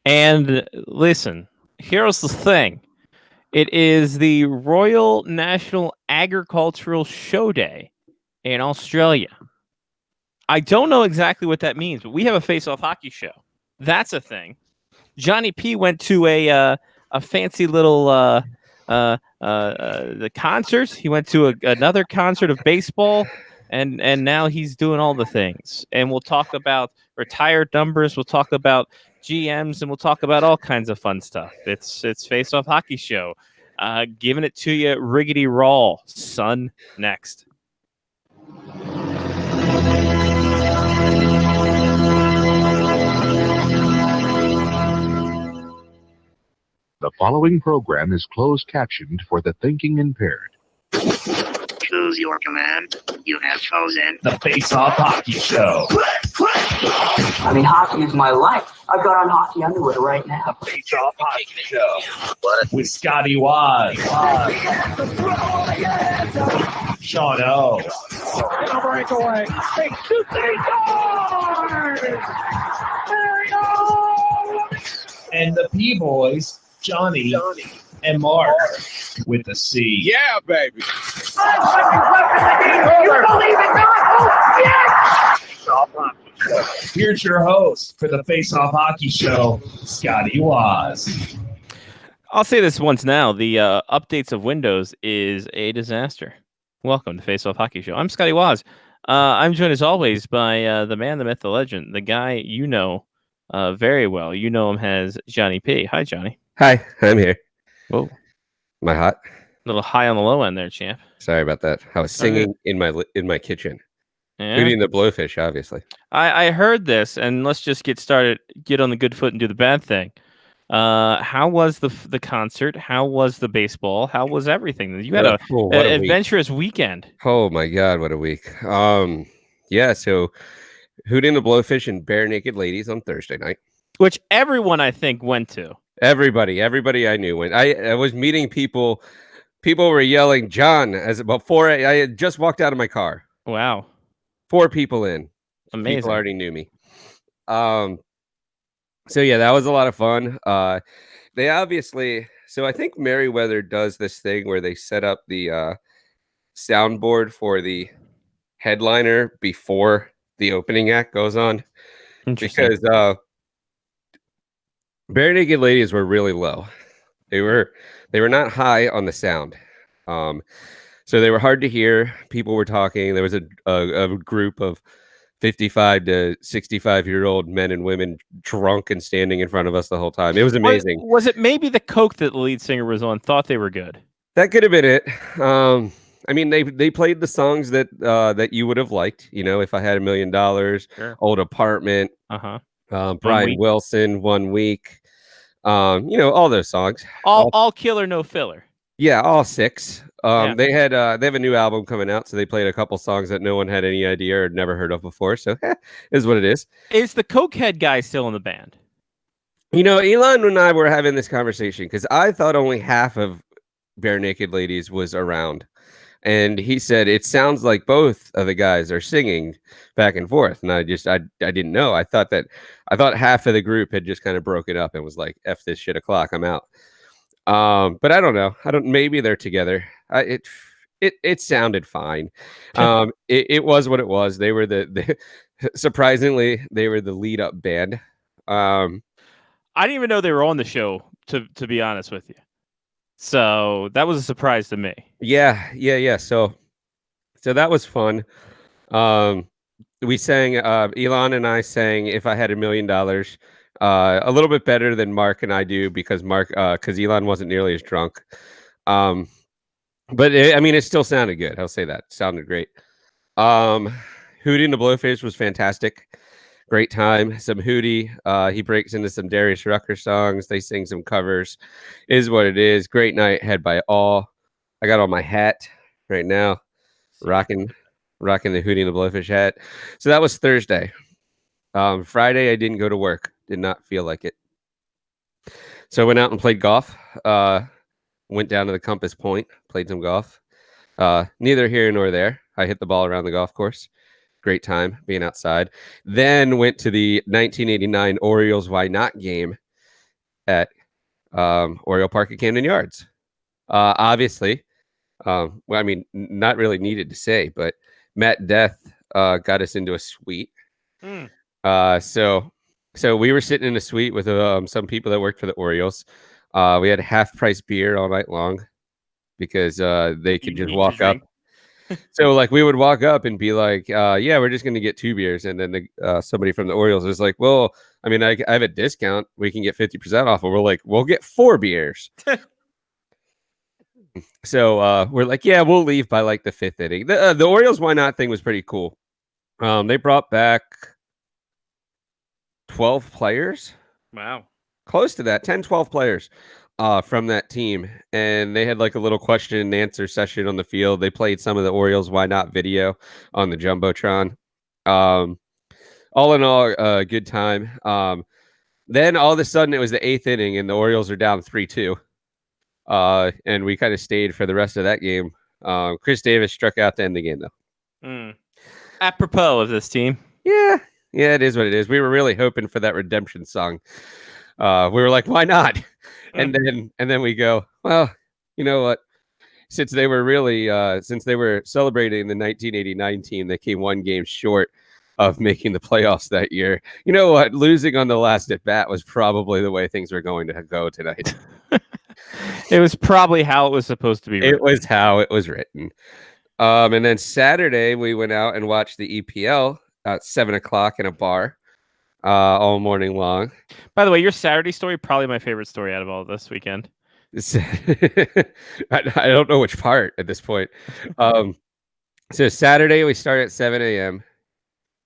And listen, here's the thing. It is the Royal National Agricultural Show Day in Australia. I don't know exactly what that means, but we have a face-off hockey show. That's a thing. Johnny P went to a fancy little the concerts. He went to another concert of baseball, and now he's doing all the things. And we'll talk about retired numbers. We'll talk about GMs, and we'll talk about all kinds of fun stuff. It's Face Off Hockey Show, giving it to you riggedy raw, son. Next. The following program is closed captioned for the thinking impaired. Choose your command. You have chosen the Face Off Hockey Show. I mean, hockey is my life. I've got on hockey underwear right now. The Face Off Hockey Show. With Scotty Waz. Sean O. breakaway. And the P-Boys, Johnny and Mark with the C. Yeah, baby. You believe it not? Yes! Here's your host for the Face Off Hockey Show, Scotty Waz. I'll say this once now. The updates of Windows is a disaster. Welcome to Face Off Hockey Show. I'm Scotty Waz. I'm joined as always by the man, the myth, the legend, the guy you know very well. You know him as Johnny P. Hi, Johnny. Hi, I'm here. Whoa. Am I hot? A little high on the low end there, champ. Sorry about that. I was singing in my kitchen. Yeah. Hootie and the Blowfish, obviously. I heard this, and let's just get started. Get on the good foot and do the bad thing. How was the concert? How was the baseball? How was everything? You had an adventurous weekend. Oh my God, what a week! Yeah. So, Hootie and the Blowfish and Bare Naked Ladies on Thursday night, which everyone I think went to. Everybody I knew went. I was meeting people. People were yelling, "John!" As about 4. I had just walked out of my car. Wow. 4 people in. Amazing. People already knew me. So yeah, that was a lot of fun. They obviously, so I think Merriweather does this thing where they set up the soundboard for the headliner before the opening act goes on. Because Bare Naked Ladies were really low. They were not high on the sound. So they were hard to hear. People were talking. There was a group of 55 to 65-year-old men and women drunk and standing in front of us the whole time. It was amazing. Was it maybe the coke that the lead singer was on thought they were good? That could have been it. I mean, they played the songs that you would have liked. You know, If I Had $1 Million, sure. Old Apartment, Brian Wilson, 1 Week. You know, all those songs. All killer, no filler. Yeah, all 6. They have a new album coming out, so they played a couple songs that no one had any idea or had never heard of before. So is what it is. Is the cokehead guy still in the band? You know, Elon and I were having this conversation because I thought only half of Bare Naked Ladies was around, and he said it sounds like both of the guys are singing back and forth. And I didn't know. I thought half of the group had just kind of broken up and was like, "F this shit o'clock, I'm out." But I don't know. Maybe they're together. It sounded fine. It was what it was. They were surprisingly, they were the lead up band. I didn't even know they were on the show, to be honest with you. So that was a surprise to me. Yeah. So that was fun. We sang, Elon and I sang If I Had $1 Million. A little bit better than Mark and I do because Elon wasn't nearly as drunk. But it still sounded good. I'll say that. It sounded great. Hootie and the Blowfish was fantastic. Great time. Some Hootie. He breaks into some Darius Rucker songs. They sing some covers. Is what it is. Great night had by all. I got on my hat right now. Rocking the Hootie and the Blowfish hat. So that was Thursday. Friday, I didn't go to work. Did not feel like it. So I went out and played golf. Went down to the Compass Point, played some golf. Neither here nor there. I hit the ball around the golf course. Great time being outside. Then went to the 1989 Orioles Why Not game at Oriole Park at Camden Yards. Obviously, well, I mean, not really needed to say, but Matt Death got us into a suite. So we were sitting in a suite with some people that worked for the Orioles. We had half price beer all night long because they could just walk up. So like we would walk up and be like, yeah, we're just going to get 2 beers. And then somebody from the Orioles was like, well, I mean, I have a discount. We can get 50% off. And we're like, we'll get 4 beers. So we're like, yeah, we'll leave by like the 5th inning. The Orioles why not thing was pretty cool. They brought back 12 players. Wow. Close to that, 10, 12 players from that team. And they had like a little question and answer session on the field. They played some of the Orioles why not video on the Jumbotron. All in all, a good time. Then all of a sudden it was the 8th inning and the Orioles are down 3-2. And we kind of stayed for the rest of that game. Chris Davis struck out to end the game, though. Apropos of this team. Yeah, it is what it is. We were really hoping for that redemption song. We were like, why not? And then we go, well, you know what? Since they were celebrating the 1989 team that came 1 game short of making the playoffs that year, you know what? Losing on the last at bat was probably the way things were going to go tonight. It was probably how it was supposed to be written. It was how it was written. And then Saturday, we went out and watched the EPL at 7:00 in a bar all morning long. By the way, your Saturday story, probably my favorite story out of all this weekend. I don't know which part at this point. So Saturday, we start at 7 a.m.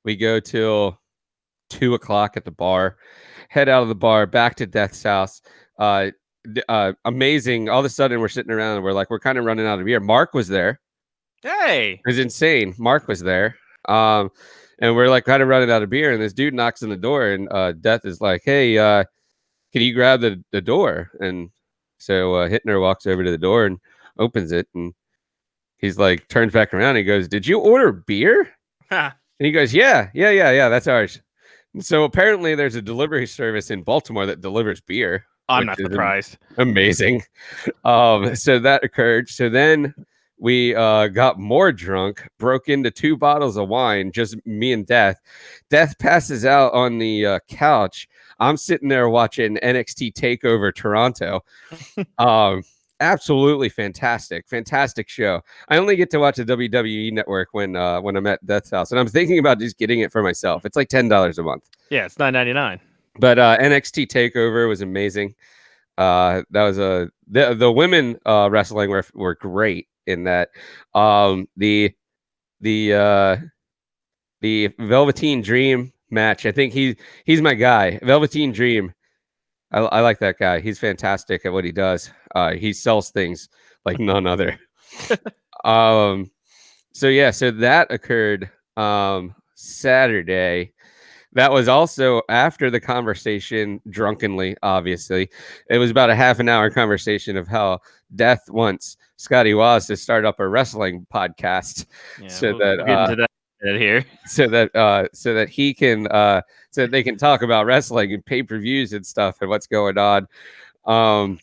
We go till 2:00 at the bar, head out of the bar, back to Death's house. Amazing. All of a sudden, we're sitting around and we're kind of running out of beer. Mark was there. Hey, it was insane. Mark was there. And we're like kind of running out of beer, and this dude knocks on the door, and Death is like, hey, can you grab the door? And so Hittner walks over to the door and opens it, and he's like, turns back around and he goes, did you order beer? And he goes, yeah, that's ours. And so apparently there's a delivery service in Baltimore that delivers beer. I'm not surprised. Amazing. So that occurred. So then we got more drunk, broke into 2 bottles of wine, just me and Death. Death passes out on the couch. I'm sitting there watching NXT TakeOver Toronto. Absolutely fantastic show. I only get to watch the WWE Network when I'm at Death's house, and I'm thinking about just getting it for myself. It's like $10 a month. Yeah, it's $9.99. But NXT TakeOver was amazing. That was the women wrestling were great in that. The Velveteen Dream match. I think he's my guy. Velveteen Dream. I like that guy. He's fantastic at what he does. He sells things like none other. So that occurred Saturday. That was also after the conversation, drunkenly, obviously. It was about a half an hour conversation of how Death wants Scotty Wallace to start up a wrestling podcast, so that he can so that they can talk about wrestling and pay-per-views and stuff and what's going on. And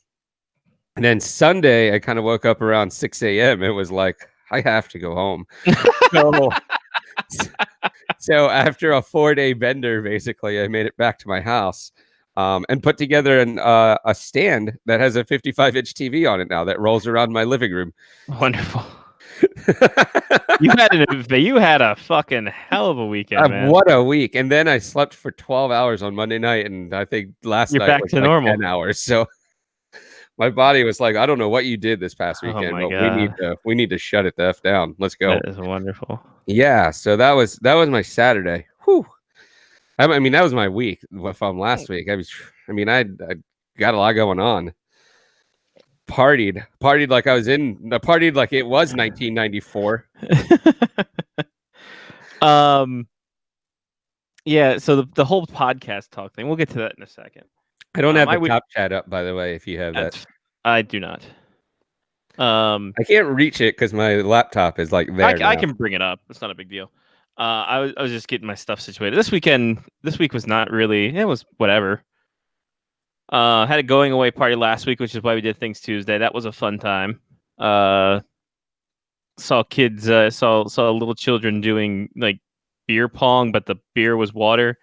then Sunday, I kind of woke up around 6 a.m. It was like, I have to go home. So after a 4-day bender, basically, I made it back to my house and put together a stand that has a 55-inch TV on it now that rolls around my living room. Wonderful. You had a fucking hell of a weekend, man. What a week. And then I slept for 12 hours on Monday night, and I think last night back was to like normal. 10 hours. So my body was like, I don't know what you did this past weekend, but we need to shut it the F down. Let's go. That is wonderful. Yeah, so that was my Saturday. Whew. I mean, that was my week from last week. I got a lot going on. Partied like it was 1994. Yeah, so the whole podcast talk thing, we'll get to that in a second. I don't have the top chat up, by the way, if you have that. I do not. I can't reach it because my laptop is like there. I can bring it up. It's not a big deal. I was just getting my stuff situated. This week was not really. It was whatever. Had a going away party last week, which is why we did Things Tuesday. That was a fun time. Saw kids, saw little children doing like beer pong, but the beer was water.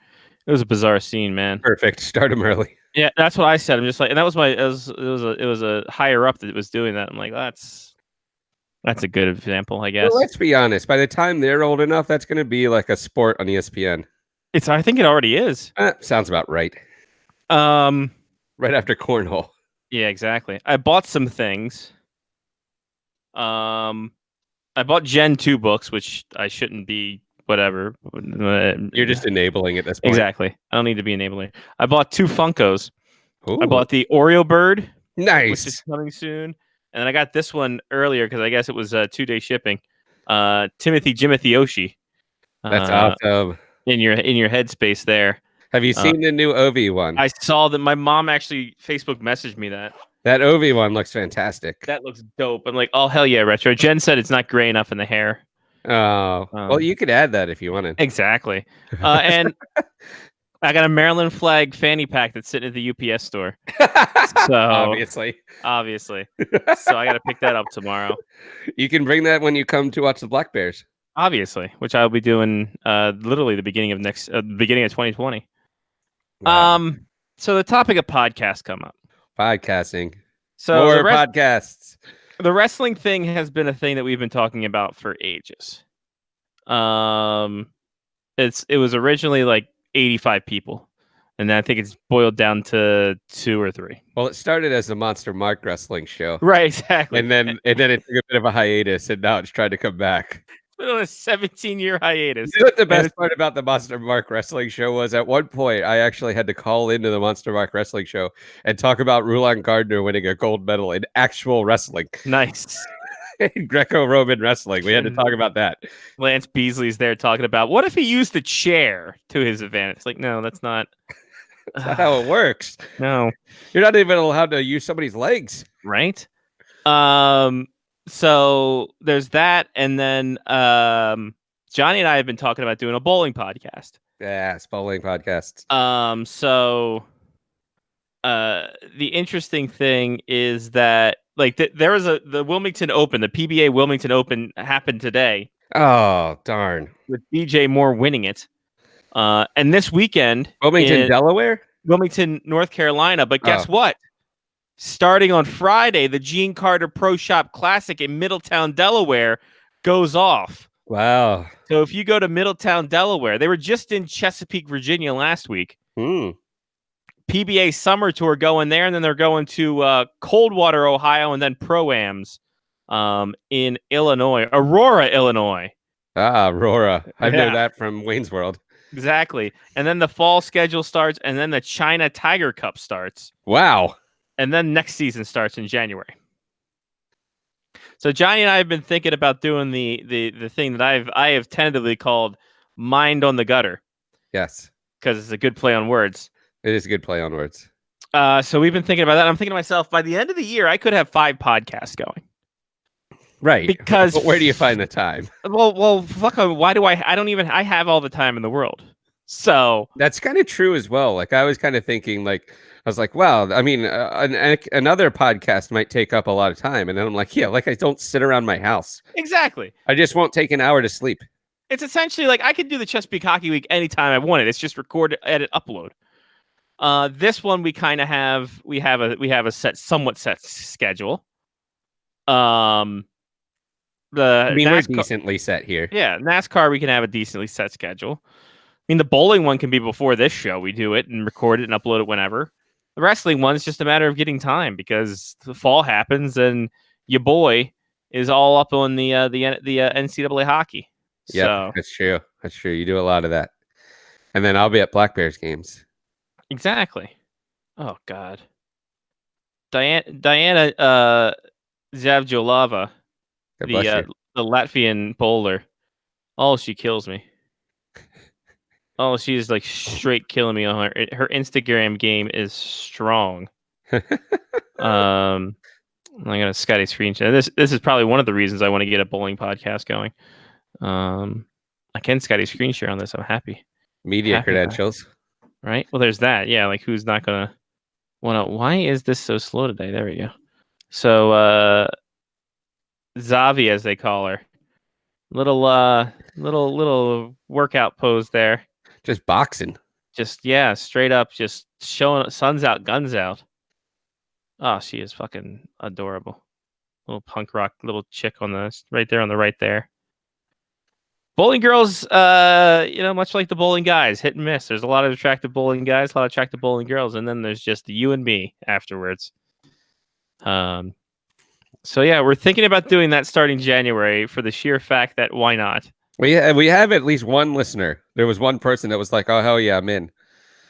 It was a bizarre scene, man. Perfect. Start them early. Yeah, that's what I said. I'm just like, and that was it was a higher up that was doing that. I'm like, that's a good example, I guess. Well, let's be honest. By the time they're old enough, that's going to be like a sport on ESPN. I think it already is. Sounds about right. Right after cornhole. Yeah, exactly. I bought some things. I bought Gen 2 books, which I shouldn't be. Whatever. You're just enabling at this point. Exactly. I don't need to be enabling. I bought 2 Funkos. Ooh, I bought the Oreo Bird, which nice. is coming soon, and then I got this one earlier because I guess it was 2-day shipping. Timothy Oshie. That's awesome. In your headspace there. Have you seen the new Ovi one? I saw that my mom actually Facebook messaged me that. That Ovi one looks fantastic. That looks dope. I'm like, oh hell yeah, retro. Jen said it's not gray enough in the hair. Oh, well, you could add that if you wanted. Exactly. And I got a Maryland flag fanny pack that's sitting at the UPS store. So obviously. So I got to pick that up tomorrow. You can bring that when you come to watch the Black Bears. Obviously, which I'll be doing literally the beginning of 2020. Wow. So the topic of podcasts come up. Podcasting. So more podcasts. The wrestling thing has been a thing that we've been talking about for ages. It was originally like 85 people, and I think it's boiled down to 2 or 3. Well, it started as a Monster Mark wrestling show, right? Exactly, and then it took a bit of a hiatus, and now it's trying to come back. It's been on a 17-year hiatus. You know what the best part about the Monster Mark wrestling show was? At one point, I actually had to call into the Monster Mark wrestling show and talk about Rulon Gardner winning a gold medal in actual wrestling. Nice. In Greco-Roman wrestling. We had to talk about that. Lance Beasley's there talking about, what if he used the chair to his advantage? It's like, no, that's not... That's not how it works. No. You're not even allowed to use somebody's legs. Right? So there's that, and then Johnny and I have been talking about doing a bowling podcast. Yes, bowling podcast. So the interesting thing is that like there was the Wilmington Open, the PBA Wilmington Open happened today. Oh, darn. With DJ Moore winning it. And this weekend Wilmington, Delaware? Wilmington, North Carolina, but guess what? Starting on Friday, the Gene Carter Pro Shop Classic in Middletown, Delaware goes off. Wow. So if you go to Middletown, Delaware, they were just in Chesapeake, Virginia last week. PBA Summer Tour going there, and then they're going to Coldwater, Ohio, and then Pro-Ams in Illinois, Aurora, Illinois. Ah, Aurora. I know that from Wayne's World. Exactly. And then the fall schedule starts, and then the China Tiger Cup starts. Wow. And then next season starts in January. So Johnny and I have been thinking about doing the thing that I have tentatively called Mind on the Gutter. Yes. Because it's a good play on words. It is a good play on words. So we've been thinking about that. I'm thinking to myself, by the end of the year, I could have 5 podcasts going. Right. Because but where do you find the time? Well, fuck. Why do I have all the time in the world. So that's kind of true as well. Like I was kind of thinking like, I was like, wow, I mean, another podcast might take up a lot of time. And then I'm like, yeah, like I don't sit around my house. Exactly. I just won't take an hour to sleep. It's essentially like I could do the Chesapeake Hockey Week anytime I wanted. It's just record, edit, upload. This one we kind of have a somewhat set schedule. We're decently set here. Yeah, NASCAR we can have a decently set schedule. I mean, the bowling one can be before this show. We do it and record it and upload it whenever. The wrestling one is just a matter of getting time because the fall happens and your boy is all up on the NCAA hockey. Yeah, so, that's true. That's true. You do a lot of that, and then I'll be at Black Bears games. Exactly. Oh God. Diana Zavjolova, the Latvian bowler. Oh, she kills me. Oh, she's like straight killing me on her Instagram game is strong. I got a Scotty screenshot. This is probably one of the reasons I want to get a bowling podcast going. I can Scotty screen share on this. I'm happy. Media credentials. Right? Well, there's that. Yeah, like who's not gonna Well, why is this so slow today? There we go. So Zavi, as they call her, little workout pose there. Just boxing. Just straight up, just showing suns out, guns out. Oh, she is fucking adorable. Little punk rock little chick on the right there. Bowling girls, much like the bowling guys, hit and miss. There's a lot of attractive bowling guys, a lot of attractive bowling girls, and then there's just you and me afterwards. So yeah, we're thinking about doing that starting January for the sheer fact that why not? We have at least one listener. There was one person that was like, "Oh hell yeah, I'm in."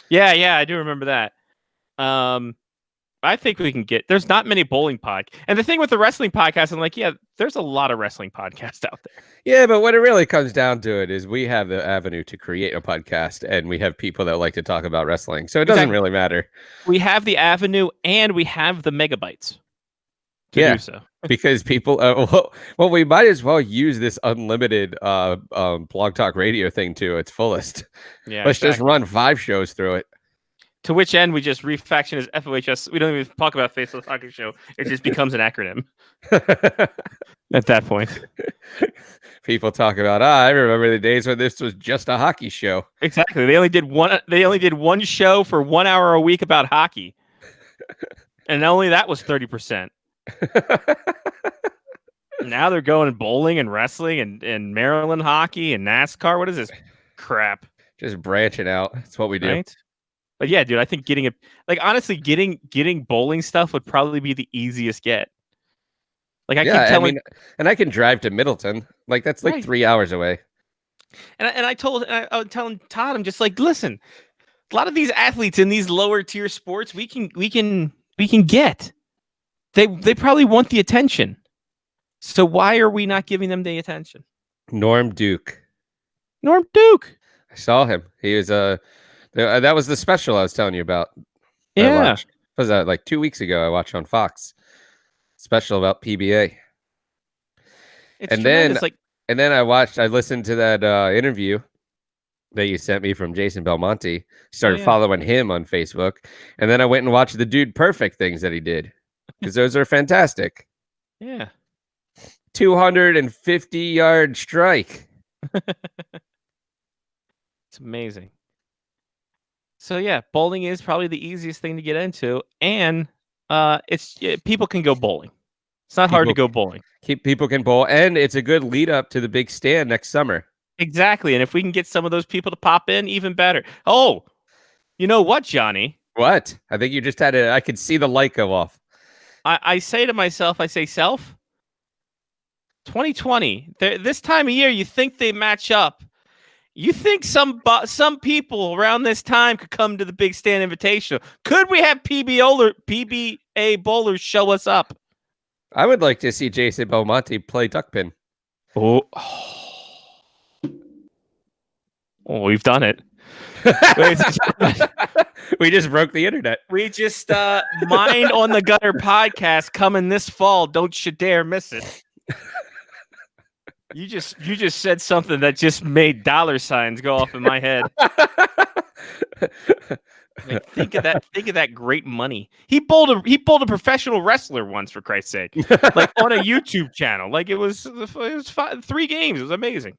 Yeah, I do remember that. I think we can get. There's not many bowling podcasts, and the thing with the wrestling podcast, I'm like, yeah, there's a lot of wrestling podcasts out there. Yeah, but what it really comes down to it is we have the avenue to create a podcast, and we have people that like to talk about wrestling, so it doesn't really matter. We have the avenue, and we have the megabytes to do so. Because people, well, we might as well use this unlimited Blog Talk Radio thing to its fullest. Yeah, let's just run 5 shows through it. To which end we just refaction as FOHS. We don't even talk about Faceless Hockey Show. It just becomes an acronym at that point. People talk about, I remember the days when this was just a hockey show. Exactly. They only did one show for 1 hour a week about hockey, and only that was 30%. Now they're going bowling and wrestling and Maryland hockey and NASCAR. What is this crap? Just branching out. That's what we do. Right? But yeah, dude, I think honestly, getting bowling stuff would probably be the easiest get. Like and I can drive to Middleton. Like that's like 3 hours away. And I was telling Todd, I'm just like, listen, a lot of these athletes in these lower tier sports, we can get. They probably want the attention. So why are we not giving them the attention? Norm Duke. I saw him. He was that was the special I was telling you about. Yeah. Was that like 2 weeks ago? I watched on Fox. Special about PBA. And then I listened to that interview that you sent me from Jason Belmonte. Started following him on Facebook. And then I went and watched the Dude Perfect things that he did. Because those are fantastic. Yeah. 250-yard strike. It's amazing. So yeah, bowling is probably the easiest thing to get into, and people can go bowling. It's not hard to go bowling. People can bowl, and it's a good lead up to the big stand next summer. Exactly, and if we can get some of those people to pop in, even better. Oh, you know what, Johnny? What? I think you just had I could see the light go off. I say to myself, 2020, this time of year, you think they match up. You think some people around this time could come to the Big Stand Invitational? Could we have PBA bowlers show us up? I would like to see Jason Belmonte play duckpin. Oh, we've done it. We just broke the internet. We just Mind on the Gutter podcast coming this fall. Don't you dare miss it. You just said something that just made dollar signs go off in my head. Like, think of that great money. He bowled a professional wrestler once, for Christ's sake, like on a YouTube channel. Like it was 3 games. It was amazing.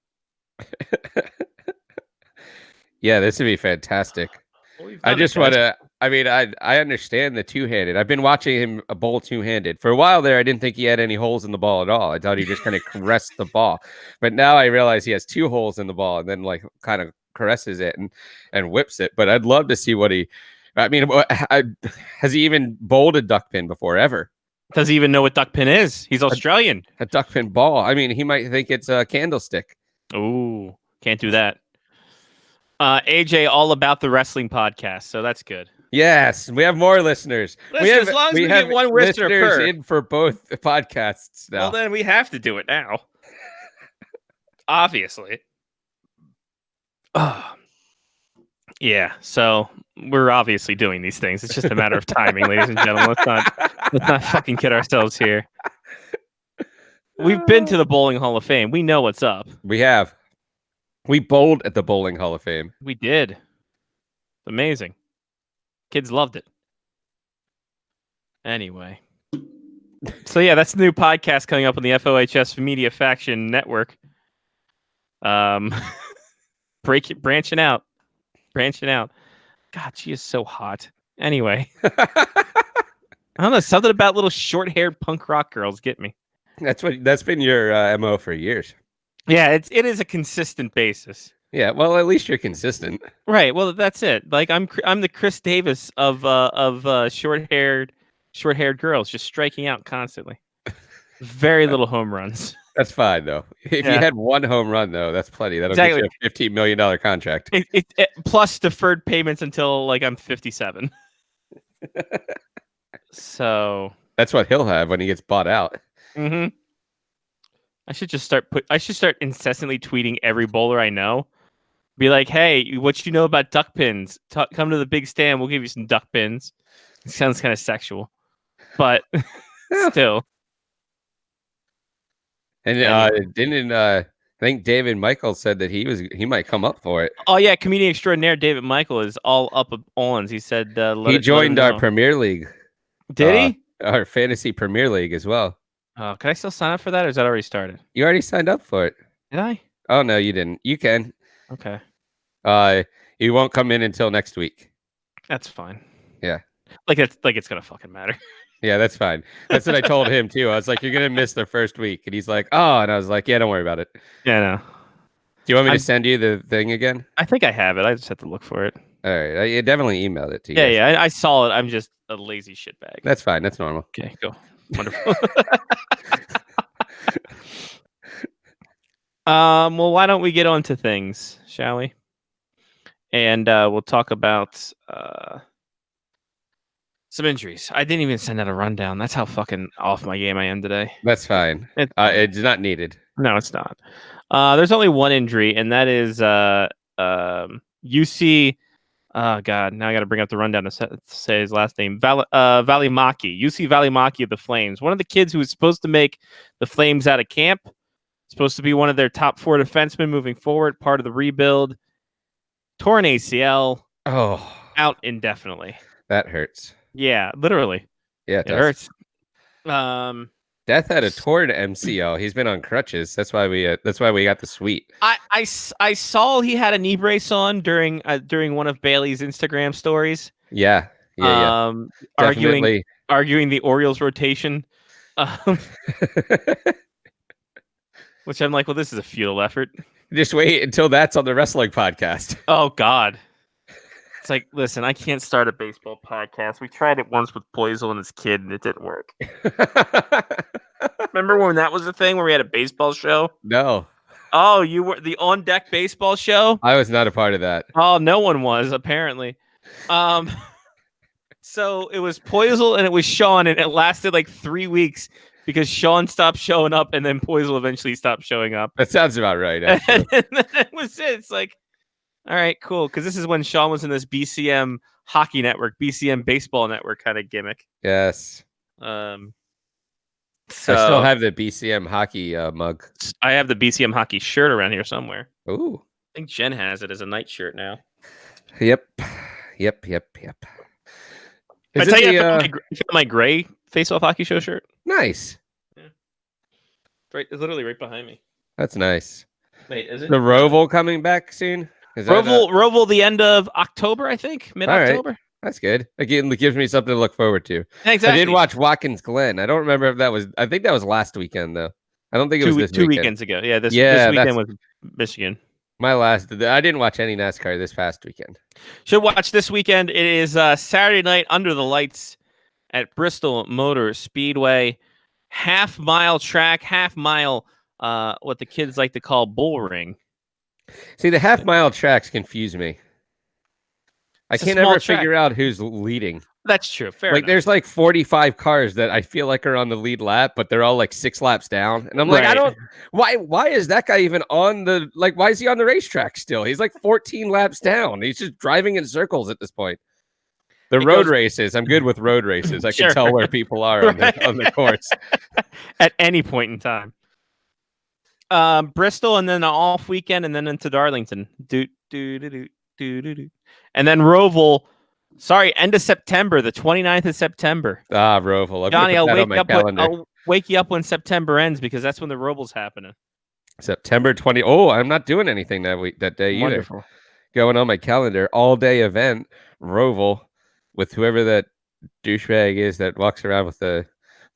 Yeah, this would be fantastic. I just want to. I mean, I understand the two-handed. I've been watching him bowl two-handed for a while there. I didn't think he had any holes in the ball at all. I thought he just kind of caressed the ball, but now I realize he has 2 holes in the ball and then like kind of caresses it and whips it. But I'd love to see what he. I mean, has he even bowled a duckpin before ever? Does he even know what duckpin is? He's Australian. A duckpin ball. I mean, he might think it's a candlestick. Ooh, can't do that. AJ, all about the wrestling podcast, so that's good. Yes, we have more listeners. Listen, as long as we get one listener per. In for both podcasts now. Well, then we have to do it now. Obviously. Yeah, so we're obviously doing these things. It's just a matter of timing, ladies and gentlemen. Let's not fucking kid ourselves here. We've been to the Bowling Hall of Fame. We know what's up. We have. We bowled at the Bowling Hall of Fame. We did. Amazing. Kids loved it. Anyway. So yeah, that's the new podcast coming up on the FOHS Media Faction Network. Branching out. God, she is so hot. Anyway, I don't know, something about little short-haired punk rock girls get me. That's been your MO for years. Yeah, it is a consistent basis. Yeah, well, at least you're consistent. Right. Well, that's it. Like I'm the Chris Davis of short-haired girls, just striking out constantly. Very little home runs. That's fine though. If you had one home run though, that's plenty. That'll get you a $15 million contract. It plus deferred payments until like I'm 57. So that's what he'll have when he gets bought out. Mm-hmm. I should start incessantly tweeting every bowler I know. Be like, hey, what you know about duck pins? Come to the big stand. We'll give you some duck pins. It sounds kind of sexual, but still. And I think David Michael said that he might come up for it. Oh yeah, comedian extraordinaire David Michael is all up on. He said he joined our Premier League. Did he? Our fantasy Premier League as well. Oh, can I still sign up for that, or is that already started? You already signed up for it. Did I? Oh no, you didn't. You can. Okay. You won't come in until next week. That's fine. Yeah. Like it's gonna fucking matter. Yeah, that's fine. That's what I told him too. I was like, "You're gonna miss the first week," and he's like, "Oh," and I was like, "Yeah, don't worry about it." Yeah, no. Do you want me to send you the thing again? I think I have it. I just have to look for it. All right, I definitely emailed it to you. Yeah, I saw it. I'm just a lazy shitbag. That's fine. That's normal. Okay, go. Wonderful. Well, why don't we get on to things, shall we? And we'll talk about some injuries. I didn't even send out a rundown. That's how fucking off my game I am today. That's fine. It's not needed. No, it's not. There's only one injury, and that is UC. Oh God! Now I got to bring up the rundown to say his last name. Valimaki. UC Valimaki of the Flames. One of the kids who was supposed to make the Flames out of camp. Supposed to be one of their top 4 defensemen moving forward. Part of the rebuild. Torn ACL. Oh, out indefinitely. That hurts. Yeah, literally. Yeah, it hurts. Death had a torn MCL. He's been on crutches. That's why we got the suite. I saw he had a knee brace on during one of Bailey's Instagram stories. Yeah. Arguing the Orioles rotation. Which I'm like, well, this is a futile effort. Just wait until that's on the wrestling podcast. Oh God. It's like, listen, I can't start a baseball podcast. We tried it once with Poisel and his kid, and it didn't work. Remember when that was the thing where we had a baseball show? No. Oh, you were the on deck baseball show? I was not a part of that. Oh, no one was, apparently. So it was Poisel and it was Sean, and it lasted like 3 weeks because Sean stopped showing up, and then Poisel eventually stopped showing up. That sounds about right. And then that was it. It's like, all right, cool. Because this is when Sean was in this BCM hockey network, BCM baseball network kind of gimmick. Yes. So I still have the BCM hockey mug. I have the BCM hockey shirt around here somewhere. Ooh. I think Jen has it as a night shirt now. Yep. I tell you, I found my gray Face Off Hockey Show shirt. Nice. Yeah. It's literally right behind me. That's nice. Wait, is it? The Roval coming back soon? Roval the end of October, I think. Mid-October. Right. That's good. Again, it gives me something to look forward to. Exactly. I did watch Watkins Glen. I don't remember if that was... I think that was last weekend, though. I don't think it was this two weekend. weekends ago. Yeah, this weekend was Michigan. I didn't watch any NASCAR this past weekend. Should watch this weekend. It is Saturday night under the lights at Bristol Motor Speedway. Half-mile track, half-mile, what the kids like to call bull ring. See, the half-mile tracks confuse me. I can't ever figure out who's leading. That's true. Fair enough. There's like 45 cars that I feel like are on the lead lap, but they're all like 6 laps down. And I'm like, why is that guy even on the, why is he on the racetrack still? He's like 14 laps down. He's just driving in circles at this point. The road races, I'm good with road races. I can tell where people are on the course. At any point in time. Bristol, and then an off weekend, and then into Darlington. And then Roval Sorry, end of September, the 29th of September. Ah, Roval. I'm Johnny, gonna put that on my calendar. I'll wake you up when September ends because that's when the Roval's happening. September 20. Oh, I'm not doing anything that day either. Wonderful. Going on my calendar, all day event, Roval, with whoever that douchebag is that walks around with the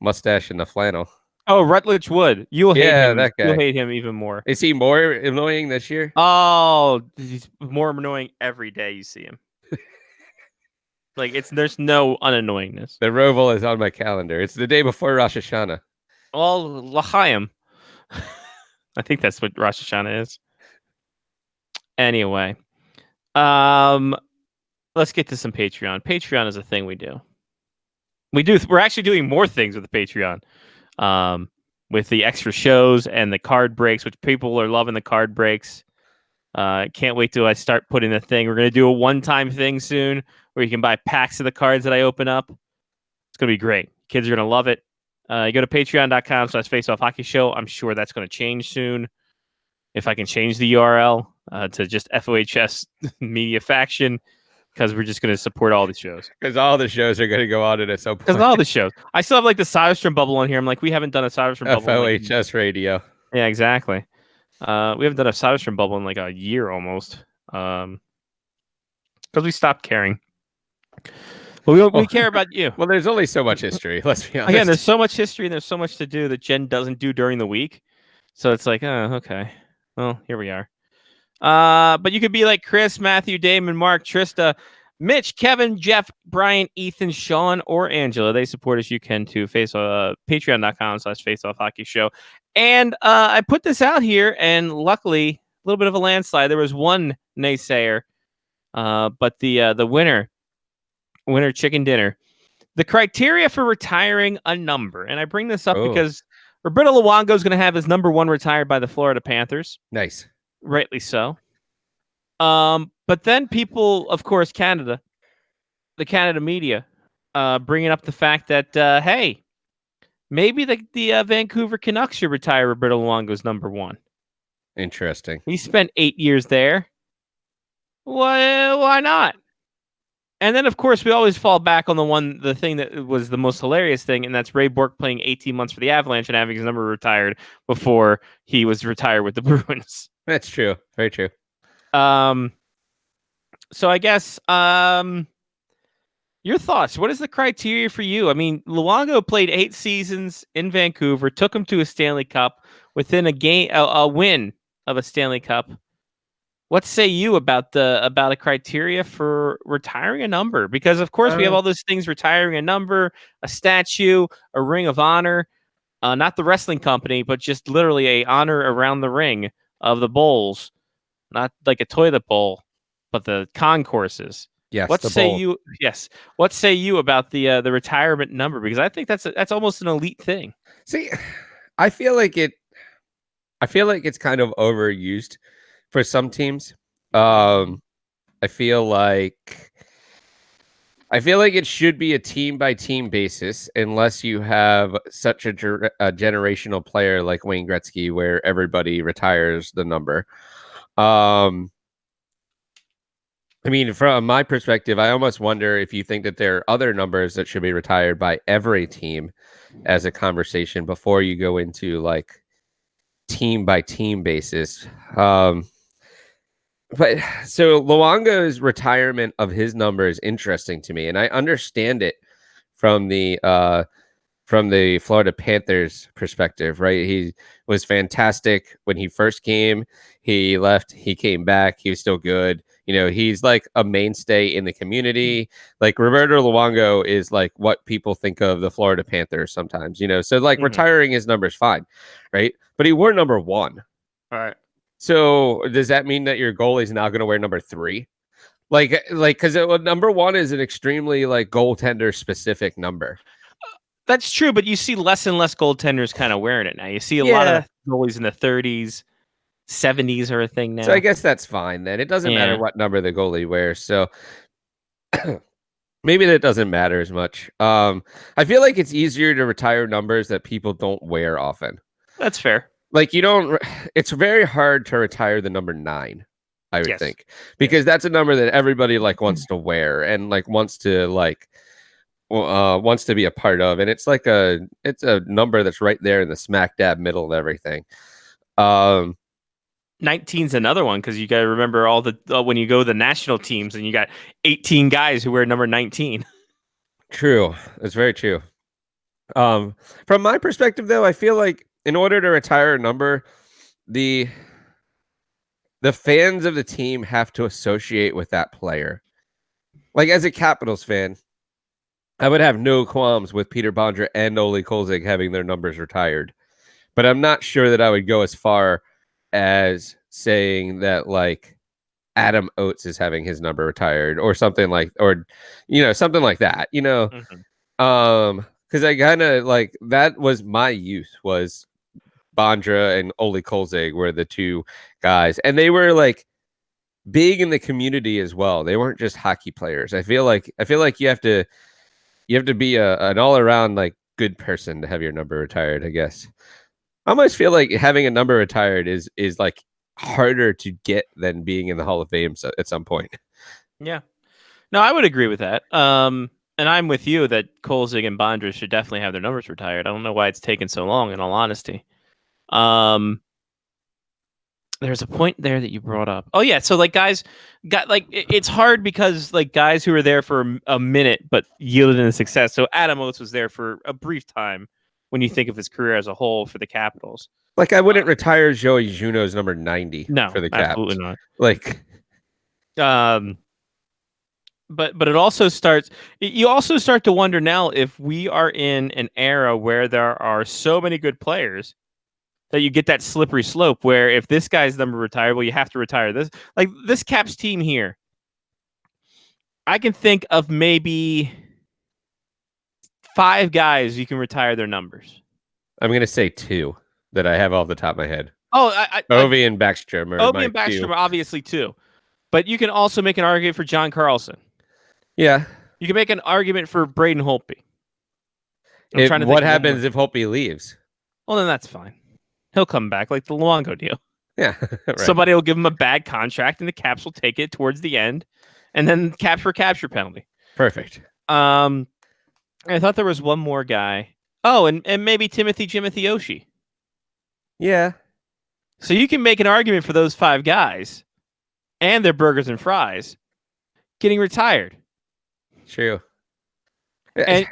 mustache and the flannel. Oh, Rutledge Wood. You'll hate him. that guy. You'll hate him even more. Is he more annoying this year? Oh, he's more annoying every day you see him. Like there's no unannoyingness. The Roval is on my calendar. It's the day before Rosh Hashanah. Well, L'chaim. I think that's what Rosh Hashanah is. Anyway, let's get to some Patreon. Patreon is a thing we do. We're actually doing more things with the Patreon. With the extra shows and the card breaks, which people are loving the card breaks. Can't wait till I start putting the thing. We're going to do a one-time thing soon where you can buy packs of the cards that I open up. It's going to be great. Kids are going to love it. You go to patreon.com/faceoffhockeyshow. I'm sure that's going to change soon. If I can change the URL to just FOHS Media Faction, because we're just going to support all the shows. Because all the shows are going to go on at some point. Because all the shows. I still have like the Soderstrom bubble on here. I'm like, we haven't done a Soderstrom bubble. FOHS Radio. Yeah, exactly. We haven't done a Soderstrom bubble in like a year almost. Because we stopped caring. But we care about you. Well, there's only so much history. Let's be honest. Again, there's so much history and there's so much to do that Jen doesn't do during the week. So it's like, oh, okay. Well, here we are. But you could be like Chris, Matthew, Damon, Mark, Trista, Mitch, Kevin, Jeff, Brian, Ethan, Sean, or Angela. They support us. You can too. Patreon.com/faceoffhockeyshow. And I put this out here, and luckily, a little bit of a landslide. There was one naysayer, but the winner chicken dinner. The criteria for retiring a number, and I bring this up because Roberto Luongo is going to have his number 1 retired by the Florida Panthers. Nice. Rightly so. But then people, of course, the Canada media, bringing up the fact that, hey, maybe the Vancouver Canucks should retire Roberto Luongo's number 1. Interesting. He spent 8 years there. Why not? And then, of course, we always fall back on the thing that was the most hilarious thing, and that's Ray Bourque playing 18 months for the Avalanche and having his number retired before he was retired with the Bruins. That's true. Very true. So I guess your thoughts. What is the criteria for you? I mean, Luongo played 8 seasons in Vancouver, took him to a Stanley Cup within a win of a Stanley Cup. What say you about a criteria for retiring a number? Because of course we have all those things: retiring a number, a statue, a ring of honor, not the wrestling company, but just literally a honor around the ring of the bowls, not like a toilet bowl, but the concourses. Yes. What say you? Yes. What say you about the retirement number? Because I think that's almost an elite thing. See, I feel like it's kind of overused for some teams. I feel like it should be a team by team basis, unless you have such a generational player like Wayne Gretzky, where everybody retires the number. I mean, from my perspective, I almost wonder if you think that there are other numbers that should be retired by every team as a conversation before you go into like team by team basis. But so Luongo's retirement of his number is interesting to me, and I understand it from the Florida Panthers perspective, right? He was fantastic when he first came. He left, he came back, he was still good. You know, he's like a mainstay in the community. Like Roberto Luongo is like what people think of the Florida Panthers sometimes, you know. So like retiring his number is fine, right? But he wore number 1. All right. So does that mean that your goalie is now going to wear number 3? Like, because number 1 is an extremely like goaltender specific number. That's true, but you see less and less goaltenders kind of wearing it now. You see a lot of goalies in the 30s, 70s are a thing now. So I guess that's fine then. It doesn't matter what number the goalie wears. So maybe that doesn't matter as much. I feel like it's easier to retire numbers that people don't wear often. That's fair. Like it's very hard to retire the number 9. I would Yes. think, because that's a number that everybody like wants to wear and like wants to be a part of, and it's a number that's right there in the smack dab middle of everything. 19's another one because you got to remember all the when you go to the national teams and you got 18 guys who wear number 19. True, it's very true. From my perspective, though, I feel like in order to retire a number, the fans of the team have to associate with that player. Like as a Capitals fan, I would have no qualms with Peter Bondra and Ole Kolzig having their numbers retired, but I'm not sure that I would go as far as saying that like Adam Oates is having his number retired or something like, or something like that. Because I kind of like that was my youth was Bondra and Ole Kolzig were the two guys, and they were like big in the community as well. They weren't just hockey players. I feel like you have to be an all around like good person to have your number retired, I guess. I almost feel like having a number retired is like harder to get than being in the Hall of Fame at some point. Yeah. No, I would agree with that. And I'm with you that Kolzig and Bondra should definitely have their numbers retired. I don't know why it's taken so long, in all honesty. There's a point there that you brought up. Oh yeah, so like guys got like it's hard because like guys who were there for a minute but yielded in success. So Adam Oates was there for a brief time when you think of his career as a whole for the Capitals. Like I wouldn't retire Joey Juneau's number 90 for the Caps. Absolutely not. Like but it also starts you also start to wonder now if we are in an era where there are so many good players that you get that slippery slope where if this guy's number retired, well, you have to retire this. Like this Caps team here, I can think of maybe 5 guys you can retire their numbers. I'm going to say 2 that I have off the top of my head. Oh, Ovi and Backstrom. Ovi and Backstrom are obviously 2. But you can also make an argument for John Carlson. Yeah. You can make an argument for Braden Holtby. What happens if Holtby leaves? Well, then that's fine. He'll come back like the Luongo deal. Yeah. Right. Somebody will give him a bad contract and the Caps will take it towards the end and then capture penalty. Perfect. I thought there was one more guy. Oh, and maybe Timothy Oshie. Yeah. So you can make an argument for those 5 guys and their burgers and fries getting retired. True. And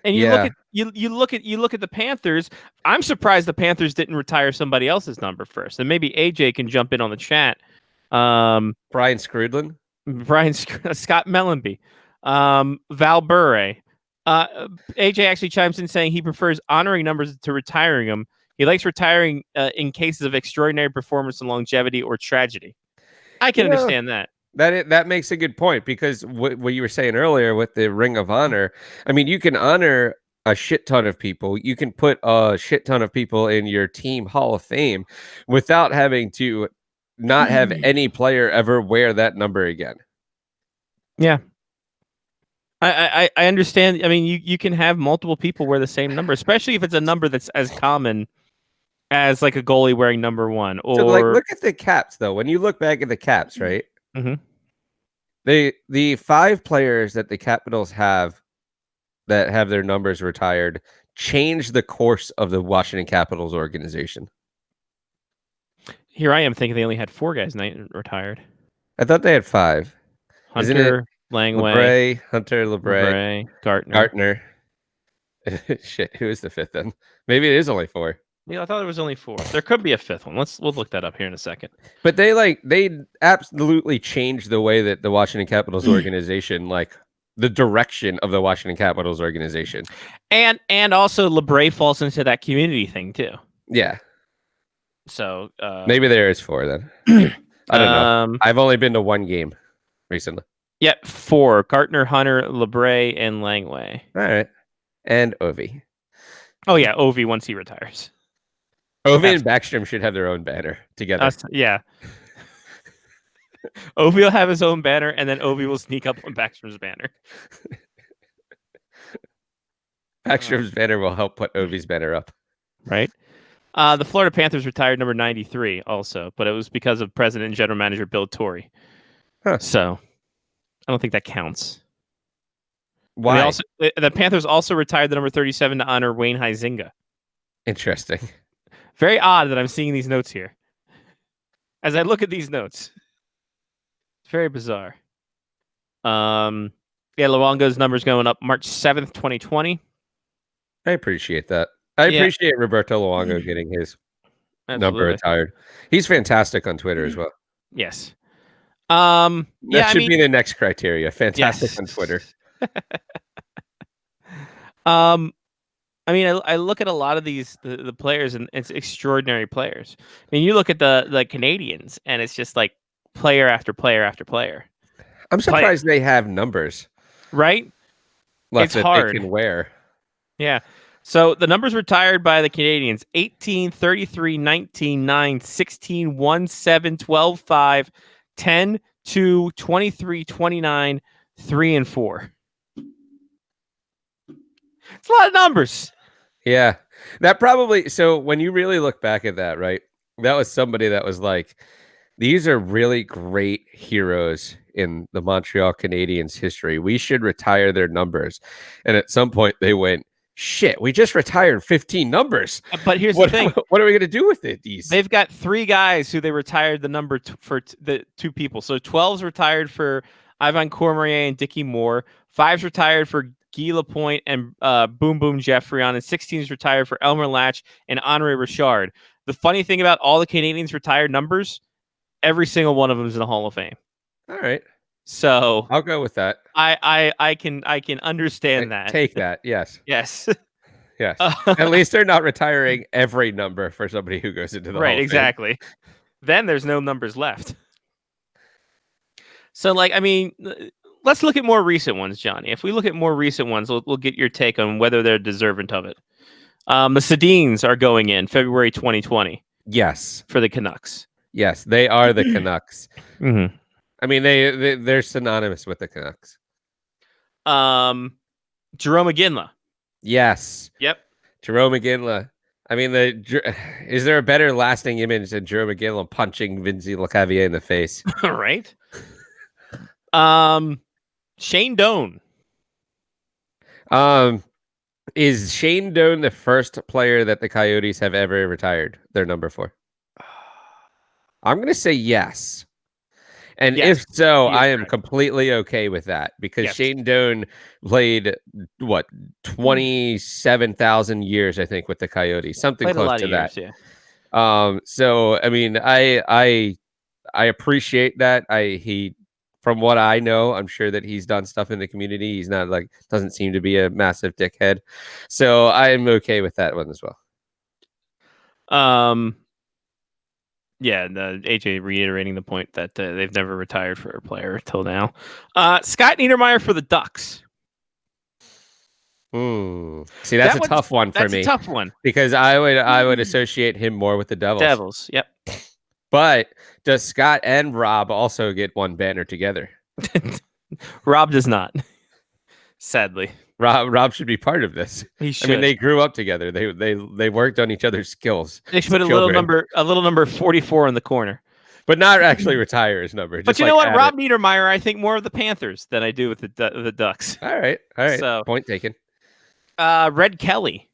you look at the Panthers. I'm surprised the Panthers didn't retire somebody else's number first. And maybe AJ can jump in on the chat. Brian Scrudlin, Scott Mellenby, Val Bure. AJ actually chimes in saying he prefers honoring numbers to retiring them. He likes retiring in cases of extraordinary performance and longevity or tragedy. I can understand that. That makes a good point because what you were saying earlier with the Ring of Honor, I mean, you can honor a shit ton of people. You can put a shit ton of people in your team Hall of Fame without having to not have any player ever wear that number again. Yeah. I understand. I mean, you can have multiple people wear the same number, especially if it's a number that's as common as like a goalie wearing number 1. Or so, like, look at the Caps, though. When you look back at the Caps, right? Mm-hmm. The 5 players that the Capitals have that have their numbers retired changed the course of the Washington Capitals organization. Here I am thinking they only had 4 guys retired. I thought they had 5. Hunter, Langway, LeBray, Gartner. Shit, who is the 5th then? Maybe it is only 4. Yeah, I thought there was only 4. There could be a 5th one. We'll look that up here in a second. But they absolutely changed the way that the Washington Capitals organization, like the direction of the Washington Capitals organization. And also LeBray falls into that community thing too. Yeah. So maybe there is 4 then. I don't know. I've only been to 1 game recently. Yeah, 4. Gartner, Hunter, LeBray, and Langway. All right. And Ovi. Oh yeah, Ovi once he retires. Ovi and Backstrom should have their own banner together. Yeah. Ovi will have his own banner, and then Ovi will sneak up on Backstrom's banner. Backstrom's banner will help put Ovi's banner up. Right. The Florida Panthers retired number 93 also, but it was because of President and General Manager Bill Torrey. Huh. So I don't think that counts. Why? The Panthers also retired the number 37 to honor Wayne Huizinga. Interesting. Very odd that I'm seeing these notes here. As I look at these notes, it's very bizarre. Luongo's numbers going up March 7th, 2020. I appreciate that. I appreciate Roberto Luongo getting his number retired. He's fantastic on Twitter as well. Yes. That should be the next criteria. Fantastic on Twitter. I look at a lot of these the players, and it's extraordinary players. I mean, you look at the Canadians, and it's just like player after player after player. I'm surprised they have numbers, right? It's hard. They can wear. Yeah. So the numbers retired by the Canadians: 18, 33, 19, 9, 16, 1, 7, 12, 5, 10, 2, 23, 29, 3, and 4. It's a lot of numbers. Yeah. That probably, so when you really look back at that, right? That was somebody that was like, these are really great heroes in the Montreal Canadiens history. We should retire their numbers. And at some point they went, shit, we just retired 15 numbers. But here's the thing. What are we going to do with it? They've got 3 guys who they retired the number for the 2 people. So 12's retired for Ivan Cormier and Dickie Moore. 5's retired for Guy Lapointe and Boom Boom Geoffrion. And 16's retired for Elmer Latch and Henri Richard. The funny thing about all the Canadians retired numbers, every single one of them is in the Hall of Fame. All right. So I'll go with that. I can understand that. Take that. Yes. Yes. Yes. At least they're not retiring every number for somebody who goes into the right. Hall of Exactly. Fame. Then there's no numbers left. So, let's look at more recent ones, Johnny. If we look at more recent ones, we'll get your take on whether they're deserving of it. The Sedins are going in February 2020. Yes. For the Canucks. Yes, they are the Canucks. Mm-hmm. I mean, they're synonymous with the Canucks. Jarome Iginla. Yes. Yep. Jarome Iginla. I mean, is there a better lasting image than Jarome Iginla punching Vinci Lecavalier in the face? Right. Shane Doan. Is Shane Doan the first player that the Coyotes have ever retired their number for? I'm going to say yes. And if so, I am completely okay with that because Shane Doan played 27,000 years, I think, with the Coyotes, something close to that. Years, so I mean, I appreciate that. From what I know, I'm sure that he's done stuff in the community. He's not doesn't seem to be a massive dickhead. So I'm okay with that one as well. Yeah, AJ reiterating the point that they've never retired for a player till now. Scott Niedermayer for the Ducks. See, that's a tough one for me. That's a tough one because I would associate him more with the Devils. Devils, yep. But does Scott and Rob also get one banner together? Rob does not. Sadly. Rob should be part of this. He should. I mean, they grew up together. They worked on each other's skills. They should put a little number 44 in the corner, but not actually retire his number. But you know what, Rob Niedermayer, I think more of the Panthers than I do with the Ducks. All right. So, point taken. Red Kelly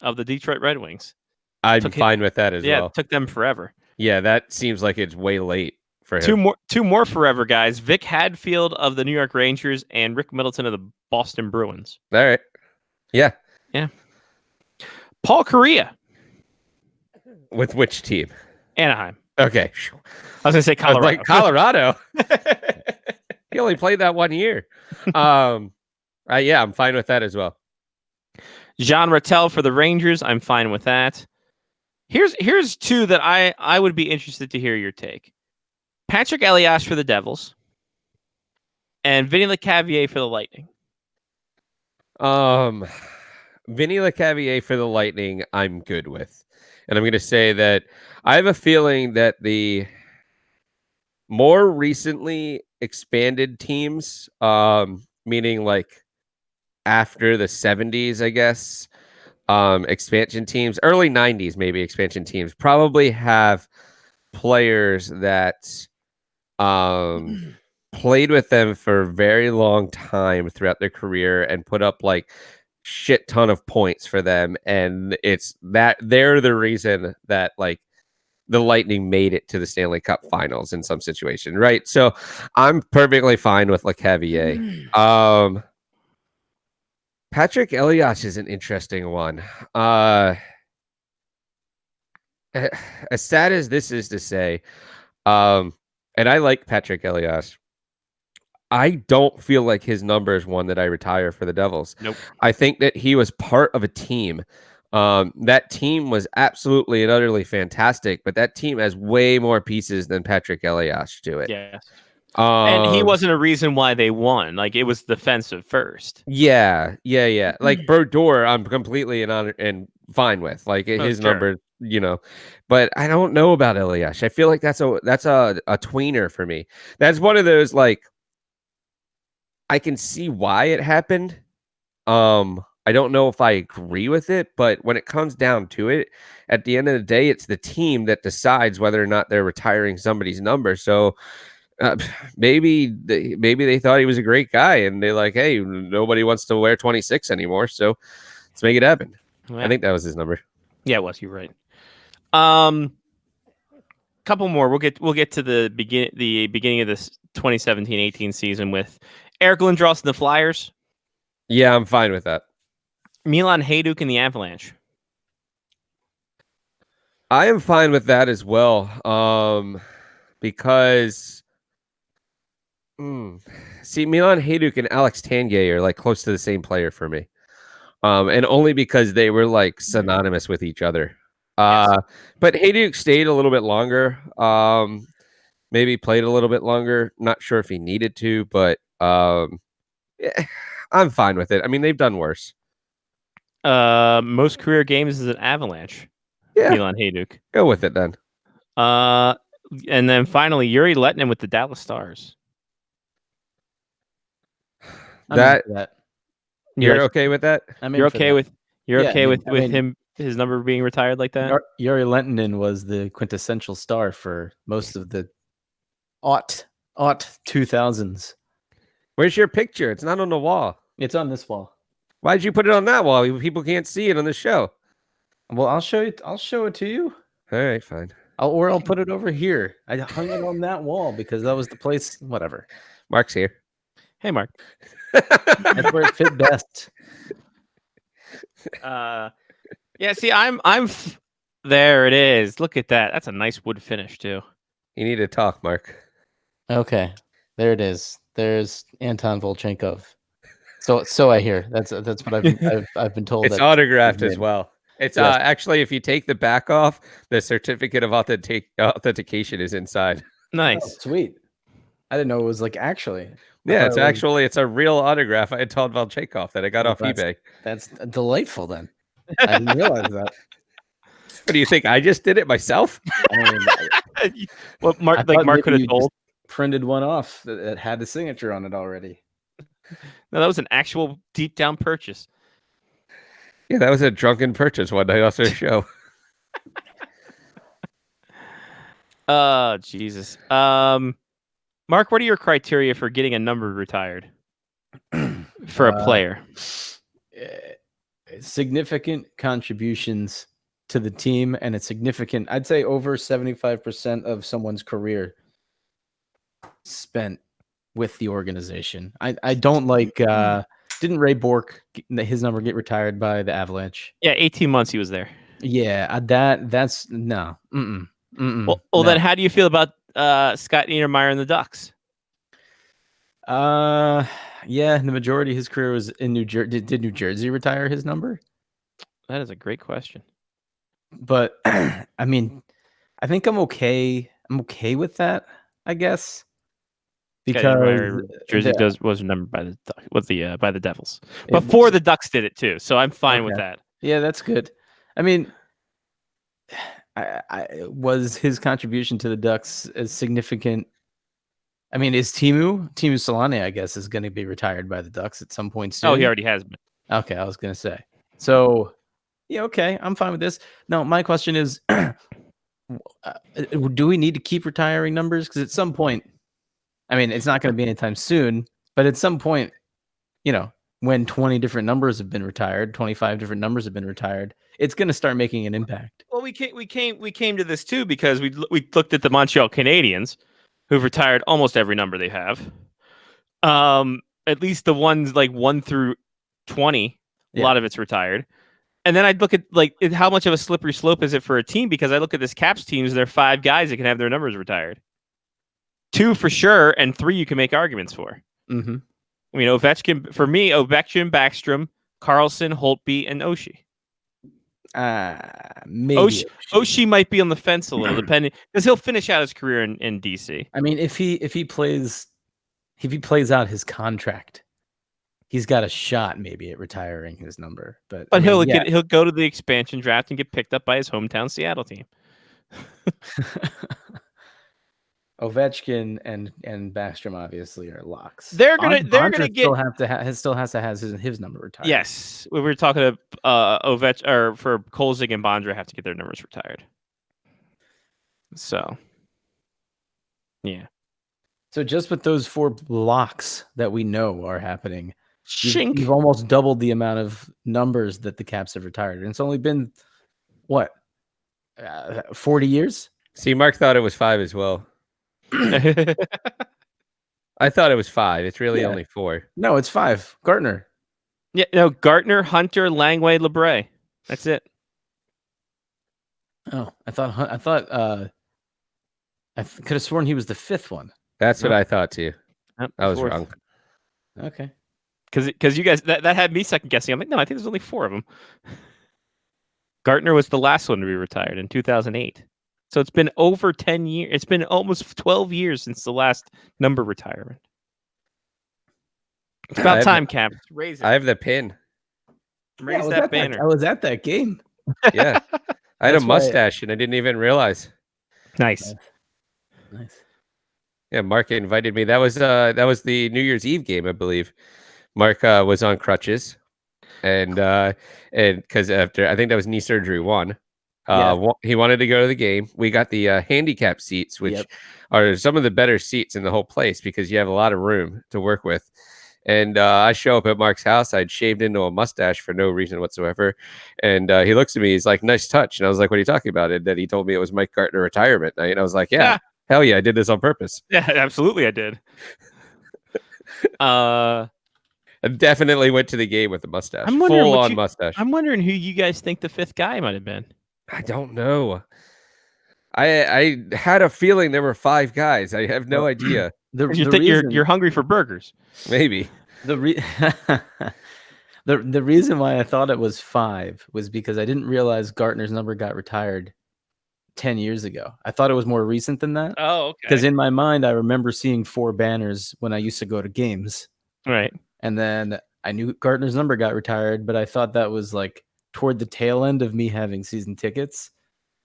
of the Detroit Red Wings. I'm fine with that as well. Yeah, it took them forever. Yeah, that seems like it's way late for him. Two more forever guys. Vic Hadfield of the New York Rangers and Rick Middleton of the Boston Bruins. All right. Yeah. Yeah. Paul Kariya. With which team? Anaheim. Okay. I was going to say Colorado. Like Colorado. He only played that 1 year. Yeah, I'm fine with that as well. Jean Rattel for the Rangers. I'm fine with that. Here's 2 that I would be interested to hear your take. Patrick Elias for the Devils and Vinny Lecavalier for the Lightning. Vinny Lecavalier for the Lightning, I'm good with. And I'm going to say that I have a feeling that the more recently expanded teams, meaning like after the 70s, I guess, expansion teams, early 90s, maybe expansion teams probably have players that played with them for a very long time throughout their career and put up like shit ton of points for them. And it's that they're the reason that like the Lightning made it to the Stanley Cup Finals in some situation, right? So I'm perfectly fine with Lecavalier. Patrick Elias is an interesting one. As sad as this is to say, and I like Patrick Elias, I don't feel like his number is one that I retire for the Devils. Nope. I think that he was part of a team. That team was absolutely and utterly fantastic, but that team has way more pieces than Patrick Elias to it. Yes. And he Um, wasn't a reason why they won. Like, it was defensive first. Yeah. Like Brodeur, I'm completely and fine with. Like his sure. number, but I don't know about Elias. I feel like that's a tweener for me. That's one of those like I can see why it happened. I don't know if I agree with it, but when it comes down to it, at the end of the day, it's the team that decides whether or not they're retiring somebody's number. So maybe they thought he was a great guy, and they're like, hey, nobody wants to wear 26 anymore, so let's make it happen. Yeah. I think that was his number. Yeah, it was. You're right. Couple more. We'll get to the beginning of this 2017-18 season with Eric Lindros and the Flyers. Yeah, I'm fine with that. Milan Hajduk and the Avalanche. I am fine with that as well. Because see, Milan Hajduk and Alex Tanguay are like close to the same player for me. And only because they were like synonymous with each other. Yes. But Hajduk stayed a little bit longer. Maybe played a little bit longer. Not sure if he needed to, but yeah, I'm fine with it. I mean, they've done worse. Most career games is an Avalanche. Yeah, Milan Hajduk. go with it then. And then finally, Yuri Letnin with the Dallas Stars. That You're you're okay with that? You're okay with I mean, him his number being retired like that? Yuri Lentonen was the quintessential star for most of the aught 2000s. Where's your picture? It's not on the wall. It's on this wall. Why'd you put it on that wall? People can't see it on the show. Well, I'll show it to you. All right, fine. I'll put it over here. I hung it on that wall because that was the place. Whatever. Mark's here. Hey, Mark. That's where it fit best. Yeah. See, there it is. Look at that. That's a nice wood finish too. You need to talk, Mark. Okay, there it is. There's Anton Volchenkov. So I hear. That's what I've been told. It's autographed as well. It's actually, if you take the back off, the certificate of authentication is inside. Nice. Oh, sweet. I didn't know it was like actually. Yeah, it's a real autograph. I had told Valchekov that I got off eBay. That's delightful. Then I didn't realize that. What do you think? I just did it myself. I mean, Well, Mark could have told. Printed one off that had the signature on it already. No, that was an actual deep down purchase. Yeah, that was a drunken purchase one night after a show. Jesus. Mark, what are your criteria for getting a number retired for a player? Significant contributions to the team, and it's significant. I'd say over 75% of someone's career spent with the organization. I don't like. Didn't Ray Bourque his number get retired by the Avalanche? Yeah, 18 months he was there. Yeah, that's no. Well, no. then how do you feel about Scott Niedermayer and the Ducks? Yeah, the majority of his career was in New Jersey. Did New Jersey retire his number? That is a great question. But I mean, I think I'm okay. I'm okay with that, I guess. Because Jersey was remembered by the Devils before the Ducks did it too, so I'm fine with that. Yeah, that's good. I mean, I was his contribution to the Ducks as significant. I mean, is Teemu Selanne, I guess, is going to be retired by the Ducks at some point soon. Oh, he already has been. Okay, I was going to say. So, Yeah, okay, I'm fine with this. No, my question is, do we need to keep retiring numbers? Because at some point, I mean, it's not going to be anytime soon, but at some point, when 20 different numbers have been retired, 25 different numbers have been retired, it's going to start making an impact. Well, we came to this too because we looked at the Montreal Canadiens, who've retired almost every number they have. At least the ones like 1 through 20, a lot of it's retired. And then I'd look at how much of a slippery slope is it for a team? Because I look at this Caps teams, there are 5 guys that can have their numbers retired. 2 for sure, and 3 you can make arguments for. Mm-hmm. I mean, Ovechkin, Backstrom, Carlson, Holtby, and Oshie. Maybe Oshie might be on the fence a little, depending, because he'll finish out his career in DC. I mean, if he plays out his contract, he's got a shot maybe at retiring his number. But he'll go to the expansion draft and get picked up by his hometown Seattle team. Ovechkin and Backstrom obviously are locks. They're gonna get still has to have his number retired. Yes, we were talking to Ovechkin, or for Kolzig and Bondra have to get their numbers retired. So, yeah. So just with those 4 locks that we know are happening, Shink. you've almost doubled the amount of numbers that the Caps have retired, and it's only been 40 years. See, Mark thought it was 5 as well. I thought it was 5. It's really only 4. No, it's 5. Gartner. Yeah, no, Gartner, Hunter, Langway, LeBray. That's it. Oh, I could have sworn he was the 5th one. That's what I thought too. Nope, I was 4th. wrong. Okay. Because you guys that had me second guessing. I'm like, no, I think there's only 4 of them. Gartner was the last one to be retired in 2008. So it's been over 10 years. It's been almost 12 years since the last number retirement. It's about time, Caps. Raise it. I have the pin. Raise that banner. I was at that game. Yeah. I had a That's why- mustache and I didn't even realize. Nice. Nice. Yeah, Mark invited me. That was the New Year's Eve game, I believe. Mark was on crutches, and because after I think that was knee surgery 1, he wanted to go to the game. We got the handicap seats, which are some of the better seats in the whole place because you have a lot of room to work with. And I show up at Mark's house. I'd shaved into a mustache for no reason whatsoever. And he looks at me. He's like, "Nice touch." And I was like, "What are you talking about?" And then he told me it was Mike Gartner retirement night. And I was like, "Yeah, hell yeah, I did this on purpose." Yeah, absolutely, I did. I definitely went to the game with the mustache. I'm wondering Full on mustache. I'm wondering who you guys think the 5th guy might have been. I don't know. I had a feeling there were 5 guys. I have no idea. You're hungry for burgers. Maybe. The reason why I thought it was 5 was because I didn't realize Gartner's number got retired 10 years ago. I thought it was more recent than that. Oh, okay. Because in my mind, I remember seeing 4 banners when I used to go to games. Right. And then I knew Gartner's number got retired, but I thought that was like toward the tail end of me having season tickets.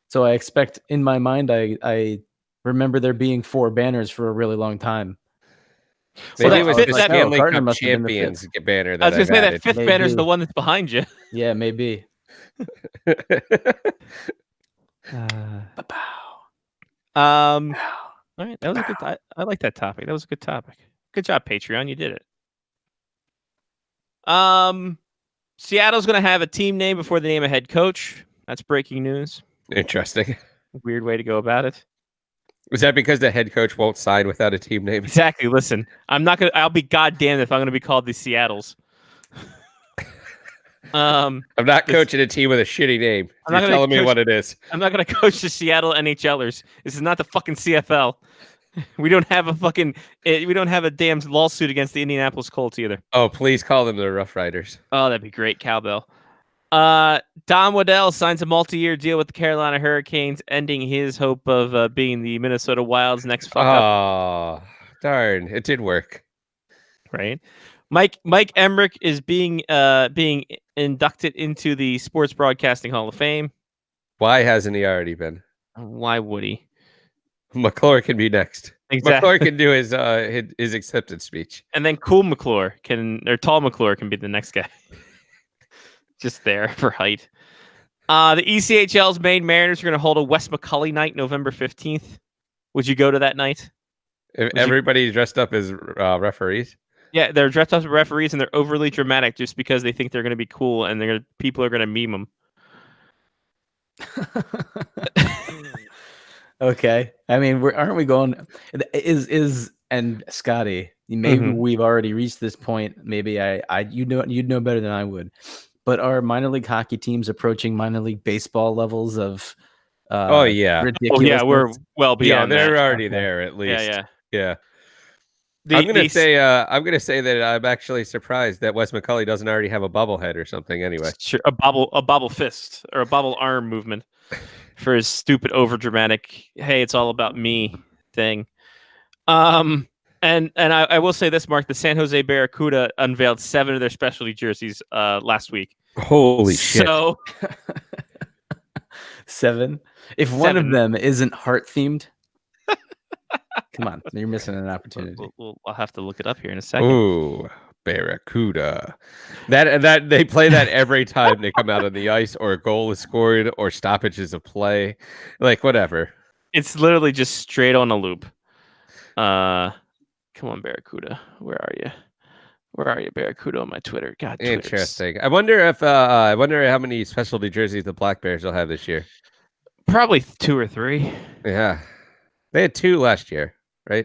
So I expect in my mind, I remember there being 4 banners for a really long time. Maybe that it was fifth- the that- Stanley Gartner Cup must have been the Champions banner I that was going to say that added. 5th banner is the Maybe. one that's behind you. Yeah, maybe. All right, that was a good. I like that topic. That was a good topic. Good job, Patreon. You did it. Seattle's going to have a team name before they name a head coach. That's breaking news. Interesting. Weird way to go about it. Is that because the head coach won't sign without a team name? Exactly. Listen, I'll be goddamn if I'm going to be called the Seattles. I'm not coaching a team with a shitty name. I'm not You're gonna telling me coach- what it is. I'm not going to coach the Seattle NHLers. This is not the fucking CFL. We don't have a damn lawsuit against the Indianapolis Colts either. Oh, please call them the Rough Riders. Oh, that'd be great, cowbell. Don Waddell signs a multi-year deal with the Carolina Hurricanes, ending his hope of being the Minnesota Wild's next fuck up. Oh, darn. It did work. Right? Mike Emmerich is being inducted into the Sports Broadcasting Hall of Fame. Why hasn't he already been? Why would he? McClure can be next. Exactly. McClure can do his acceptance speech. And then Tall McClure can be the next guy. Just there for height. The ECHL's Maine Mariners are going to hold a Wes McCulley night November 15th. Would you go to that night? If everybody dressed up as referees. Yeah, they're dressed up as referees and they're overly dramatic just because they think they're going to be cool and people are going to meme them. Okay. I mean, aren't we going? And Scotty, maybe we've already reached this point. Maybe you'd know better than I would. But are minor league hockey teams approaching minor league baseball levels of? Oh yeah. Ridiculousness? We're well beyond. Yeah, they're that. already there at least. Yeah. I'm gonna say that I'm actually surprised that Wes McCulley doesn't already have a bobblehead or something. Anyway, sure, a bobble fist or a bobble arm movement for his stupid overdramatic. Hey, it's all about me thing. And I will say this, Mark. The San Jose Barracuda unveiled 7 of their specialty jerseys last week. Holy shit! So 7. If one of them isn't heart themed. Come on, you're missing an opportunity. I'll have to look it up here in a second. Ooh, Barracuda. That they play that every time they come out on the ice, or a goal is scored, or stoppages of play, like whatever. It's literally just straight on a loop. Come on, Barracuda. Where are you? Where are you, Barracuda, on my Twitter? God, interesting. I wonder how many specialty jerseys the Black Bears will have this year. Probably 2 or 3. Yeah, they had 2 last year. Right,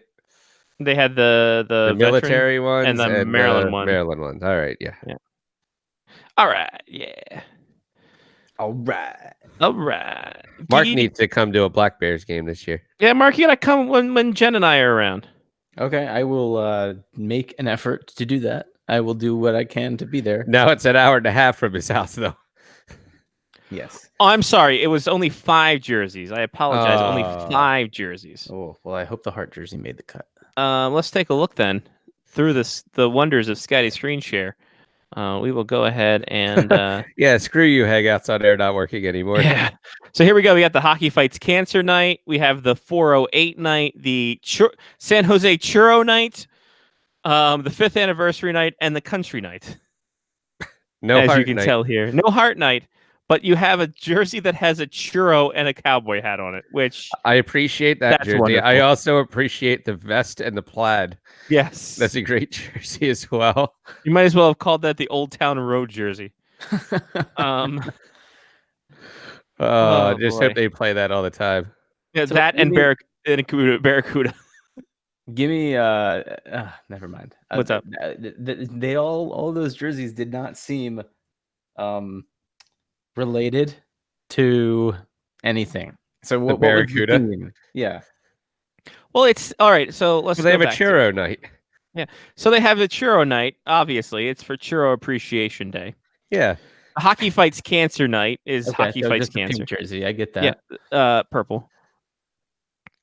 they had the military ones and the Maryland one. Maryland ones. All right, yeah. All right, yeah. All right. Mark needs to come to a Black Bears game this year. Yeah, Mark, you gotta come when Jen and I are around. Okay, I will make an effort to do that. I will do what I can to be there. Now it's an hour and a half from his house, though. Yes. Oh, I'm sorry. It was only 5 jerseys. I apologize. Only 5 jerseys. Oh, well, I hope the Hart jersey made the cut. Let's take a look then through the wonders of Scotty Screen Share. We will go ahead and yeah, screw you, Hangouts on Air not working anymore. Yeah. So here we go. We got the Hockey Fights Cancer night. We have the 408 night, the San Jose Churro night, the 5th anniversary night, and the Country night. No as heart you can night. tell here, no Heart night. But you have a jersey that has a churro and a cowboy hat on it, which I appreciate that that's jersey. wonderful. I also appreciate the vest and the plaid. Yes, That's a great jersey as well. you might as well have called that the Old Town Road jersey. Just boy. hope they play that all the time. Yeah, So that and Barracuda. Give me never mind. What's up? They all those jerseys did not seem related to anything. So what was the Barracuda? theme? Yeah. Well, it's all right. So let's. They go have a back to- churro night. So they have the churro night. Obviously, it's for Churro Appreciation Day. Yeah. Hockey Fights Cancer night is Okay, Hockey so Fights just a pink Cancer. jersey. I get that. Yeah, purple.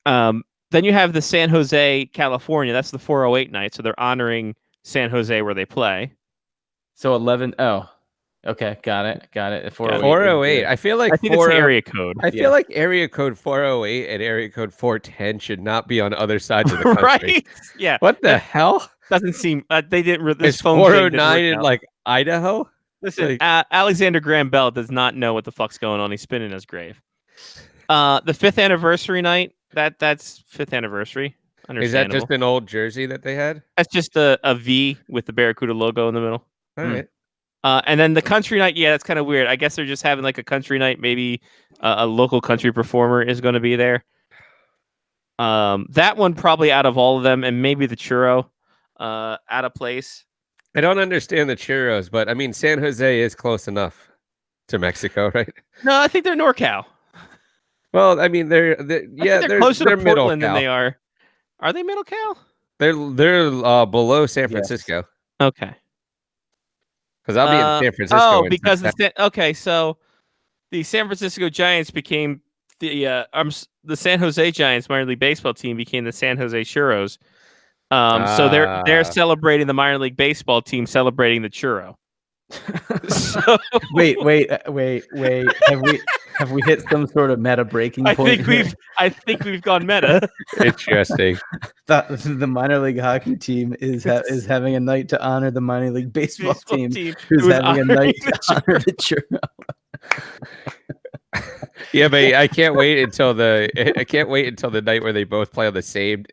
Then you have the San Jose, California. That's the 408 night. So they're honoring San Jose where they play. So 11. Oh, okay. Got it. 408. 408. I feel like I think it's the area code. I feel like area code 408 and area code 410 should not be on other sides of the country. Right? Yeah. What the hell? Doesn't seem they didn't. This Is phone thing didn't 409 work in out. like Idaho? Listen, like- Alexander Graham Bell does not know what the fuck's going on. He's spinning his grave. The 5th anniversary night. That's 5th anniversary. Is that Understandable. just an old jersey that they had? That's just a V with the Barracuda logo in the middle. All right. And then the country night, yeah, that's kind of weird. I guess they're just having like a country night. Maybe a local country performer is going to be there. That one probably out of all of them, and maybe the churro out of place. I don't understand the churros, but I mean, San Jose is close enough to Mexico, right? No, I think they're NorCal. Well, I mean, they're They're closer they're to middle Portland than Cal. they are. Are they Middle Cal? They're below San Francisco Okay. because I'll be in San Francisco. Oh, in because September. okay, so the San Francisco Giants became the San Jose Giants minor league baseball team became the San Jose Churros. So they're celebrating the minor league baseball team celebrating the churro. So Wait. Have we hit some sort of meta breaking I point? think we've gone meta. Interesting. The minor league hockey team is having a night to honor the minor league baseball team, who's who's having a night honoring to honor the churro. Yeah, but I can't wait until the night where they both play on the same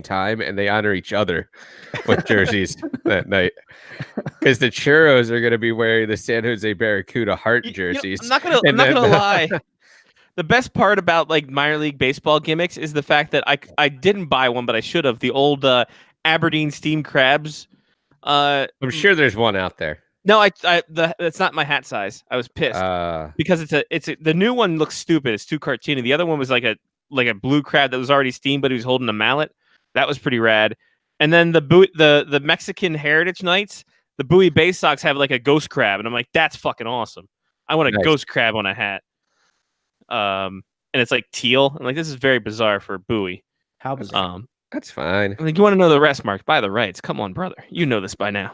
time and they honor each other with jerseys that night. Because the Churros are going to be wearing the San Jose Barracuda heart jerseys. I'm not gonna lie. The best part about like minor league baseball gimmicks is the fact that I didn't buy one, but I should have. The old Aberdeen steamed crabs. I'm sure there's one out there. No, that's not my hat size. I was pissed because the new one looks stupid. It's too cartoony. The other one was like a blue crab that was already steamed, but he was holding a mallet. That was pretty rad. And then the Mexican Heritage Nights, the Bowie Bay Sox have like a ghost crab, and I'm like, that's fucking awesome. I want a ghost crab on a hat. And it's like teal. I'm like, this is very bizarre for Bowie. How bizarre. That's fine. I think you want to know the rest, Mark. Buy the rights. Come on, brother. You know this by now.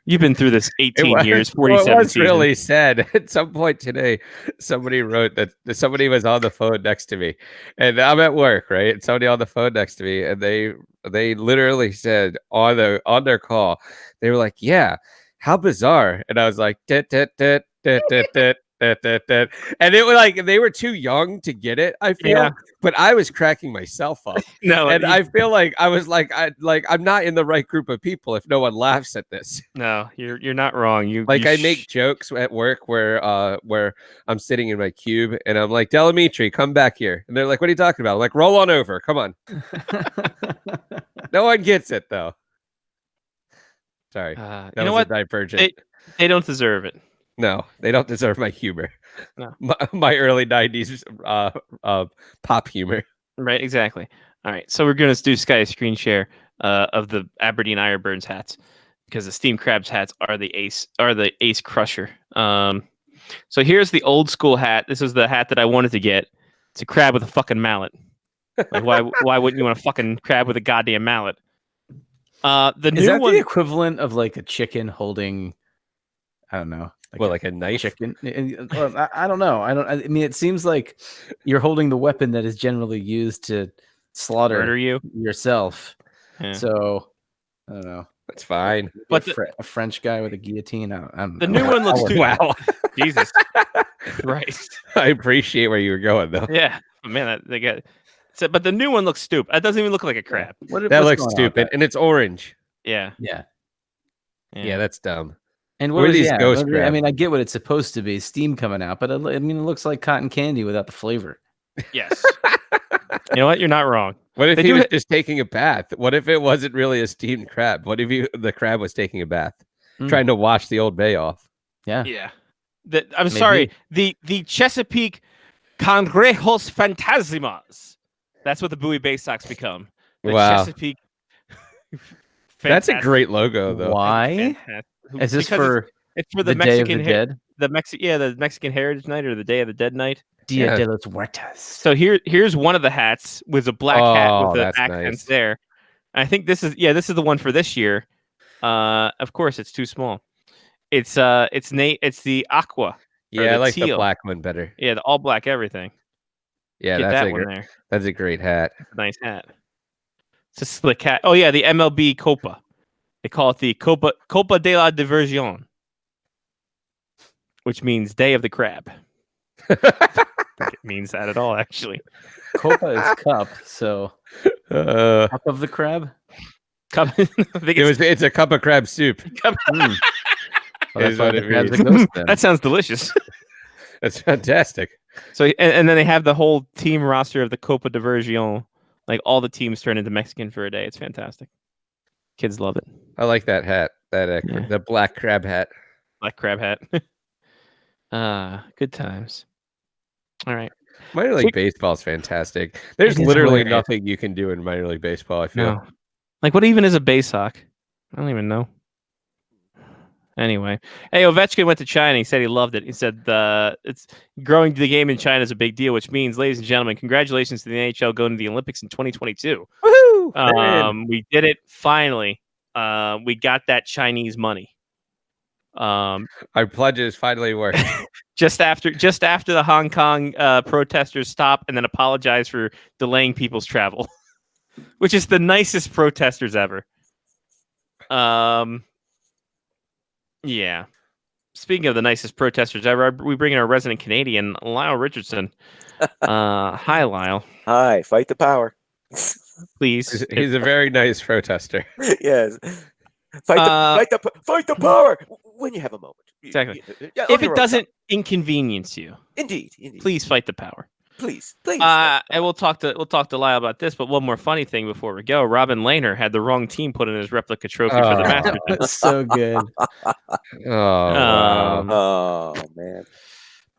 You've been through this 18 years, 47 It was seasons. really sad. At some point today, somebody wrote that somebody was on the phone next to me, and I'm at work, right? And somebody on the phone next to me, and they literally said on their call, they were like, "Yeah, how bizarre," and I was like, "Dit, dit, dit, dit, dit, dit." And it was like they were too young to get it, I feel, but I was cracking myself up. No, and I feel like I was like, I'm not in the right group of people if no one laughs at this. No, you're not wrong. I make jokes at work where I'm sitting in my cube and I'm like, Delamitri, come back here, and they're like, what are you talking about? I'm like, roll on over, come on. No one gets it though. Sorry, that you know was what? a divergent. They don't deserve it. No, they don't deserve my humor. No. My early 90s pop humor. Right, exactly. All right, so we're going to do Sky screen share of the Aberdeen Ironburns hats because the Steamed Crabs hats are the ace crusher. So here's the old school hat. This is the hat that I wanted to get. It's a crab with a fucking mallet. Like why wouldn't you want a fucking crab with a goddamn mallet? The Is new that one the equivalent of like a chicken holding? I don't know. Like a knife? Chicken? I don't know. I mean, it seems like you're holding the weapon that is generally used to slaughter murder you yourself. Yeah. So I don't know. That's fine. But a French guy with a guillotine. I don't the know. new one looks too. Wow. Jesus Christ. I appreciate where you were going though. Yeah, man, they got. So, but the new one looks stupid. It doesn't even look like a crab. That what's looks going on with stupid, that? and it's orange. Yeah. Yeah, that's dumb. And What are these ghost I crab? mean, I get what it's supposed to be, steam coming out, but it looks like cotton candy without the flavor. Yes. You know what? You're not wrong. What if They he do was ha- just taking a bath? What if it wasn't really a steamed crab? What if the crab was taking a bath, trying to wash the Old Bay off? Yeah. Yeah. I'm sorry. The Chesapeake Cangrejos Fantasmas. That's what the Bowie Bay Sox become. The Wow. Chesapeake. That's a great logo, though. Why? Is this Because it's for the Day of Mexican the Dead? the Mexican Heritage Night or the Day of the Dead night. Dia Yeah. de los Muertos. So here's one of the hats with a black hat Oh, with the that's accents nice. there. I think this is the one for this year. Of course, it's too small. It's the aqua. Yeah, I the like the teal. black one better. Yeah, the all black everything. Yeah, Get that's that a one great, there. that's a great hat. Nice hat. It's a slick hat. Oh yeah, the MLB Copa. They call it the Copa de la Diversion, which means Day of the Crab. I don't think it means that at all, actually. Copa is cup, so Uh, cup of the crab. I think it's a cup of crab soup. Well, Is that's why what the it crab's a means. ghost then. that sounds delicious. That's fantastic. So and then they have the whole team roster of the Copa Diversion. Like all the teams turn into Mexican for a day. It's fantastic. Kids love it. I like that hat. Yeah. The black crab hat. Black crab hat. Good times. All right. Minor League Baseball is fantastic. There's It is literally hilarious. nothing you can do in minor league baseball. I feel. No. Like what even is a base sock? I don't even know. Anyway, hey, Ovechkin went to China. He said he loved it. He said it's growing the game in China is a big deal, which means, ladies and gentlemen, congratulations to the NHL going to the Olympics in 2022. Woohoo! We did it finally. We got that Chinese money. Our pledges finally worked. Just after the Hong Kong protesters stopped and then apologized for delaying people's travel, which is the nicest protesters ever. Yeah. speaking of the nicest protesters ever, we bring in our resident Canadian, Lyle Richardson. Hi, Lyle. Hi, fight the power. Please. He's a very nice protester. Yes. Fight the power when you have a moment. Exactly. Yeah, If it doesn't inconvenience you, indeed. please fight the power. Please. And we'll talk to Lyle about this. But one more funny thing before we go: Robin Lehner had the wrong team put in his replica trophy for the Masters. That's so good. Wow. Oh man.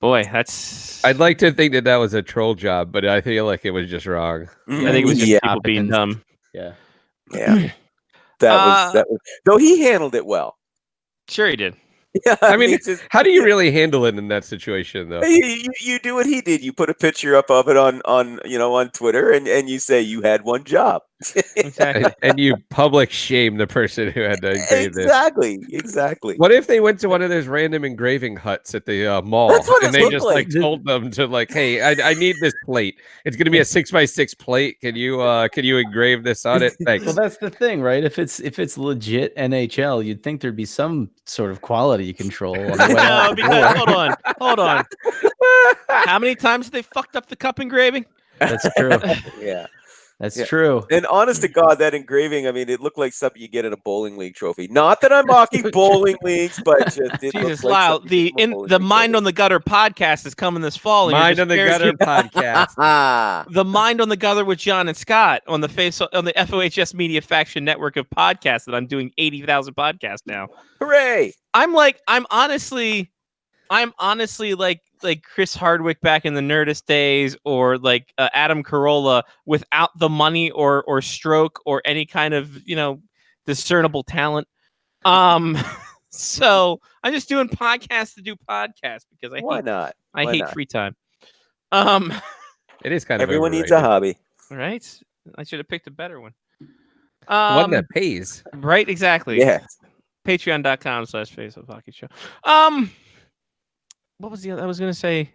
Boy, that's. I'd like to think that was a troll job, but I feel like it was just wrong. I think it was just Yeah. people being dumb. Yeah. Yeah. That was though he handled it well. Sure, he did. Yeah, I mean, it's just- how do you really handle it in that situation, though? you do what he did. You put a picture up of it on Twitter and you say you had one job. Exactly. And you public shame the person who had to engrave this. Exactly. What if they went to one of those random engraving huts at the mall That's what and it they looked just like. told them to hey, I need this plate. It's going to be a 6x6 plate. Can you engrave this on it? Thanks. Well, that's the thing, right? If it's legit NHL, you'd think there'd be some sort of quality control. On the way No, out. because hold on. How many times have they fucked up the cup engraving? That's true. Yeah. That's Yeah. true. And honest to God, that engraving, I mean, it looked like something you get at a bowling league trophy. Not that I'm mocking bowling leagues, but just it Jesus, looked like Lyle, something you get from a bowling league Mind on the Gutter podcast is coming this fall. and you're Mind just on the scared Gutter to- podcast. The Mind on the Gutter with John and Scott on the FOHS Media Faction network of podcasts that I'm doing 80,000 podcasts now. Hooray! I'm honestly like Chris Hardwick back in the Nerdist days, or like Adam Carolla without the money or stroke or any kind of discernible talent. So I'm just doing podcasts to do podcasts because Why not? I Why hate not? free time. It is kind of Everyone needs a overrated. hobby. Right? I should have picked a better one. One that pays. Right, exactly. Yeah. Patreon.com/Facebook Hockey Show. What was the other? I was gonna say.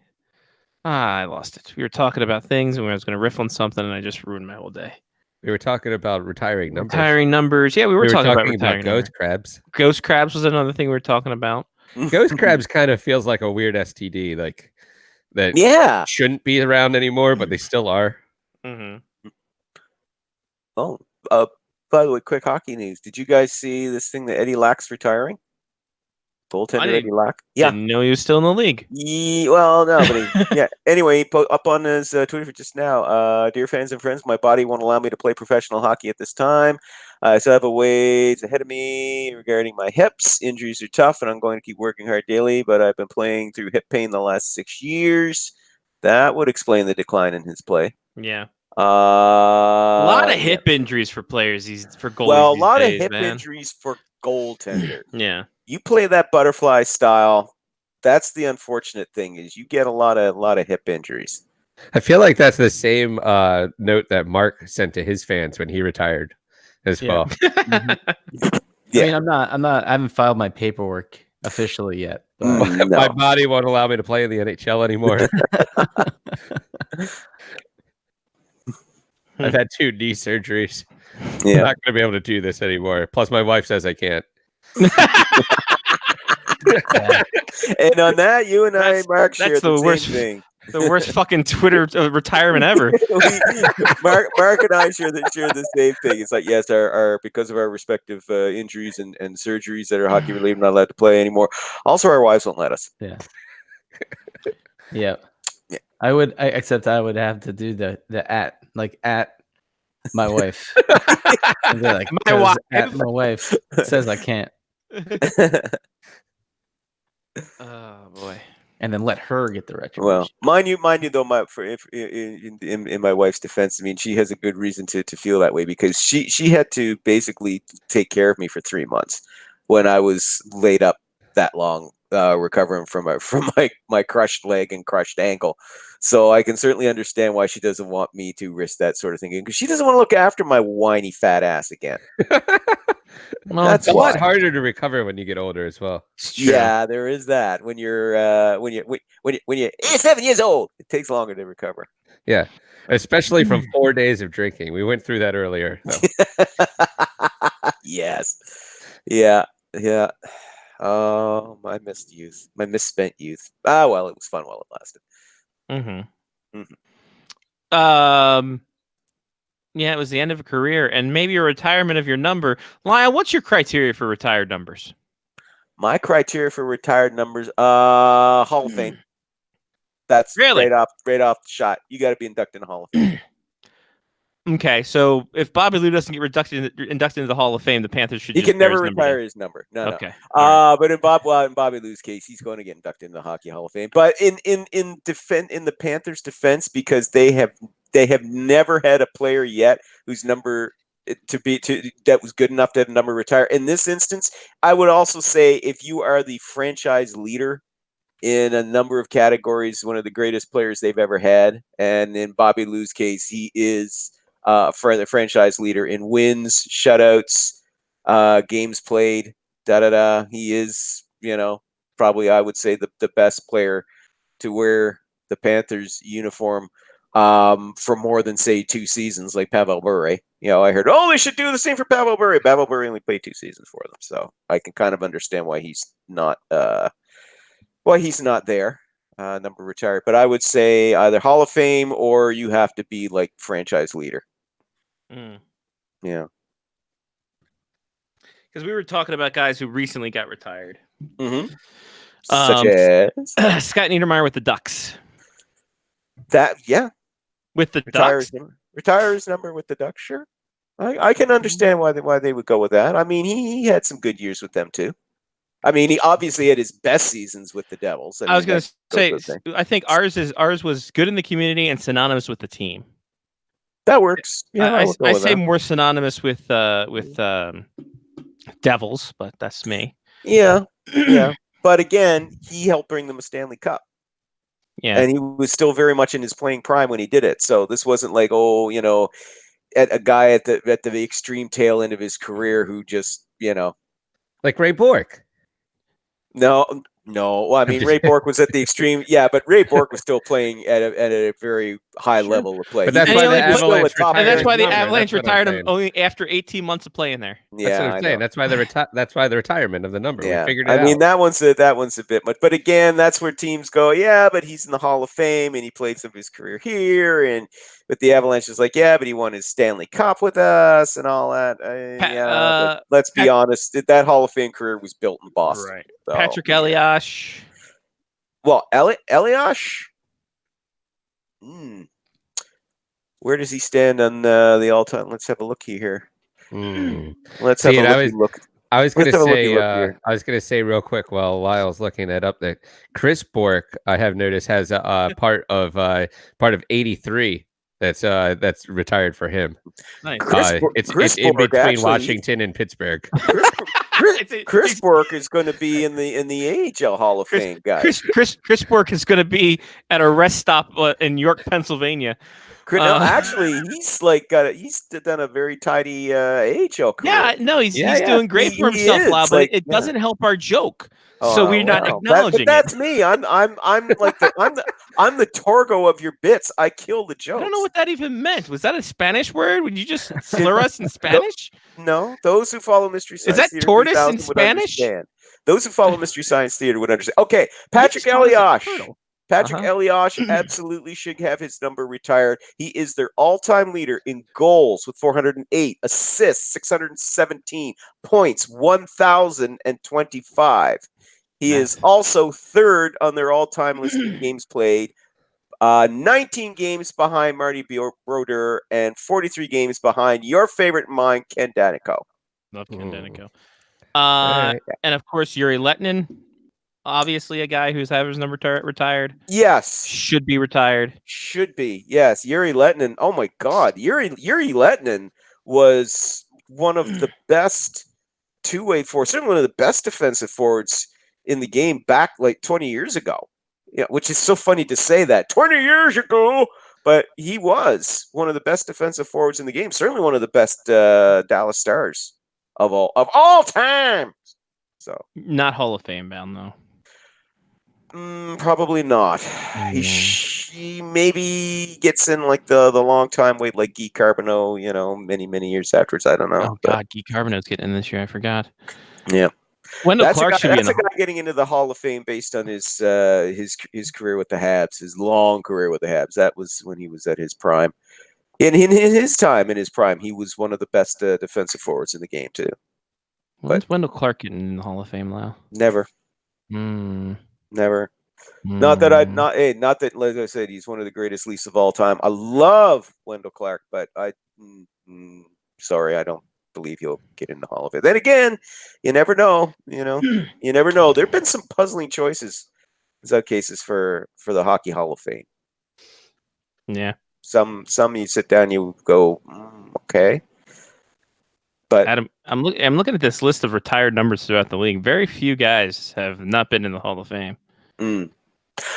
I lost it. We were talking about things, and I was gonna riff on something, and I just ruined my whole day. We were talking about retiring numbers. Retiring numbers. Yeah, we were talking about retiring ghost numbers. crabs. Ghost crabs was another thing we were talking about. Ghost crabs kind of feels like a weird STD, like that Yeah. shouldn't be around anymore, but they still are. Mm-hmm. Oh, by the way, quick hockey news. Did you guys see this thing that Eddie Lack's retiring? Goaltender didn't- Eddie Lack? Yeah. Didn't know he was still in the league. Well, no, but yeah. Anyway, he up on his Twitter for just now. Dear fans and friends, my body won't allow me to play professional hockey at this time. I still have a ways ahead of me regarding my hips. Injuries are tough, and I'm going to keep working hard daily. But I've been playing through hip pain the last 6 years. That would explain the decline in his play. Yeah. A A lot of hip injuries for players. For goalies. Well, a these lot days, of hip man. injuries for goaltender. Yeah. You play that butterfly style. That's the unfortunate thing is you get a lot of hip injuries. I feel like that's the same note that Mark sent to his fans when he retired as Yeah. well. Yeah. I mean, I haven't filed my paperwork officially yet. But My No. body won't allow me to play in the NHL anymore. I've had 2 knee surgeries. I'm Yeah. not going to be able to do this anymore. Plus, my wife says I can't. And on that, you and I, That's- Mark, that's share the the same worst- thing. The worst fucking Twitter retirement ever. Mark and I share the same thing. It's like, yes, our because of our respective injuries and surgeries that are hockey related, we're not allowed to play anymore. Also, our wives won't let us. yeah. Yeah. I would have to do the at my wife. I'd be like, My 'cause wife. at my wife says I can't, Oh boy. and then let her get the retribution. Well, mind you, though, in my wife's defense, I mean, she has a good reason to feel that way because she had to basically take care of me for 3 months when I was laid up that long, recovering from my crushed leg and crushed ankle. So I can certainly understand why she doesn't want me to risk that sort of thing because she doesn't want to look after my whiny fat ass again. Well, That's It's a lot why. harder to recover when you get older as well. it's true. Yeah, there is that. When you're 7 years old, it takes longer to recover. Yeah. Especially from 4 days of drinking. We went through that earlier. So. Yes. Yeah. My missed youth. My misspent youth. Ah, well, it was fun while it lasted. Mm-hmm. Mm-hmm. Yeah, it was the end of a career and maybe a retirement of your number. Lyle, what's your criteria for retired numbers? My criteria for retired numbers, Hall of Fame. That's Really? right off the shot. You got to be inducted in the Hall of Fame. Okay, so if Bobby Lou doesn't get inducted into the Hall of Fame, the Panthers should. He just can bear never his number retire down. his number. No, Okay. no. But in Bobby Lou's case, he's going to get inducted in the Hockey Hall of Fame. But in the Panthers' defense, because they have never had a player yet whose number that was good enough to have a number retire. In this instance, I would also say if you are the franchise leader in a number of categories, one of the greatest players they've ever had, and in Bobby Lou's case, he is for the franchise leader in wins, shutouts, games played, He is, probably I would say the best player to wear the Panthers uniform for more than say 2 seasons, like Pavel Bure. I heard, they should do the same for Pavel Bure. Pavel Bure only played 2 seasons for them, so I can kind of understand why he's not there. Number retired, but I would say either Hall of Fame or you have to be like franchise leader. Yeah. Because we were talking about guys who recently got retired. Mm-hmm. Such as Scott Niedermayer with the Ducks. With the Ducks. Retire his number with the Ducks, sure. I can understand why they would go with that. I mean, he had some good years with them too. I mean, he obviously had his best seasons with the Devils. I was going to say, I think ours was good in the community and synonymous with the team. That works. Yeah, I say more synonymous with Devils, but that's me. Yeah. But again, he helped bring them a Stanley Cup. Yeah, and he was still very much in his playing prime when he did it. So this wasn't like at a guy at the extreme tail end of his career who just like Ray Bourque. No. Well, I mean, Ray Bourque was at the extreme. Yeah, but Ray Bourque was still playing at a very high level of play. But that's why the Avalanche retired. And that's why the Avalanche retired him only after 18 months of playing there. Yeah, that's what I'm saying. That's why the retirement of the number. Yeah. We figured it out. I mean, that one's a bit much. But again, that's where teams go. Yeah, but he's in the Hall of Fame and he played some of his career here. And but the Avalanche is like, yeah, but he won his Stanley Cup with us and all that. But let's be honest. That Hall of Fame career was built in Boston. Right. So, Patrick Elias. Well, Elias. Where does he stand on the all-time? Let's have a look here. Let's have a look. I was going to say real quick while Lyle's looking that up that Chris Bourque, I have noticed, has a part of 83 that's retired for him. Nice. It's in between Washington and Pittsburgh. Chris Bourque is going to be in the AHL Hall of Fame, guys. Chris Bourque is going to be at a rest stop in York, Pennsylvania. Actually, he's done a very tidy AHL career. Yeah, no, he's doing great for himself, Lau, but it doesn't help our joke. So we're not acknowledging that's me. I'm like I'm the Torgo of your bits. I kill the joke. I don't know what that even meant. Was that a Spanish word? Would you just slur us in Spanish? No, those who follow Mystery Science Theater. Is that tortoise in Spanish? Those who follow Mystery Science Theater would understand. Okay, Patrick Elias. Patrick Elias absolutely should have his number retired. He is their all-time leader in goals with 408, assists 617, points 1,025. He is also third on their all-time list in games played, 19 games behind Marty Brodeur, and 43 games behind your favorite and mine, Ken Danico. Love Ken Danico. And of course, Yuri Letnin. Obviously, a guy who's had his number retired. Yes. Should be retired. Should be. Yes. Yuri Letnin. Oh, my God. Yuri Letnin was one of the best two-way forwards, certainly one of the best defensive forwards in the game back like 20 years ago. Yeah, which is so funny to say that. 20 years ago! But he was one of the best defensive forwards in the game. Certainly one of the best Dallas Stars of all time. So not Hall of Fame bound, though. Probably not. He maybe gets in like the long time wait, like Guy Carbonneau, many years afterwards. I don't know. Oh God, Guy Carbonneau's getting in this year. I forgot. Yeah. Wendell That's Clark a should guy, be in that's the a guy getting into the Hall of Fame based on his career with the Habs, his long career with the Habs. That was when he was at his prime. In his prime, he was one of the best defensive forwards in the game too. When's Wendell Clark getting in the Hall of Fame, Lyle? Never, Hmm. never. Not that like I said, he's one of the greatest Leafs of all time. I love Wendell Clark, but sorry, I don't believe he'll get in the Hall of Fame. Then again, you never know. You never know. There have been some puzzling choices in some cases for the Hockey Hall of Fame. Yeah. Some you sit down, you go, okay. But Adam, I'm looking at this list of retired numbers throughout the league. Very few guys have not been in the Hall of Fame.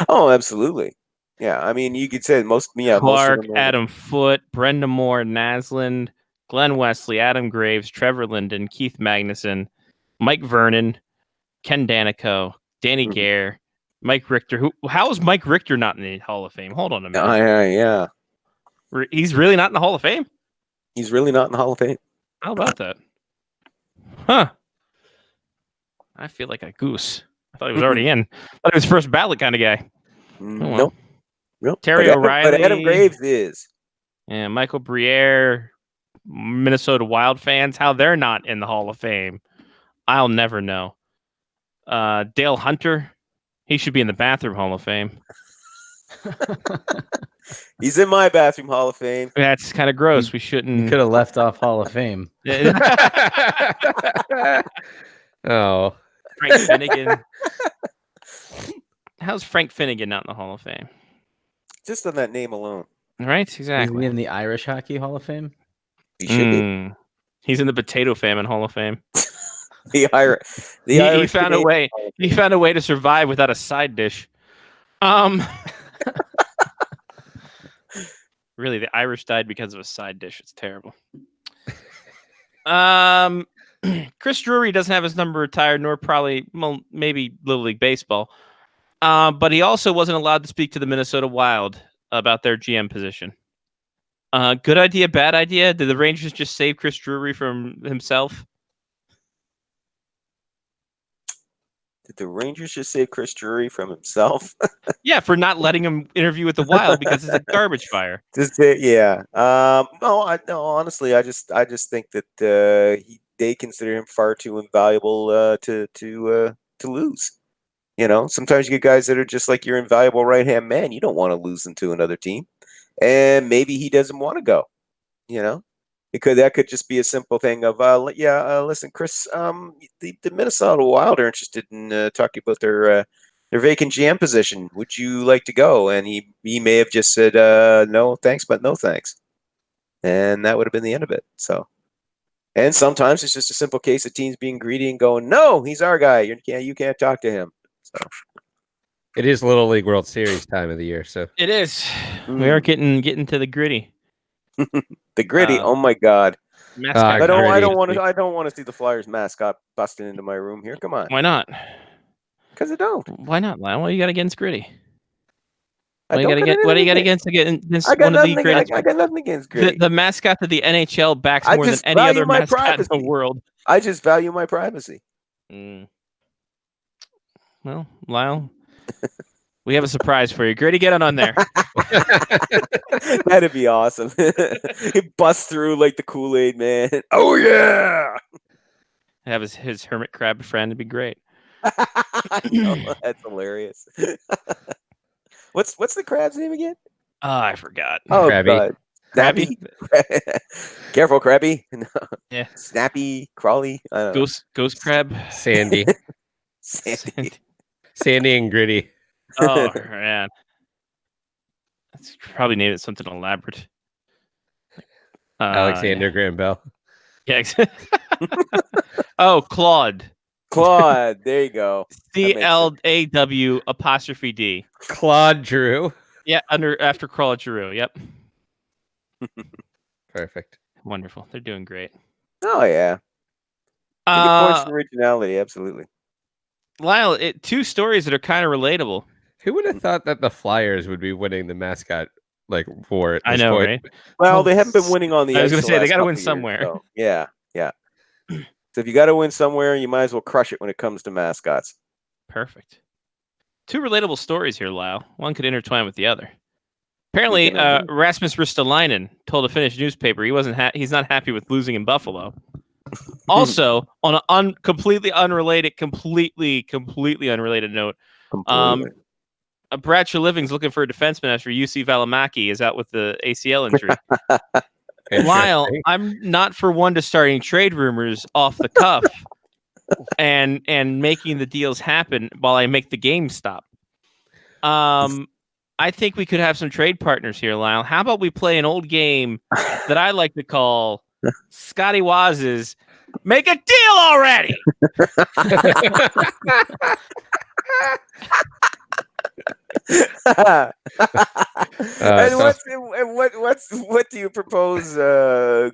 Oh, absolutely. Yeah, I mean, you could say most. Yeah, Clark, most of them Adam Foote, Brenda Moore, Naslund, Glenn Wesley, Adam Graves, Trevor Linden, Keith Magnuson, Mike Vernon, Ken Danico, Danny Gare, Mike Richter. How is Mike Richter not in the Hall of Fame? Hold on a minute. Yeah. He's really not in the Hall of Fame? He's really not in the Hall of Fame. How about that? Huh. I feel like a goose. I thought he was already in. I thought he was first ballot kind of guy. Nope. Terry O'Reilly. But Adam Graves is. Yeah, Michael Briere, Minnesota Wild fans, how they're not in the Hall of Fame, I'll never know. Dale Hunter, he should be in the bathroom Hall of Fame. He's in my bathroom Hall of Fame. That's kind of gross. We shouldn't. You could have left off Hall of Fame. Oh, Frank Finnegan. How's Frank Finnegan not in the Hall of Fame? Just on that name alone. Right? Is Exactly. he in the Irish Hockey Hall of Fame? He should be. He's in the Potato Famine Hall of Fame. He found a way. He found a way to survive without a side dish. Really, the Irish died because of a side dish. It's terrible. Chris Drury doesn't have his number retired, nor probably, maybe Little League Baseball. But he also wasn't allowed to speak to the Minnesota Wild about their GM position. Good idea, bad idea? Did the Rangers just save Chris Drury from himself? Did the Rangers just save Chris Drury from himself? Yeah, for not letting him interview with the Wild because it's a garbage fire. Yeah. No. Honestly, I just think that they consider him far too invaluable to lose. Sometimes you get guys that are just like your invaluable right-hand man. You don't want to lose them to another team, and maybe he doesn't want to go. Because that could just be a simple thing of, listen, Chris, the Minnesota Wild are interested in talking about their vacant GM position. Would you like to go? And he may have just said, no, thanks, but no thanks. And that would have been the end of it. So, and sometimes it's just a simple case of teams being greedy and going, no, he's our guy. You can't talk to him. So. It is Little League World Series time of the year, so It is. We are getting to the gritty. The gritty. Oh my God! Mascot. I don't gritty. want to see the Flyers mascot busting into my room here. Come on. Why not? Because I don't. Why not, Lyle? What do you got against gritty? What do you got against I got one of the greatest? I got nothing against gritty. The mascot that the NHL backs I more than just any value other my mascot in the privacy. world. I just value my privacy. Well, Lyle, we have a surprise for you. Gritty, get on there. That'd be awesome. He busts through like the Kool-Aid man. Oh yeah. Have his hermit crab friend. It'd be great. I know, that's hilarious. What's the crab's name again? Oh, I forgot. Oh, Krabby. God. Snappy. Careful, Krabby. No. Yeah. Snappy, Crawly. I don't know. Ghost crab. Sandy, Sandy. Sandy and Gritty. Oh man, that's probably named it something elaborate. Alexander Graham Bell. Yeah. Oh, Claude. Claude. There you go. CLAW''D. Claude Drew. Yeah, after Claude Giroux. Yep. Perfect. Wonderful. They're doing great. Oh yeah. Good points for originality. Absolutely. Lyle, two stories that are kind of relatable. Who would have thought that the Flyers would be winning the mascot war at this I know, point? right? Well, they haven't been winning on the. I was going to say they got to win somewhere. So, yeah. So if you got to win somewhere, you might as well crush it when it comes to mascots. Perfect. Two relatable stories here, Lau. One could intertwine with the other. Apparently, Speaking of- Rasmus Ristolainen told a Finnish newspaper he's not happy with losing in Buffalo. Also, on a completely unrelated note, Completely. Brad Treliving's looking for a defenseman after UC Valimaki is out with the ACL injury. Lyle, I'm not for one to starting trade rumors off the cuff and making the deals happen while I make the game stop. I think we could have some trade partners here, Lyle. How about we play an old game that I like to call Scotty Waz's Make a Deal Already? And what do you propose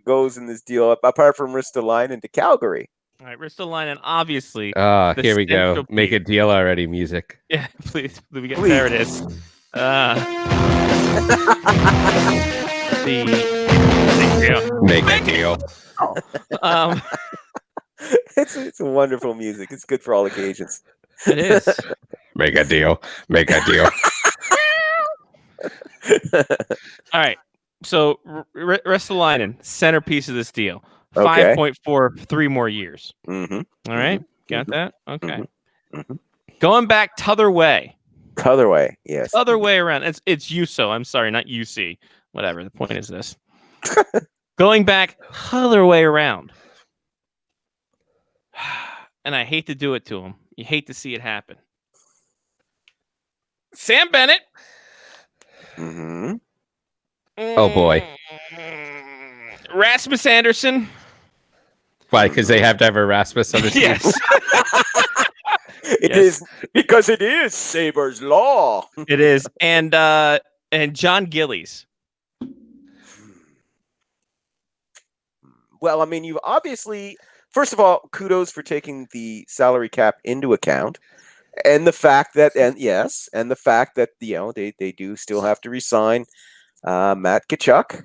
goes in this deal apart from Ristolainen to Calgary? All right, Ristolainen, obviously. Here we go. central Make a piece. deal already. Music. Yeah, please. There it is. Make a deal. It's a wonderful music. It's good for all occasions. It is. Make a deal. Make a deal. All right. So Ristolainen, centerpiece of this deal. Okay. 5.4, 3 more years. Mm-hmm. All right. Got that? Okay. Mm-hmm. Going back t'other way. Other way, yes. Other way around. It's USO. I'm sorry, not UC. Whatever. The point is this. Going back other way around. And I hate to do it to him. You hate to see it happen. Sam Bennett. Mm-hmm. Oh, boy. Rasmus Anderson. Why? Because they have to have a Rasmus on the team. Yes. It is because it is Sabres law. It is. And John Gillies. Well, I mean, you've obviously, first of all, kudos for taking the salary cap into account, and the fact that, they do still have to re-sign Matt Tkachuk.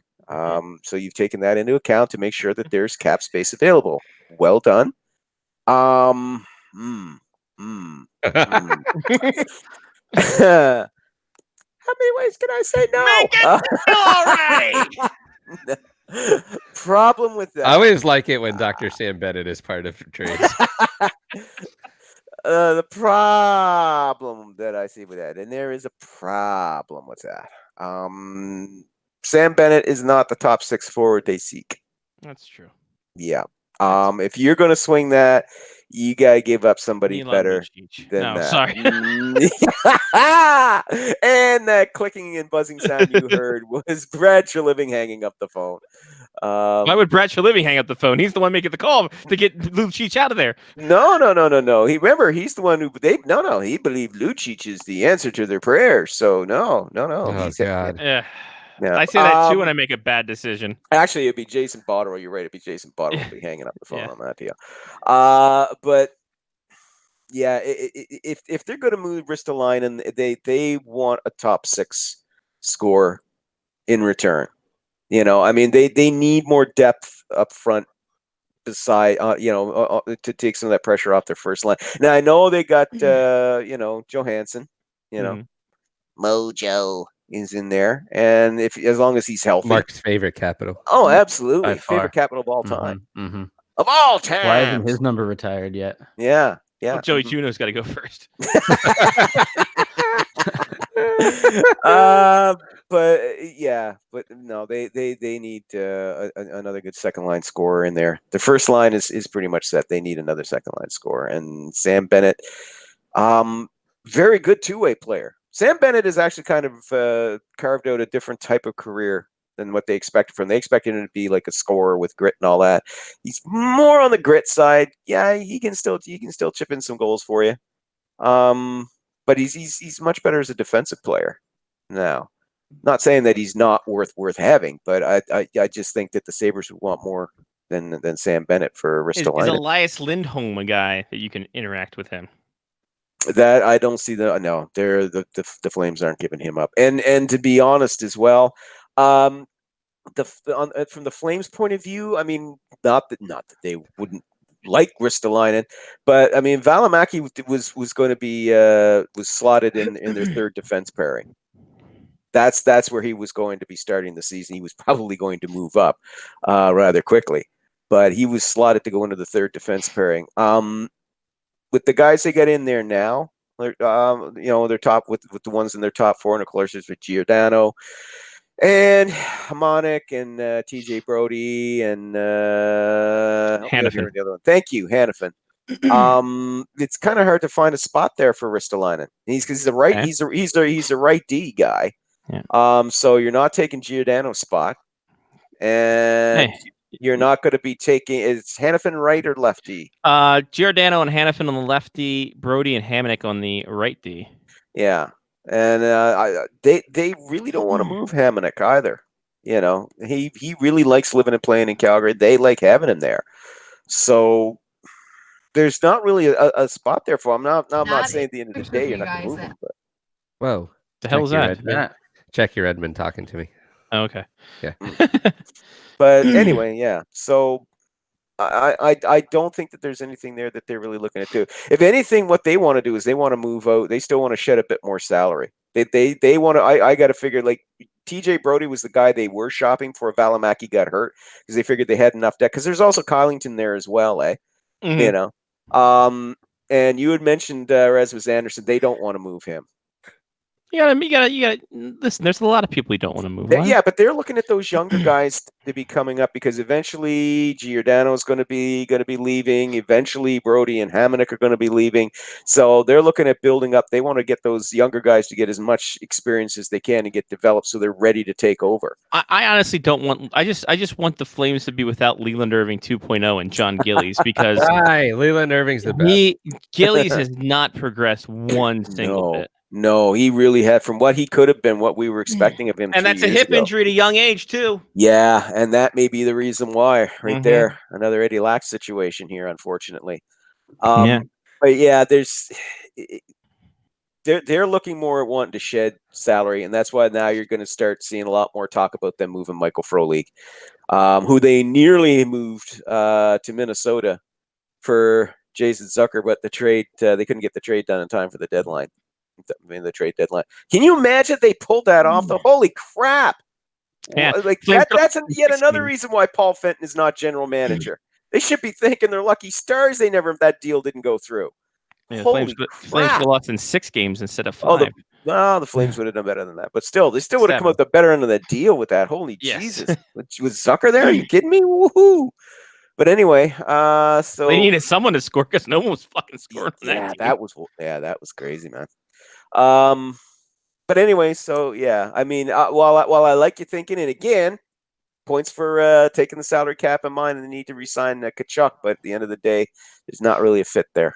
So you've taken that into account to make sure that there's cap space available. Well done. How many ways can I say no? Make it already. Problem with that. I always like it when Dr. Sam Bennett is part of trades. The problem that I see with that, and there is a problem with that. Sam Bennett is not the top 6 forward they seek. That's true. Yeah. If you're going to swing that, you got to give up somebody Milan better Lucic. than No, that. sorry. And that clicking and buzzing sound you heard was Brad Treliving hanging up the phone. Why would Brad Treliving hang up the phone? He's the one making the call to get Lucic out of there. No. He's the one who he believed Lucic is the answer to their prayers. So no. Oh, God. Yeah. Yeah. I say that too when I make a bad decision. Actually, it'd be Jason Botterill. You're right. It'd be Jason Botterill be hanging up the phone Yeah. on that deal. But yeah, if they're going to move Ristolainen, they want a top 6 score in return. You know, I mean, they need more depth up front beside, to take some of that pressure off their first line. Now I know they got, Johansson. Mojo is in there, and as long as he's healthy. Mark's favorite capital. Oh, absolutely. By far. Favorite capital of all time. Mm-hmm. Of all time. Why isn't his number retired yet? Yeah. Well, Joey Juno's got to go first. But no, they need another good second line scorer in there. The first line is pretty much set. They need another second line scorer, and Sam Bennett, very good 2-way player. Sam Bennett is actually kind of carved out a different type of career than what they expected from him. They expected him to be like a scorer with grit and all that. He's more on the grit side. Yeah, he can still chip in some goals for you. But he's much better as a defensive player now. Not saying that he's not worth having, but I just think that the Sabres would want more than Sam Bennett for Is Ristolainen. Elias Lindholm a guy that you can interact with him? That I don't see the Flames aren't giving him up. And to be honest as well, from the Flames point of view, I mean, not that they wouldn't like Ristolainen, but I mean Valimaki was going to be was slotted in their third defense pairing. That's where he was going to be starting the season. He was probably going to move up rather quickly, but he was slotted to go into the third defense pairing. With the guys they get in there now, they're top with the ones in their top four, and of course there's with Giordano and Hamonic and TJ Brody and Hannafin. the other one. Thank you, Hannafin. It's kind of hard to find a spot there for Ristolainen. He's the right. Okay. He's the right D guy. Yeah. So you're not taking Giordano's spot, and you're not going to be taking. Is Hannafin right or left D? Giordano and Hannafin on the left D, Brody and Hamonic on the right D. Yeah, and they really don't want to move Hamonic either. You know, he really likes living and playing in Calgary. They like having him there. So there's not really a spot there for him. I'm not saying at the end of the day you're not going to move him. But. Whoa. The hell is that? Check your Edmund talking to me. Oh, okay. Yeah. But anyway, yeah. So I don't think that there's anything there that they're really looking to do. If anything, what they want to do is they want to move out. They still want to shed a bit more salary. They want to. I got to figure like TJ Brody was the guy they were shopping for. Valimaki got hurt because they figured they had enough debt. Because there's also Kylington there as well, eh? Mm-hmm. You know. And you had mentioned Rasmus Anderson. They don't want to move him. You gotta listen. There's a lot of people you don't want to move on. Yeah, but they're looking at those younger guys to be coming up because eventually Giordano is going to be leaving. Eventually, Brody and Hamonic are going to be leaving. So they're looking at building up. They want to get those younger guys to get as much experience as they can and get developed, so they're ready to take over. I honestly don't want. I just want the Flames to be without Leland Irving 2.0 and John Gillies because Leland Irving's the best. Gillies has not progressed one single bit. No, he really had from what he could have been, what we were expecting of him. And that's a hip injury at a young age, too. Yeah, and that may be the reason why, right there. Another Eddie Lack situation here, unfortunately. But yeah, they're looking more at wanting to shed salary, and that's why now you're going to start seeing a lot more talk about them moving Michael Frolik, who they nearly moved to Minnesota for Jason Zucker, but the trade they couldn't get the trade done in time for the deadline. The trade deadline. Can you imagine they pulled that off? The holy crap! Yeah. Like that's yet another reason why Paul Fenton is not general manager. They should be thanking their lucky stars that deal didn't go through. Yeah, holy Flames lost in 6 games instead of 5. The Flames would have done better than that, but still, they still would have come out the better end of the deal with that. Holy Jesus! Was Zucker there? Are you kidding me? Woohoo! But anyway, so they needed someone to score because no one was fucking scoring. That was crazy, man. But anyway, so yeah, I mean, while I like you thinking, and again, points for taking the salary cap in mind and the need to re-sign Tkachuk, but at the end of the day, there's not really a fit there.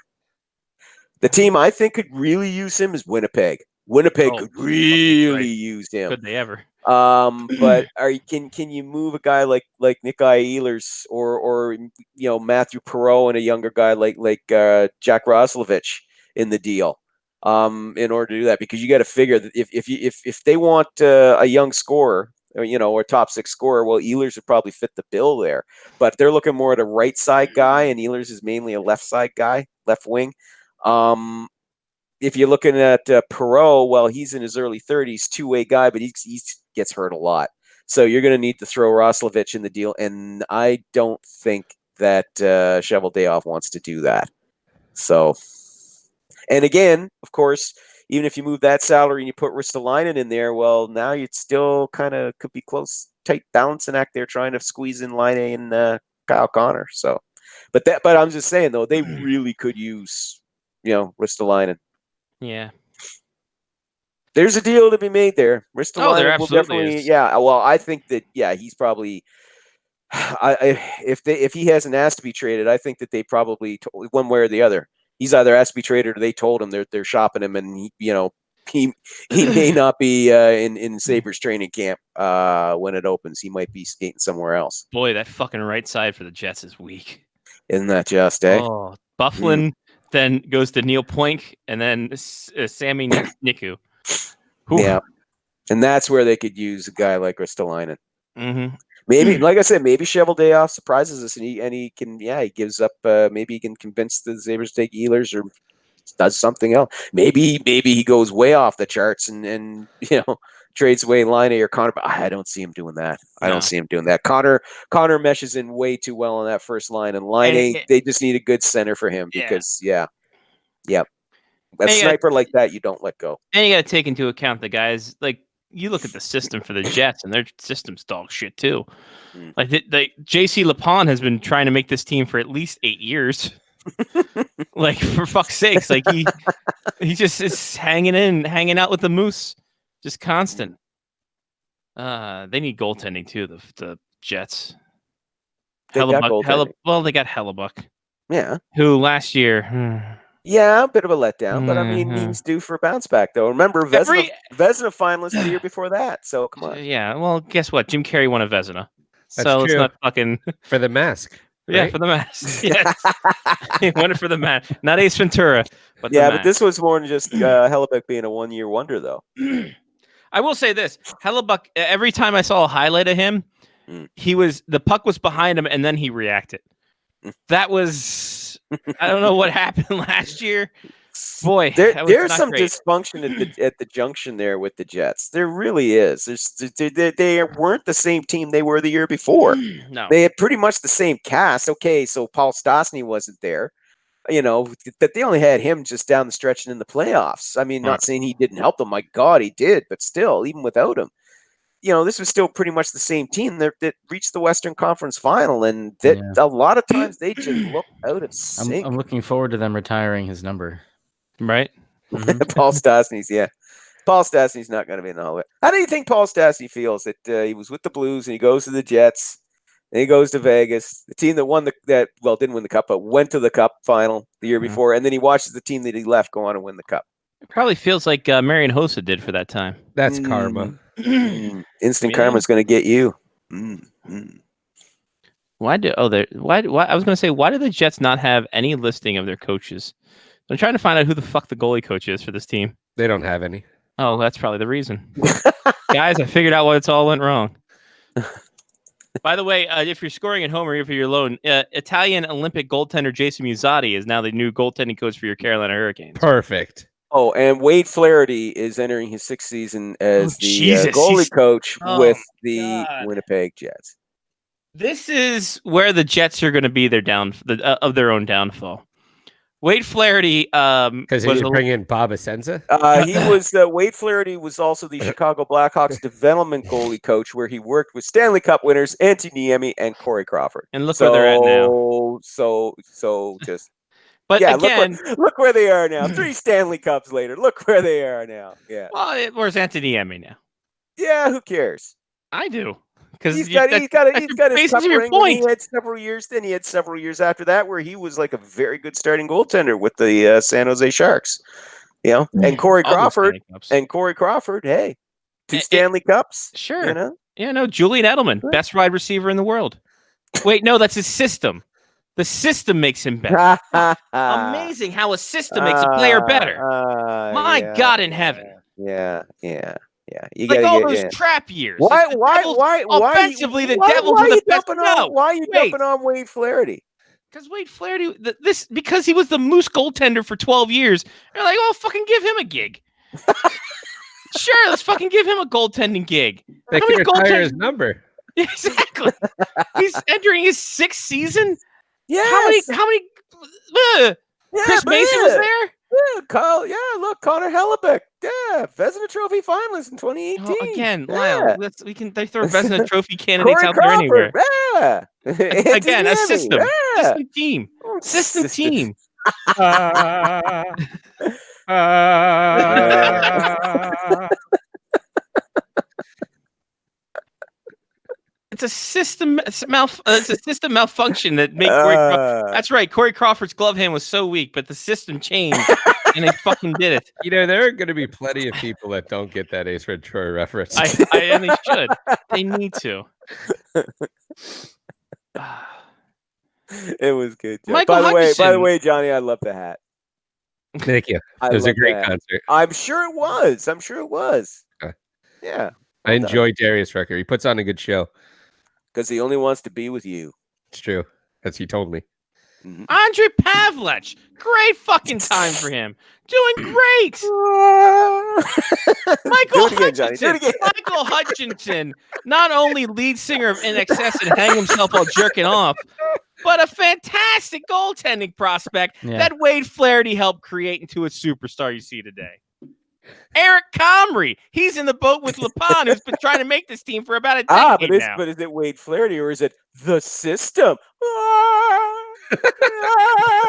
The team I think could really use him is Winnipeg. Winnipeg could really use him. Could they ever? But can you move a guy like Nikolai Ehlers or Matthew Perreault and a younger guy like Jack Roslovich in the deal? In order to do that, because you got to figure that if they want a young scorer, or top 6 scorer, well, Ehlers would probably fit the bill there. But they're looking more at a right side guy, and Ehlers is mainly a left side guy, left wing. If you're looking at Perreault, well, he's in his early 30s, two-way guy, but he gets hurt a lot. So you're going to need to throw Roslovich in the deal, and I don't think that Cheveldayoff wants to do that. So. And again, of course, even if you move that salary and you put Ristolainen in there, well, now you still kind of could be close, tight balancing act there, trying to squeeze in Line A and Kyle Connor. So, but I'm just saying though, they really could use, Ristolainen. Yeah, there's a deal to be made there. Ristolainen will definitely, is. Yeah. Well, I think that he's probably. If he hasn't asked to be traded, I think that they probably one way or the other. He's either asked to be traded or they told him they're shopping him, and he may not be in Sabres training camp when it opens. He might be skating somewhere else. Boy, that fucking right side for the Jets is weak. Isn't that just, eh? Oh, Bufflin then goes to Neil Poink and then Sammy Niku. Yeah, and that's where they could use a guy like Ristolainen. Mm-hmm. Maybe, like I said, maybe Cheveldayoff surprises us, and he can, he gives up. Maybe he can convince the Sabres to take Ehlers or does something else. Maybe he goes way off the charts and trades away Line or Connor. But I don't see him doing that. I don't see him doing that. Connor meshes in way too well on that first line, and Line they just need a good center for him because a sniper like that you don't let go. And you got to take into account the guys like. You look at the system for the Jets, and their system's dog shit too. Like JC Lapon has been trying to make this team for at least 8 years. Like for fuck's sakes, like he just is hanging out with the Moose, just constant. They need goaltending too. The Jets. They got goaltending. They got Hellebuck. Yeah. Who last year? Yeah, a bit of a letdown, but I mean, he's due for a bounce back, though. Remember, Vezina finalist the year before that, so come on. Yeah, well, guess what? Jim Carrey won a Vezina. That's so true. It's not fucking... For The Mask. Right? Yeah, for The Mask. Yes. He won it for The Mask. Not Ace Ventura, but The Mask. But this was more than just Hellebuck being a one-year wonder, though. I will say this. Hellebuck, every time I saw a highlight of him, the puck was behind him, and then he reacted. That was... I don't know what happened last year. Boy, there's some dysfunction at the junction there with the Jets. There really is. They weren't the same team they were the year before. No, they had pretty much the same cast. Okay, so Paul Stastny wasn't there. That they only had him just down the stretch and in the playoffs. I mean, not saying he didn't help them. My God, he did. But still, even without him, this was still pretty much the same team that reached the Western Conference Final, and a lot of times they just look out of sync. I'm looking forward to them retiring his number. Right? Paul Stastny's, Paul Stastny's not going to be in the Hall of Fame. How do you think Paul Stastny feels that he was with the Blues and he goes to the Jets, and he goes to Vegas, the team that didn't win the Cup, but went to the Cup final the year before, and then he watches the team that he left go on and win the Cup? It probably feels like Marian Hossa did for that time. That's karma. Instant karma's going to get you. Why I was going to say, why do the Jets not have any listing of their coaches? I'm trying to find out who the fuck the goalie coach is for this team. They don't have any. Oh, that's probably the reason. Guys, I figured out what all went wrong. By the way, if you're scoring at home or if you're alone, Italian Olympic goaltender Jason Muzzatti is now the new goaltending coach for your Carolina Hurricanes. Perfect. Oh, and Wade Flaherty is entering his 6th season as the goalie coach with the Winnipeg Jets. This is where the Jets are going to be of their own downfall. Wade Flaherty, because he didn't bring in Bob Essenza. Wade Flaherty was also the Chicago Blackhawks development goalie coach, where he worked with Stanley Cup winners Antti Niemi and Corey Crawford. And look where they're at now. But again, look where they are now. 3 Stanley Cups later, look where they are now. Yeah. Well, where's Antti Niemi now? Yeah, who cares? I do. Because he's got his cup ring. He had several years. Then he had several years after that where he was like a very good starting goaltender with the San Jose Sharks. And Corey Crawford. Hey, 2 Stanley Cups. Sure. Julian Edelman, best wide receiver in the world. Wait, no, that's his system. The system makes him better. Amazing how a system makes a player better. My God in heaven. Yeah. You like all those trap years. Why? Offensively, the Devils are the best. Why are you dumping on Wade Flaherty? Because Wade Flaherty, because he was the Moose goaltender for 12 years. They're like, oh, fucking give him a gig. Sure, let's fucking give him a goaltending gig. They can retire his number. Exactly. He's entering his 6th season. Yes. How many? Chris Mason was there. Yeah, look, Connor Hellebuck. Yeah, Vezina Trophy finalist in 2018. Oh, again, Lyle, they throw Vezina Trophy candidates out there anywhere. Yeah. Again, a system. Yeah. System team. It's a system malfunction that made Corey Crawford. That's right. Corey Crawford's glove hand was so weak, but the system changed and they fucking did it. There are going to be plenty of people that don't get that Ace Ventura reference. And they should. They need to. It was good. By the way, Johnny, I love the hat. Thank you. It was a great concert. I'm sure it was. Okay. Yeah. I enjoy Darius Rucker. He puts on a good show. because he only wants to be with you. It's true. As he told me. Andre Pavlich, great fucking time for him. Doing great. Michael Do it again, Johnny. Do it Hutchinson. again. Michael Hutchinson, not only lead singer of INXS and hang himself while jerking off, but a fantastic goaltending prospect that Wade Flaherty helped create into a superstar you see today. Eric Comrie, he's in the boat with LePon, who's been trying to make this team for about a decade now. But is it Wade Flaherty or is it the system? I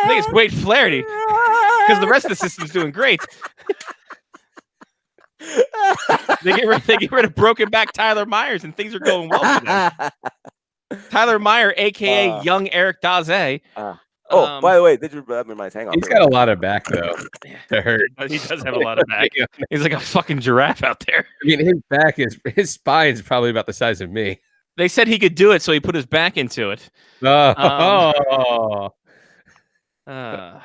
think it's Wade Flaherty because the rest of the system's doing great. They get rid of broken back Tyler Myers and things are going well for them. Tyler Meyer, aka young Eric Daze. By the way, hang on. He's got a lot of back though. To hurt. He does have a lot of back. He's like a fucking giraffe out there. I mean, his spine's probably about the size of me. They said he could do it, so he put his back into it. Oh. All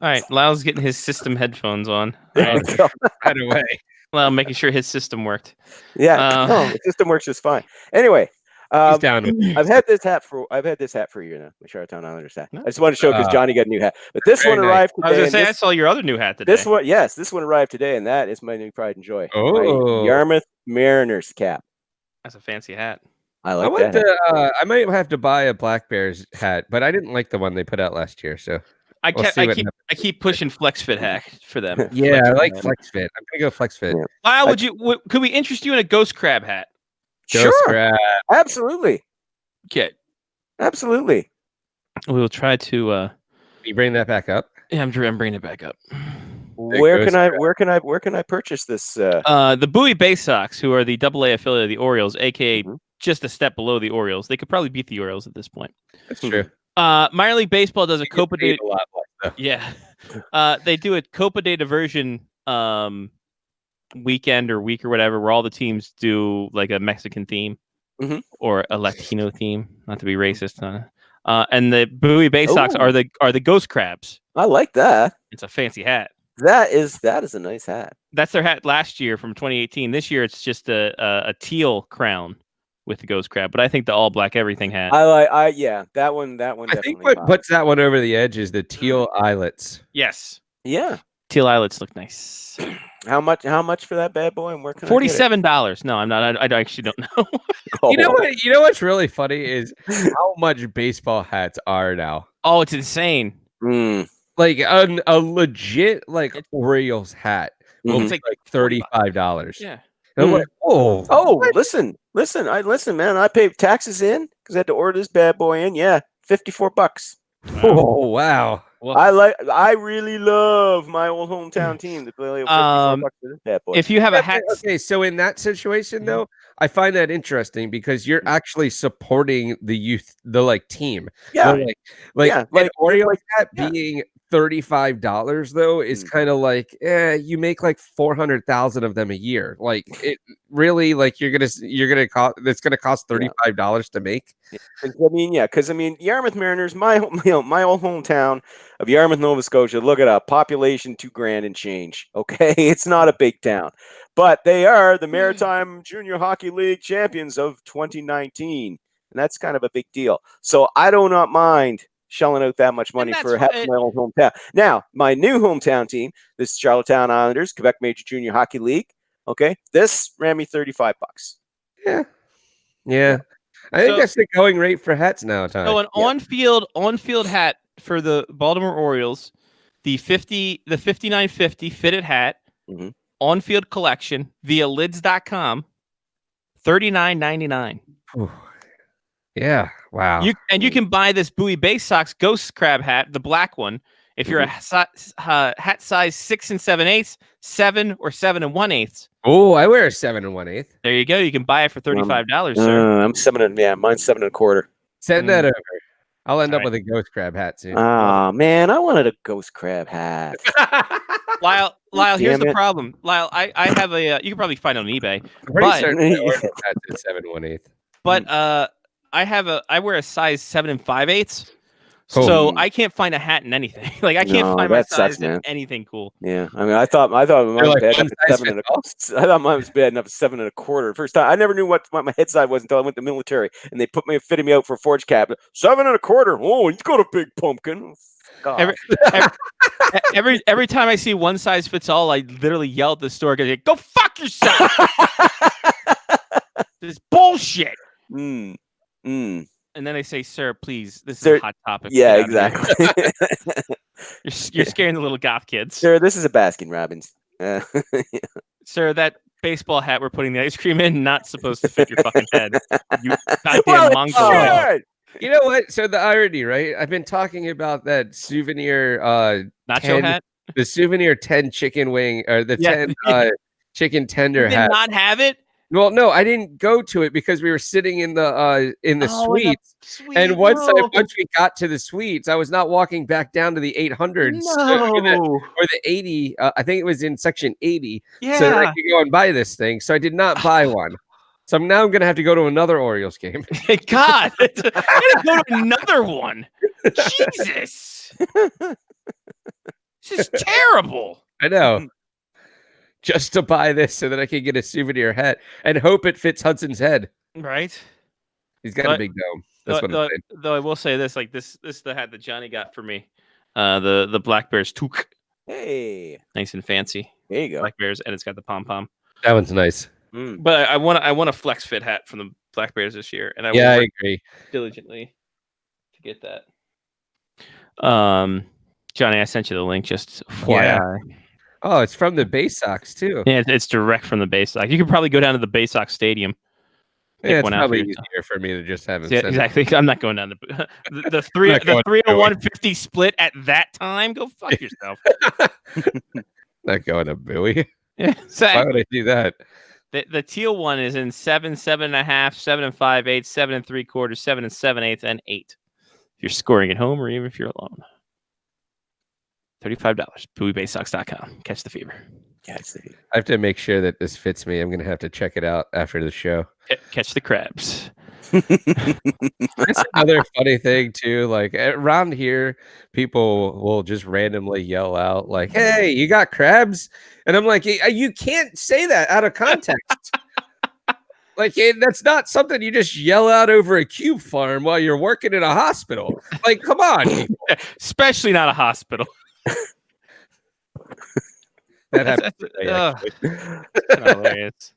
right, Lyle's getting his system headphones on. There you go. Right away. Lyle making sure his system worked. Yeah, the system works just fine. Anyway, He's down with I've had this hat for a year now. The Charlottetown Islanders hat. I just wanted to show because Johnny got a new hat, but this one arrived today. I was gonna say I saw your other new hat today. This one arrived today, and that is my new pride and joy. Oh, my Yarmouth Mariners cap. That's a fancy hat. I like that. I might have to buy a Black Bears hat, but I didn't like the one they put out last year. So I keep pushing FlexFit hack for them. Yeah, I like FlexFit. I'm gonna go FlexFit. Yeah. Lyle, could we interest you in a Ghost Crab hat? Sure, Crab. Absolutely. Okay, absolutely. We'll try to. You bring that back up? Yeah, I'm bringing it back up. Where can I purchase this? The Bowie Bay Sox, who are the AA affiliate of the Orioles, aka just a step below the Orioles. They could probably beat the Orioles at this point. That's true. Minor League Baseball does a Copa Day. A lot less, yeah, they do a Copa Day diversion weekend or week or whatever, where all the teams do like a Mexican theme or a Latino theme. Not to be racist, and the Bowie Bay Sox are the Ghost Crabs. I like that. It's a fancy hat. That is a nice hat. That's their hat last year from 2018. This year it's just a teal crown with the Ghost Crab, but I think the all black everything hat. That one. I think what puts that one over the edge is the teal eyelets. Yes. Yeah. Teal eyelets look nice. How much for that bad boy? And where can $47. No, I'm not. I actually don't know. You know what's really funny is how much baseball hats are now. Oh, it's insane. Like a legit Orioles hat will take like $35. Yeah. And I'm like, what? Listen, man. I pay taxes in because I had to order this bad boy in. Yeah, $54. Oh wow. Well, I really love my old hometown team. $54 for this bad boy. If you have a hat, okay. So in that situation, though, I find that interesting because you're actually supporting the youth, the team. Yeah, an Orioles hat being $35 though is kind of like, you make like 400,000 of them a year. Like it really, it's gonna cost $35 to make. Because Yarmouth Mariners, my old hometown of Yarmouth, Nova Scotia. Look it up, population 2,000 and change. Okay, it's not a big town, but they are the Maritime Junior Hockey League champions of 2019, and that's kind of a big deal. So I do not mind shelling out that much money for a hat from my old hometown. Now, my new hometown team, this is Charlottetown Islanders, Quebec Major Junior Hockey League. Okay, this ran me $35. Yeah. I think that's the going rate for hats now, Ty. So an on-field hat for the Baltimore Orioles, the 5950 fitted hat, on-field collection via lids.com, $39.99. Yeah, wow. You can buy this Bowie Bay Sox Ghost Crab hat, the black one, if you're a hat size 6 7/8, 7 or 7 1/8. Oh, I wear a 7 1/8. There you go. You can buy it for $35, sir. I'm 7 mine's 7 1/4. Send that over. I'll end up with a Ghost Crab hat soon. Oh man, I wanted a Ghost Crab hat. Lyle, here's the problem. Lyle, I have a. You can probably find it on eBay. I'm pretty certain I ordered hats at 7 1/8. But I wear a size 7 5/8. So Oh. I can't find a hat in anything. Like I can't No, find my that sucks, size in man. anything cool. Yeah, I mean, I thought mine was like, bad one enough at size 7 and fits all? I thought mine was bad enough at 7 1/4. First time, I never knew what my head size was until I went to the military, and they fitted me out for a forge cap. 7 1/4. Oh, he's got a big pumpkin. Every, every time I see one size fits all, I literally yell at the store, "Go fuck yourself!" This is bullshit. Mm. And then they say, "Sir, please, this is Sir, a hot topic." Yeah, Get out of here." exactly. You're scaring the little goth kids. Sir, this is a Baskin Robbins. Sir, that baseball hat we're putting the ice cream in not supposed to fit your fucking head. You goddamn Well, it Mongol. should. You know what? So the irony, right? I've been talking about that souvenir Nacho 10 hat. the souvenir 10 chicken wing or the Yeah. 10 chicken You tender did hat. not have it. Well, no, I didn't go to it because we were sitting in the suites. Sweet And once roll. we got to the suites, I was not walking back down to the 800s or the 80. I think it was in section 80, so that I Yeah. could go and buy this thing. So I did not buy one. So now I'm gonna have to go to another Orioles game. God, I gotta go to another one. Jesus, this is terrible. I know. Just to buy this so that I can get a souvenir hat and hope it fits Hudson's head. Right? He's got a big dome. That's what I'm saying. Though I will say this, like this is the hat that Johnny got for me. The Black Bears toque, Hey, nice and fancy. there you go. Black Bears, and it's got the pom pom. That one's nice. But I want a flex fit hat from the Black Bears this year, and I Yeah, will I work agree. diligently to get that. Johnny, I sent you the link. Just FYI. Oh, it's from the Bay Sox too. Yeah, it's direct from the Bay Sox. You could probably go down to the Bay Sox Stadium. Yeah, it's one out probably for yourself. easier for me to just have him Yeah, send exactly. I'm not going down the three not going the 301.50 split at that time. Go fuck yourself. Not going to Bowie. Yeah, Why exactly. would I do that? The teal one is in 7, 7.5, 7 5/8, 7 3/4, 7 7/8, and 8. If you're scoring at home or even if you're alone. $35. BowieBaySox.com. Catch the fever. Yeah, I see. I have to make sure that this fits me. I'm gonna have to check it out after the show. Catch the crabs. That's another funny thing too. Like around here, people will just randomly yell out, like, "Hey, you got crabs?" And I'm like, "You can't say that out of context." Like that's not something you just yell out over a cube farm while you're working in a hospital. Like, come on, people. Especially not a hospital. That happens. That's hilarious.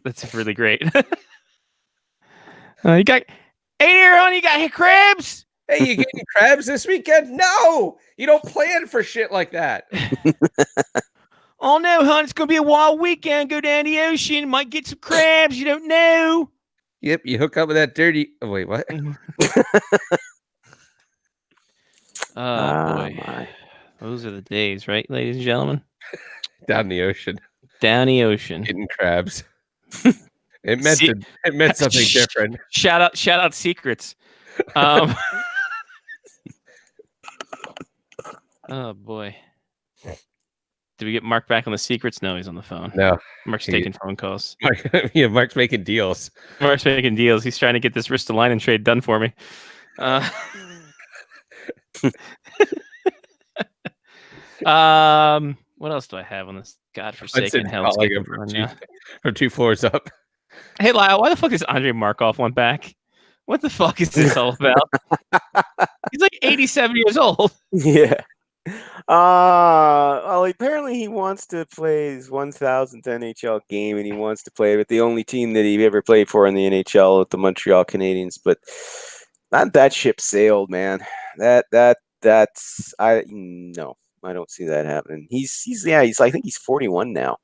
That's really great. You got Aaron, you got crabs? Hey, you getting crabs this weekend? No, you don't plan for shit like that. Oh no, hon, it's gonna be a wild weekend. Go down the ocean, might get some crabs. You don't know. Yep, you hook up with that dirty. Oh, wait, what? Oh boy, those are the days, right, ladies and gentlemen? Down the ocean, Down the ocean. getting crabs. It meant See- it meant something different. Shout out secrets. Oh boy. Did we get Mark back on the secrets? No, he's on the phone. No, Mark's He- taking phone calls. yeah, Mark's making deals. Mark's making deals. He's trying to get this Ristolainen trade done for me. What else do I have on this godforsaken hell? Calling him from 2 floors up. Hey, Lyle, why the fuck is Andrei Markov went back? What the fuck is this all about? He's like 87 years old. Yeah. Well, apparently he wants to play his 1000th NHL game, and he wants to play with the only team that he ever played for in the NHL, the Montreal Canadiens. But that ship sailed, man. That's I don't see that happening. I think he's 41 now.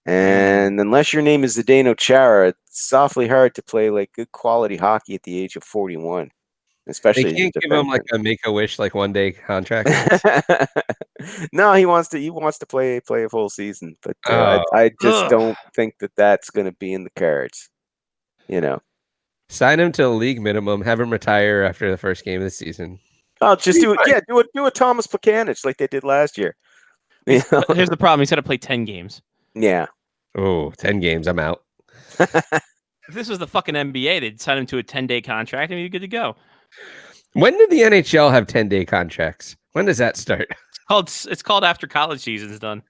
And unless your name is Zdeno Chara, it's awfully hard to play like good quality hockey at the age of 41. Especially They can't give him like a Make-A-Wish like 1 day contract. No, he wants to play a full season, but I just don't think that that's going to be in the cards. Sign him to a league minimum. Have him retire after the first game of the season. Oh, just do it. Yeah, do a Thomas Plekanec like they did last year. Here's the problem: he's got to play 10 games. Yeah. Oh, 10 games. I'm out. If this was the fucking NBA, they'd sign him to a 10-day contract and he'd be good to go. When did the NHL have 10-day contracts? When does that start? It's called after college season's done.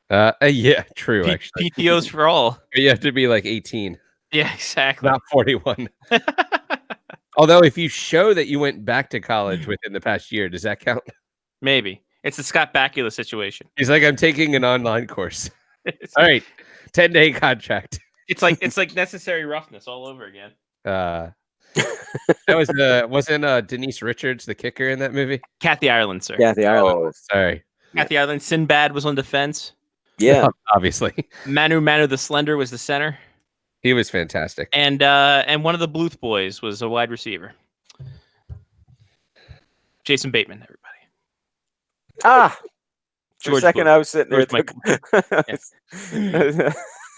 Yeah, true. Actually, PTOs for all. you have to be like 18, Yeah, exactly. not 41. Although, if you show that you went back to college within the past year, does that count? Maybe it's the Scott Bakula situation. He's like, I'm taking an online course. All right, 10-day contract. It's like necessary roughness all over again. That was wasn't Denise Richards the kicker in that movie? Kathy Ireland, sir. Kathy Ireland. Oh, sorry. Kathy Ireland. Sinbad was on defense. Yeah. Obviously, Manu the Slender was the center, he was fantastic. and one of the Bluth boys was a wide receiver. Jason Bateman, everybody. Ah. For a George second, Bluth. I was sitting there. George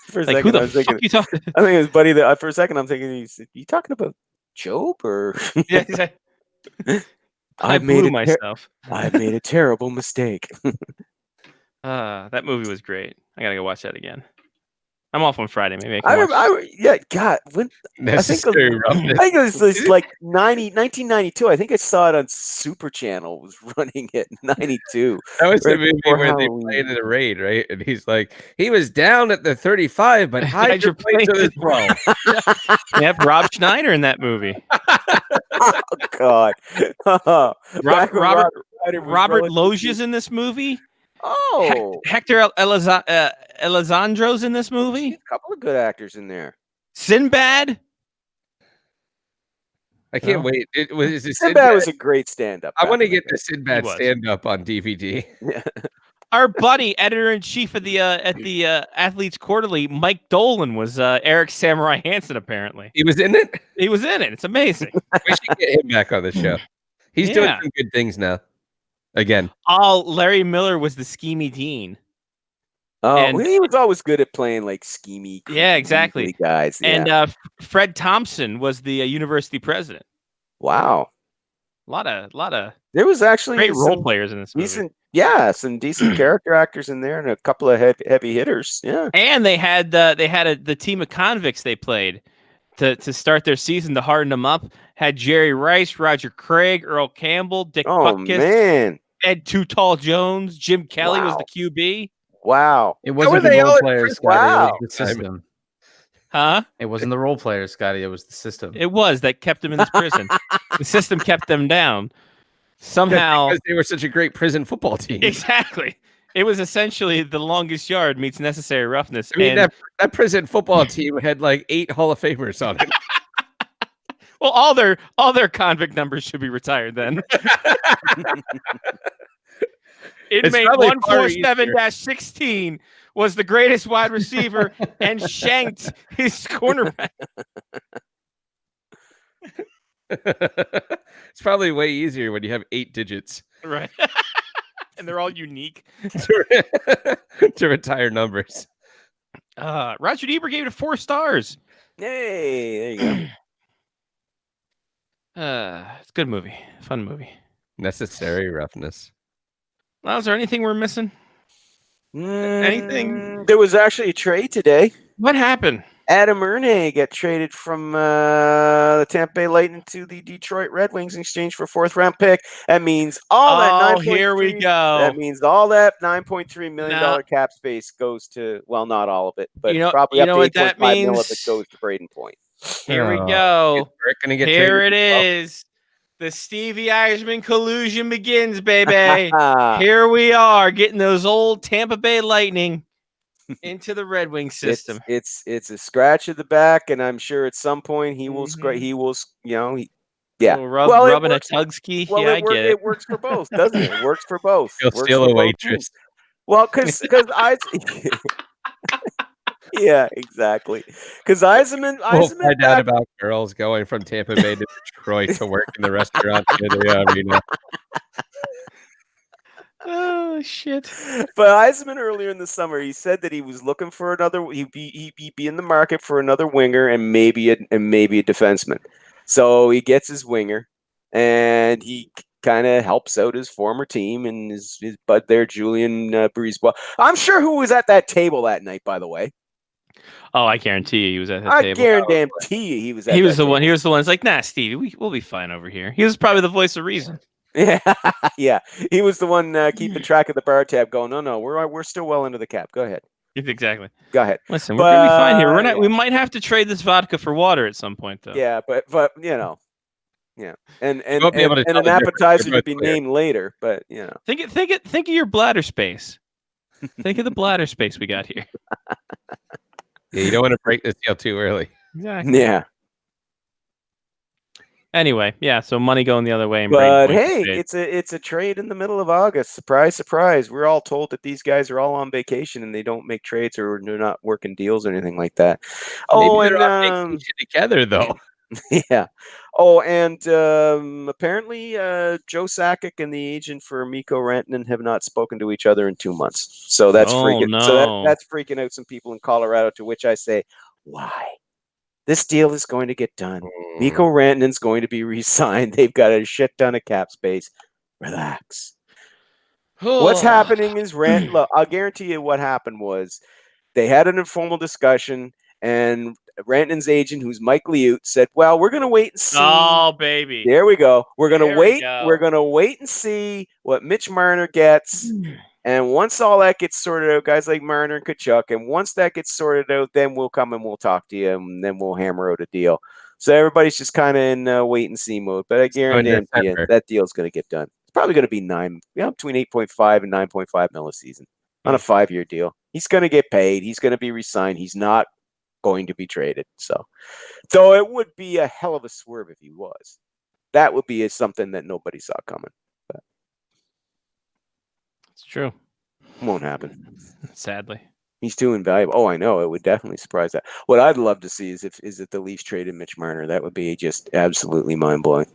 For a Like, second, who I the was fuck thinking. you talking? I think it was Buddy. That for a second, I'm thinking, you talking about Job or? Yeah, he's like, I I made blew a myself. I made a terrible mistake. That movie was great. I gotta go watch that again. I'm off on Friday. Maybe I can I watch. remember, yeah, God, when Necessary roughness. I think it was like 1992. I think I saw it on Super Channel. Was running it in 92. That was the right movie before where they Halloween. played in the raid, right? And he's like, he was down at the 35, but hide your plate to the 12. Yep, Rob Schneider in that movie. Oh God, Back when Robert Ryder was Robert relatively- Loggia's in this movie. Oh, Hector Elizondro's in this movie. a couple of good actors in there. Sinbad. I can't No. wait. It was Sinbad was a great stand-up. I want to back in get the Sinbad was. stand-up on DVD. the day. Our buddy, editor in chief of the Athletes Quarterly, Mike Dolan, was Eric Samurai Hansen. Apparently, He was in it. he was in it. It's amazing. We should get him back on the show. He's doing Yeah. some good things now. Again, Larry Miller was the schemy dean. Oh, And- he was always good at playing like schemy. Yeah, creepy exactly. Guys, yeah. And Fred Thompson was the university president. Wow, A lot of there was actually great role some players in this movie. some decent character actors in there, and a couple of heavy hitters. Yeah. And they had the team of convicts they played to start their season to harden them up. Had Jerry Rice, Roger Craig, Earl Campbell, Dick Oh Butkus, man, Ed Too Tall Jones, Jim Kelly was Wow. the QB. wow. It were wasn't they the all role in players, prison? Scotty. It Wow. was the system. Huh? It wasn't the role players, Scotty. It was the system. It was that kept them in this prison. The system kept them down. Somehow, because they were such a great prison football team. exactly. It was essentially the longest yard meets necessary roughness. I mean, and, that prison football team had like 8 Hall of Famers on it. well, all their convict numbers should be retired then. Inmate probably far 147-16 was the greatest wide receiver and shanked his cornerback. It's probably way easier when you have 8 digits Right. And they're all unique. to retire numbers. Roger Ebert gave it 4 stars. Hey, there you go. It's a good movie. Fun movie. Necessary roughness. Well, is there anything we're missing? Anything? There was actually a trade today. What happened? Adam Erne got traded from the Tampa Bay Lightning to the Detroit Red Wings in exchange for a 4th-round pick. That means all that. Here we go. That means all that $9.3 million Now- cap space goes to, well, not all of it, but You know- probably you up know to what that 8.5 mil of it means? goes to Braden Point. Here we Is go. Burke gonna get Here traded it as well? is. The Stevie Irishman collusion begins, baby. Ah, Here we are, getting those old Tampa Bay Lightning into the Red Wing system. It's a scratch of the back, and I'm sure at some point he will Mhm. he will yeah. Little rub, Well, it rubbing a works- Tugski. Well, Yeah, I get it. it works for both, doesn't it? It works for both. He'll Works steal for a both waitress. teams. Well, because I yeah, exactly. Because We'll Eisenman find out back, about girls going from Tampa Bay to Detroit to work in the restaurant near the arena. Oh shit! but Eisenman earlier in the summer, he said that he was looking for another. He'd be in the market for another winger and maybe a defenseman. So he gets his winger, and he kind of helps out his former team and his bud there, Julian Brisebois. I'm sure who was at that table that night, by the way. Oh, I guarantee you, he was at that I table. guarantee you he was. He was the one. He was the one. It's like, nah, Stevie, we'll be fine over here. He was probably the voice of reason. Yeah, yeah. He was the one keeping track of the bar tab. Going, no, we're still well into the cap. Go ahead. Exactly. Go ahead. Listen, we're gonna be fine here. We're not. Yeah. We might have to trade this vodka for water at some point, though. Yeah, but yeah, and won't be able to an tell the difference. appetizer They're to be both clear. named later. But Think of your bladder space. Think of the bladder space we got here. Yeah, you don't want to break this deal too early. Exactly. yeah. Anyway, yeah. So money going the other way. And But Braden hey, points to it's a trade in the middle of August. Surprise, surprise. We're all told that these guys are all on vacation and they don't make trades or they're not working deals or anything like that. Oh, Maybe they're on and vacation together though. yeah. Oh, and apparently Joe Sakic and the agent for Mikko Rantanen have not spoken to each other in 2 months. So that's Oh, freaking. So no. that's freaking out some people in Colorado. To which I say, why? This deal is going to get done. Mikko Rantanen's going to be re-signed. They've got a shit ton of cap space. Relax. What's happening is look, I'll guarantee you what happened was they had an informal discussion and Rantanen's agent, who's Mike Liut, said, well, we're going to wait and see. Oh, baby. There we go. We're going There to we wait. go. We're going to wait and see what Mitch Marner gets. And once all that gets sorted out, guys like Marner and Kachuk, and once that gets sorted out, then we'll come and we'll talk to you, and then we'll hammer out a deal. So everybody's just kind of in wait and see mode. But I guarantee you December. that deal's going to get done. It's probably going to be between 8.5 and 9.5 mil a season on a 5-year deal. He's going to get paid. He's going to be re-signed. He's not going to be traded. So, though it would be a hell of a swerve if he was. That would be something that nobody saw coming. But It's true. won't happen. Sadly. He's too invaluable. Oh, I know. It would definitely surprise that. What I'd love to see is if the Leafs traded Mitch Marner. That would be just absolutely mind blowing.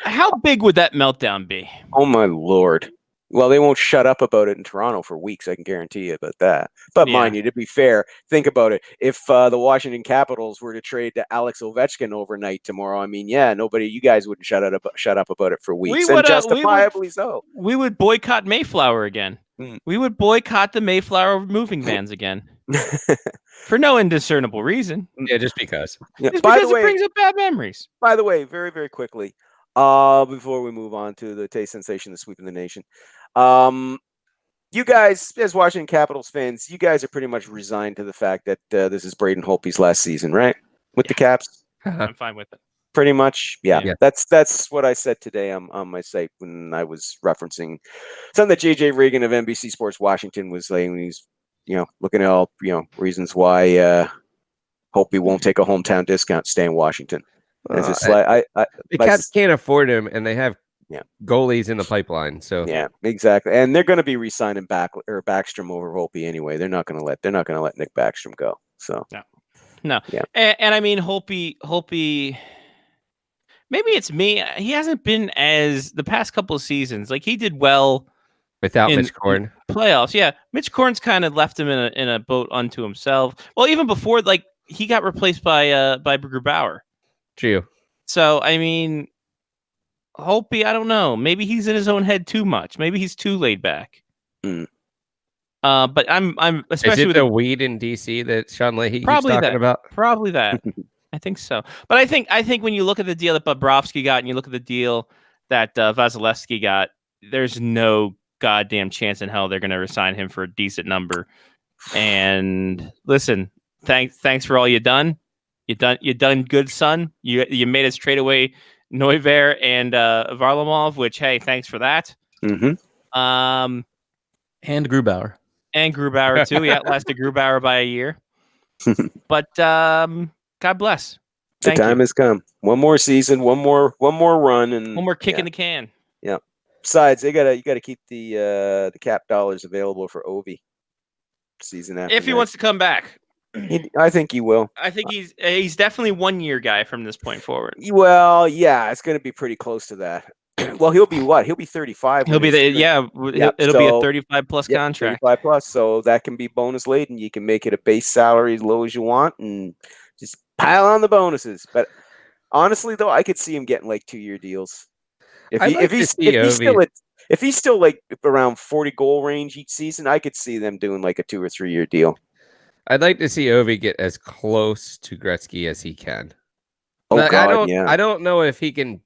How big would that meltdown be? Oh my Lord. Well, they won't shut up about it in Toronto for weeks. I can guarantee you about that. But Yeah. mind you, to be fair, think about it. If the Washington Capitals were to trade to Alex Ovechkin overnight tomorrow, I mean, yeah, you guys wouldn't shut up about it for weeks, and justifiably so. We would boycott Mayflower again. We would boycott the Mayflower moving vans again. For no indiscernible reason. Yeah, just because. Yeah. Just By because the way, it brings up bad memories. By the way, very, very quickly, before we move on to the taste sensation, the sweep of the nation, you guys, as Washington Capitals fans, you guys are pretty much resigned to the fact that this is Braden Holtby's last season, right? With the Caps, I'm fine with it. pretty much. Yeah. Yeah. That's what I said today on my site when I was referencing something that JJ Regan of NBC Sports Washington was saying when he's, looking at all, reasons why Holtby won't take a hometown discount, stay in Washington. It's just like The Caps can't afford him, and they have Yeah. goalies in the pipeline. So yeah, exactly. And they're going to be re-signing Backstrom over Holtby anyway. They're not going to let Nick Backstrom go. So No. Yeah. And I mean, Holtby, maybe it's me. He hasn't been as the past couple of seasons. Like he did well without in Mitch Korn, playoffs. Yeah. Mitch Korn's kind of left him in a boat unto himself. Well, even before, like he got replaced by Grubauer. true. So, I mean, Holtby, I don't know. Maybe he's in his own head too much. Maybe he's too laid back. Mm. But I'm Is especially it with the weed in DC that Sean Leahy keeps Probably talking that. about? Probably that. I think so. But I think when you look at the deal that Bobrovsky got and you look at the deal that Vasilevsky got, there's no goddamn chance in hell they're going to resign him for a decent number. And listen, thanks for all you done. You done good, son. You made us trade away Neuver and Varlamov, which hey, thanks for that. Mm-hmm. And Grubauer. And Grubauer too. He outlasted Grubauer by a year. But God bless. The time has come. One more season, one more run, and One more kick in the can. Yeah. Besides, you gotta keep the cap dollars available for Ovi season after. If he wants to come back. I think he will. I think he's definitely 1 year guy from this point forward. Well, yeah, it's going to be pretty close to that. Well, he'll be what? He'll be 35. He'll be it'll be a 35 plus contract. 35 plus, so that can be bonus laden. You can make it a base salary as low as you want and just pile on the bonuses. But honestly, though, I could see him getting like 2-year deals. If he's still like around 40 goal range each season, I could see them doing like a 2 or 3 year deal. I'd like to see Ovi get as close to Gretzky as he can. Oh Like, God, yeah. I don't know if he can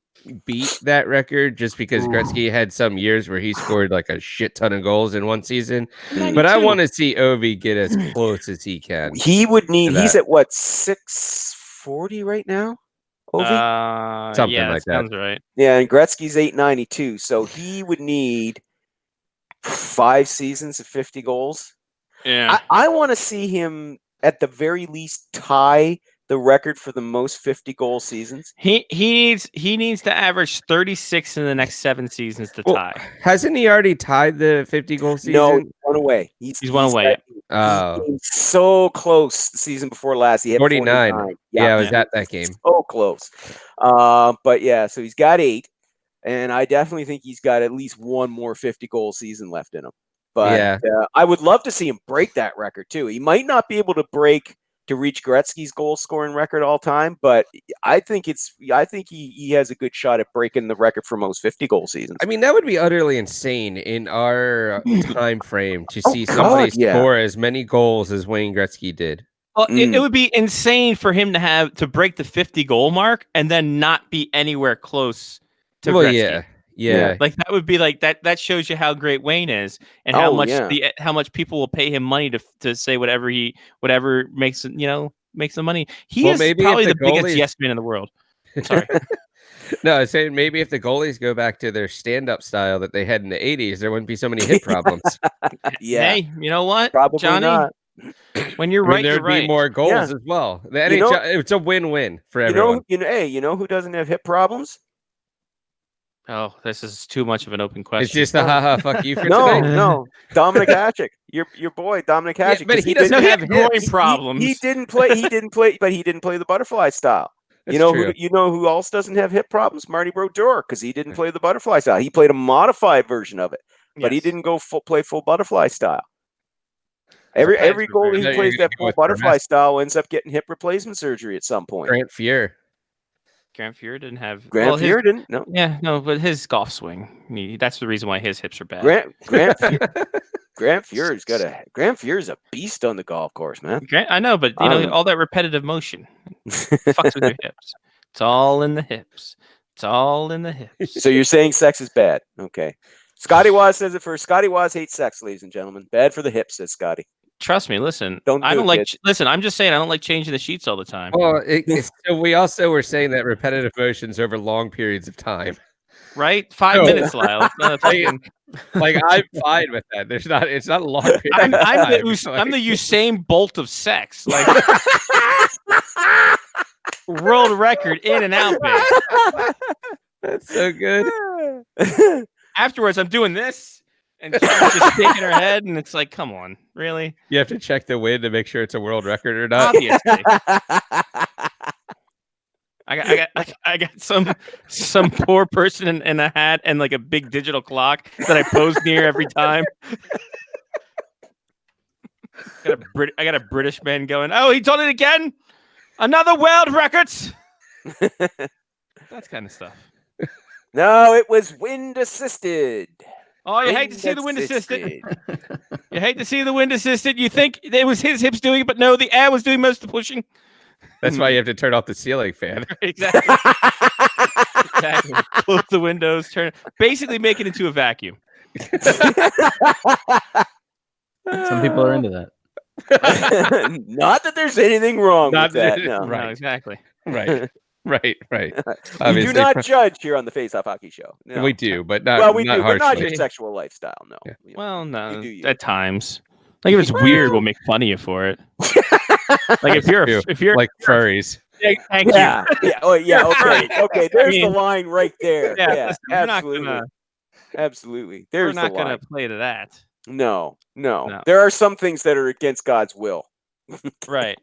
beat that record just because Gretzky had some years where he scored like a shit ton of goals in one season. But I want to see Ovi get as close as he can. He would need. to He's that. at what 640 right now. Ovi. Something yeah, like that. sounds right. Yeah, and Gretzky's 892, so he would need 5 seasons of 50 goals. Yeah. I want to see him at the very least tie the record for the most 50 goal seasons. He needs to average 36 in the next 7 seasons to tie. Hasn't he already tied the 50 goal season? No, he's one away. He's one away. Oh. He came so close the season before last. He had 49. Yeah, I was at that game. So close. But yeah, so he's got 8, and I definitely think he's got at least one more 50 goal season left in him. But Yeah. I would love to see him break that record too. He might not be able to reach Gretzky's goal scoring record all time, but I think he has a good shot at breaking the record for most 50 goal seasons. I mean, that would be utterly insane in our time frame to Oh, see somebody God, yeah. score as many goals as Wayne Gretzky did. Well, it would be insane for him to break the 50 goal mark and then not be anywhere close to Gretzky. Yeah. Like that would be like that. That shows you how great Wayne is and how much people will pay him money to say whatever makes makes the money. He is maybe probably if the biggest yes man in the world. Sorry. No, I was saying maybe if the goalies go back to their stand-up style that they had in the 80s, there wouldn't be so many hit problems. Yeah. Hey, you know what? Probably Johnny, not. when you're I mean, right, there'd you're right. be more goals Yeah. as well. The NHL, it's a win-win for everyone. You know who doesn't have hip problems? Oh, this is too much of an open question. It's just a haha fuck you for No, tonight. no. Dominic Hasek. Your boy Dominic Hasek. but 'cause he doesn't have groin hips. problems. He didn't play, but he didn't play the butterfly style. That's Who true. who else doesn't have hip problems? Marty Brodeur, because he didn't play the butterfly style. He played a modified version of it, but he Yes. didn't go play full butterfly style. Every goalie Now who you're plays gonna that go full with butterfly Vermette. style ends up getting hip replacement surgery at some point. Grant Fuhr. Grant Fuhr didn't have Grant his- Fuhr didn't. No. Yeah, no, but his golf swing. That's the reason why his hips are bad. Grant Fuhr's a beast on the golf course, man. I know, but all that repetitive motion fucks with your hips. It's all in the hips. It's all in the hips. So you're saying sex is bad? Okay. Scotty Waz says it first. Scotty Waz hates sex, ladies and gentlemen. Bad for the hips, says Scotty. Trust me. Listen, Don't I do don't it, like. kids. Listen, I'm just saying I don't like changing the sheets all the time. Well, so we also were saying that repetitive motions over long periods of time. Right? 5 minutes, Lyle. It's not a fucking. Like I'm fine with that. It's not a long period. I'm of time. the Usain Bolt of sex. Like world record in and out, babe. That's so good. Afterwards, I'm doing this, and she's just shaking her head, and it's like, come on, really? You have to check the wind to make sure it's a world record or not. Obviously. I got some poor person in a hat and like a big digital clock that I pose near every time. I got a British man going, oh, he done it again? Another world record? That kind of stuff. No, it was wind assisted. Oh, you hate to see the wind assisted. You hate to see the wind assisted. You think it was his hips doing it, but no, the air was doing most of the pushing. That's why you have to turn off the ceiling fan. Exactly. Exactly. Close the windows, basically make it into a vacuum. Some people are into that. Not that there's anything wrong Not with that. that- No. Right. No, exactly. Right. Right. We Obviously, do not judge here on the Face Off Hockey Show. No. we do, but not. Well, we not do, but not harshly. your sexual lifestyle. No. Yeah. Well, no, You do you. at times. Like if it's weird, we'll make fun of you for it. Like if you're like furries. thank you. Yeah. Yeah. Oh, yeah. Okay. Right. Okay. There's I mean, the line right there. Yeah, Yeah. listen, we're not Absolutely. gonna- Absolutely. We're There's not the line. gonna play to that. No. No. There are some things that are against God's will. Right.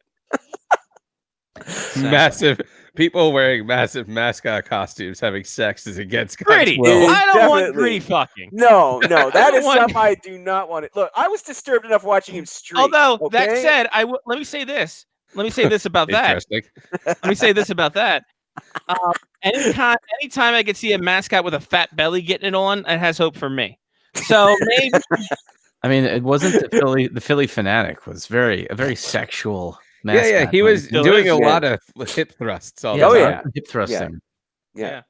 Massive people wearing massive mascot costumes having sex is against God's Gritty. will. I don't want Definitely. gritty fucking. No. That don't is want- something I do not want it. Look, I was disturbed enough watching him streak. Although that okay? said, let me say this. Let me say this about that. Interesting. Let me say this about that. Anytime I could see a mascot with a fat belly getting it on, it has hope for me. So maybe I mean, it wasn't the Philly. The Philly Fanatic was a very sexual. Mascot. Yeah, he was Still doing is, a yeah. lot of hip thrusts. All Oh, the yeah. time. hip thrusting. Yeah.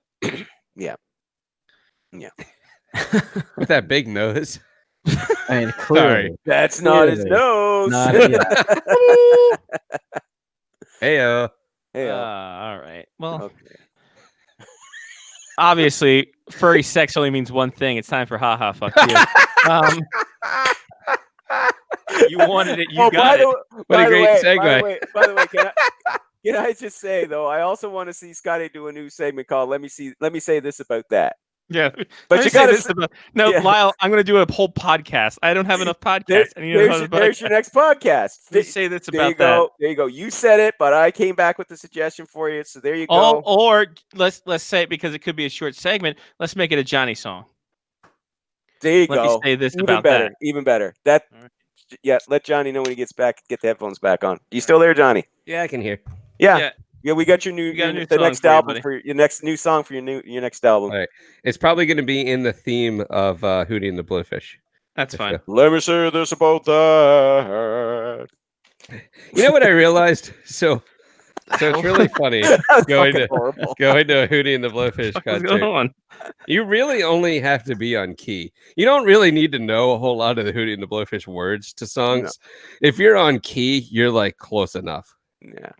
With that big nose. I mean, clearly. That's not his Clearly. nose. Not yet. Heyo. Hey, all right. Well, okay. obviously, furry sex only means one thing. It's time for haha fuck you. You wanted it, you got it. What a great segue. By the way, can I just say though, I also want to see Scotty do a new segment called "Let me say this about that." Yeah, But Let you me say gotta this about no, yeah. Lyle. I'm going to do a whole podcast. I don't have enough podcasts. I need another There's your podcast. next podcast. Let me say this There you about that. go. There you go. You said it, but I came back with the suggestion for you. So there you Oh, go. or let's say it because it could be a short segment. Let's make it a Johnny song. There you Let go. me say this Even about better. that. Even better. That. All right. Yeah. Let Johnny know when he gets back. Get the headphones back on. You still there, Johnny? Yeah, I can hear. Yeah. Yeah, we got your new, We got a new the song next for you, album buddy. for your next new song for your next album. All right. It's probably going to be in the theme of Hootie and the Blowfish. That's fine. Let me say this about that. You know what I realized? So it's really funny going to horrible. going to a Hootie and the Blowfish What's going concert. on? You really only have to be on key. You don't really need to know a whole lot of the Hootie and the Blowfish words to songs. If you're on key, you're like close enough. Yeah.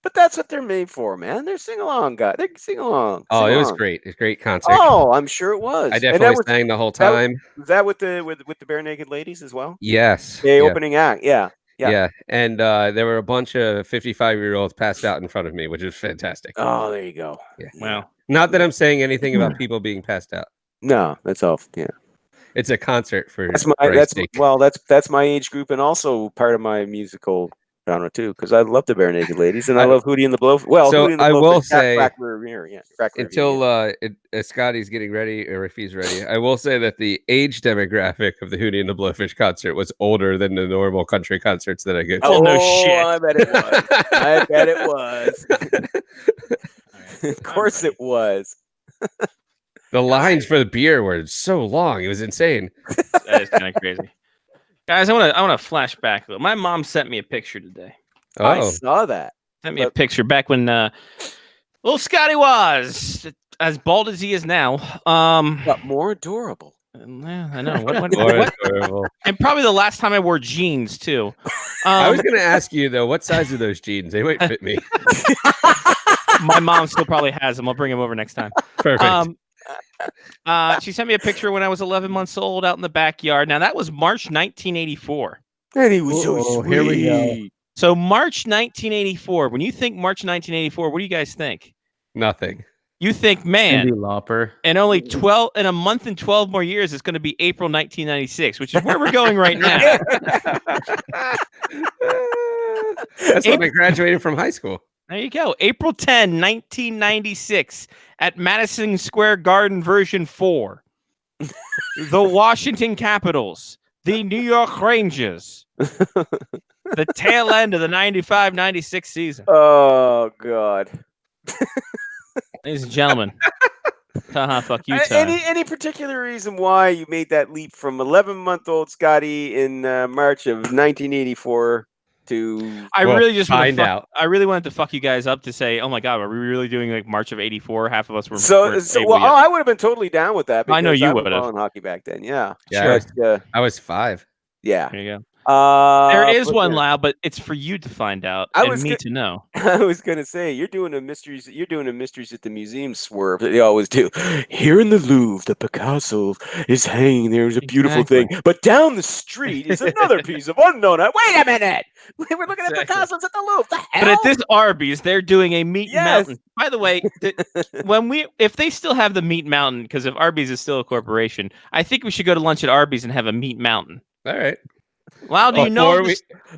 But that's what they're made for, man. They're sing along guys. They can sing along. Oh, sing it was along. great. It was a great concert. Oh, I'm sure it was. I And that definitely was, sang the whole that was- time. was that with the Bare Naked Ladies as well? Yes. The opening act. Yeah. Yeah. And there were a bunch of 55-year-olds passed out in front of me, which was fantastic. Oh, there you go. Yeah. Wow. Not that I'm saying anything about people being passed out. No, that's all. Yeah. It's a concert for That's my Christ's sake. that's my age group and also part of my musical genre too, because I love the Bare Naked Ladies and I love Hootie and the Blow. Well, So Hootie and the I Blowfish, will not say, Crack Rear, yeah, Crack Rear until View. Scotty's getting ready, or if he's ready, I will say that the age demographic of the Hootie and the Blowfish concert was older than the normal country concerts that I go to. Oh, no shit. I bet it was. I bet it was. Of course it was. The lines for the beer were so long; it was insane. That is kind of crazy. Guys, I want to flash back a little. My mom sent me a picture today. I Oh, saw that. Sent me a picture back when little Scotty was as bald as he is now. But more adorable. Yeah, I know. What, Lord, what- adorable. and probably the last time I wore jeans too. I was going to ask you though, what size are those jeans? They might fit me. My mom still probably has them. I'll bring them over next time. Perfect. She sent me a picture when I was 11 months old out in the backyard. Now that was March 1984. And he was so Uh-oh, sweet. here we go. So March 1984. When you think March 1984, what do you guys think? Nothing. You think, man, Cyndi Lauper. in only 12 in a month and 12 more years, it's going to be April 1996, which is where we're going right now. That's when I graduated from high school. There you go. April 10, 1996 at Madison Square Garden version 4. The Washington Capitals, the New York Rangers, the tail end of the 95-96 season. Oh God. Ladies and gentlemen. Haha, fuck you, time. Any particular reason why you made that leap from 11-month-old Scotty in March of 1984 to? I Well, really just wanted find to fuck, out. I really wanted to fuck you guys up to say, oh my god, are we really doing like March of '84? Half of us were. So weren't well, able yet. I would have been totally down with that. I know because you was would've. following hockey back then. Yeah. Yeah, But, I was 5. yeah. There you go. There There is one, Lau, but it's for you to find out I and was me go- to know. I was gonna say you're doing a mysteries at the museum swerve that they always do. Here in the Louvre, the Picasso is hanging. There's a beautiful thing, but down the street is another piece of unknown. Wait a minute, we're looking at Exactly. Picasso's at the Louvre. The hell? But at this Arby's, they're doing a meat Yes. mountain. By the way, if they still have the meat mountain, because if Arby's is still a corporation, I think we should go to lunch at Arby's and have a meat mountain. All right. Lau, do you know?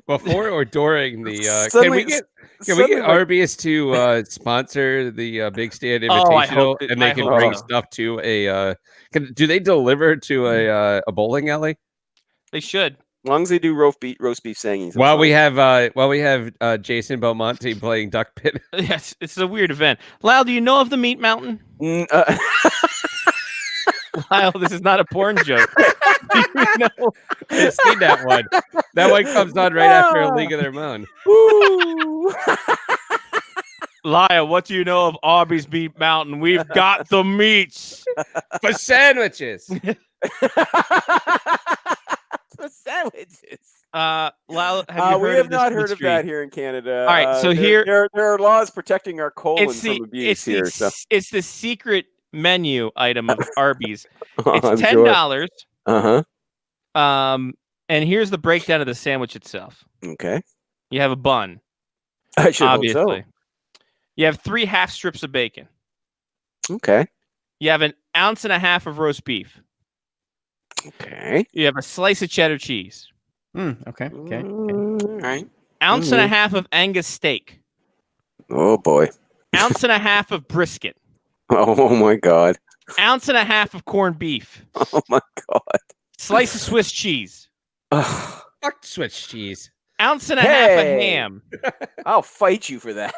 Before or during the? Can Suddenly- we get suddenly, like- Arby's to sponsor the Big Stand Oh, I Invitational, hope that- and they I can hope bring so. stuff to a? Do they deliver to a bowling alley? They should. As long as they do roast beef singing. While we have Jason Belmonte playing duck pit. Yes, it's a weird event. Lau, do you know of the meat mountain? Lyle, this is not a porn joke. Do know? I've seen that one. That one comes on right after A League of Their Own. Woo! Lyle, what do you know of Arby's Meat Mountain? We've got the meats. For sandwiches. For sandwiches. Lyle, have you We heard have of this not on the heard of street? that here in Canada. All right, so there are laws protecting our colon It's the from abuse here. So it's the secret menu item of Arby's. I'm It's sure. $10. Uh-huh. And here's the breakdown of the sandwich itself. Okay. You have a bun, I should hope obviously. You have 3 half strips of bacon. so. Okay. You have an ounce and a half of roast beef. Okay. You have a slice of cheddar cheese. Okay. All right. Ounce and a half of Angus steak. Oh boy. Ounce and a half of brisket. Oh my God. Ounce and a half of corned beef. Oh my God. Slice of Swiss cheese. Ugh. Fuck Swiss cheese. Ounce and a half of Hey! ham. I'll fight you for that.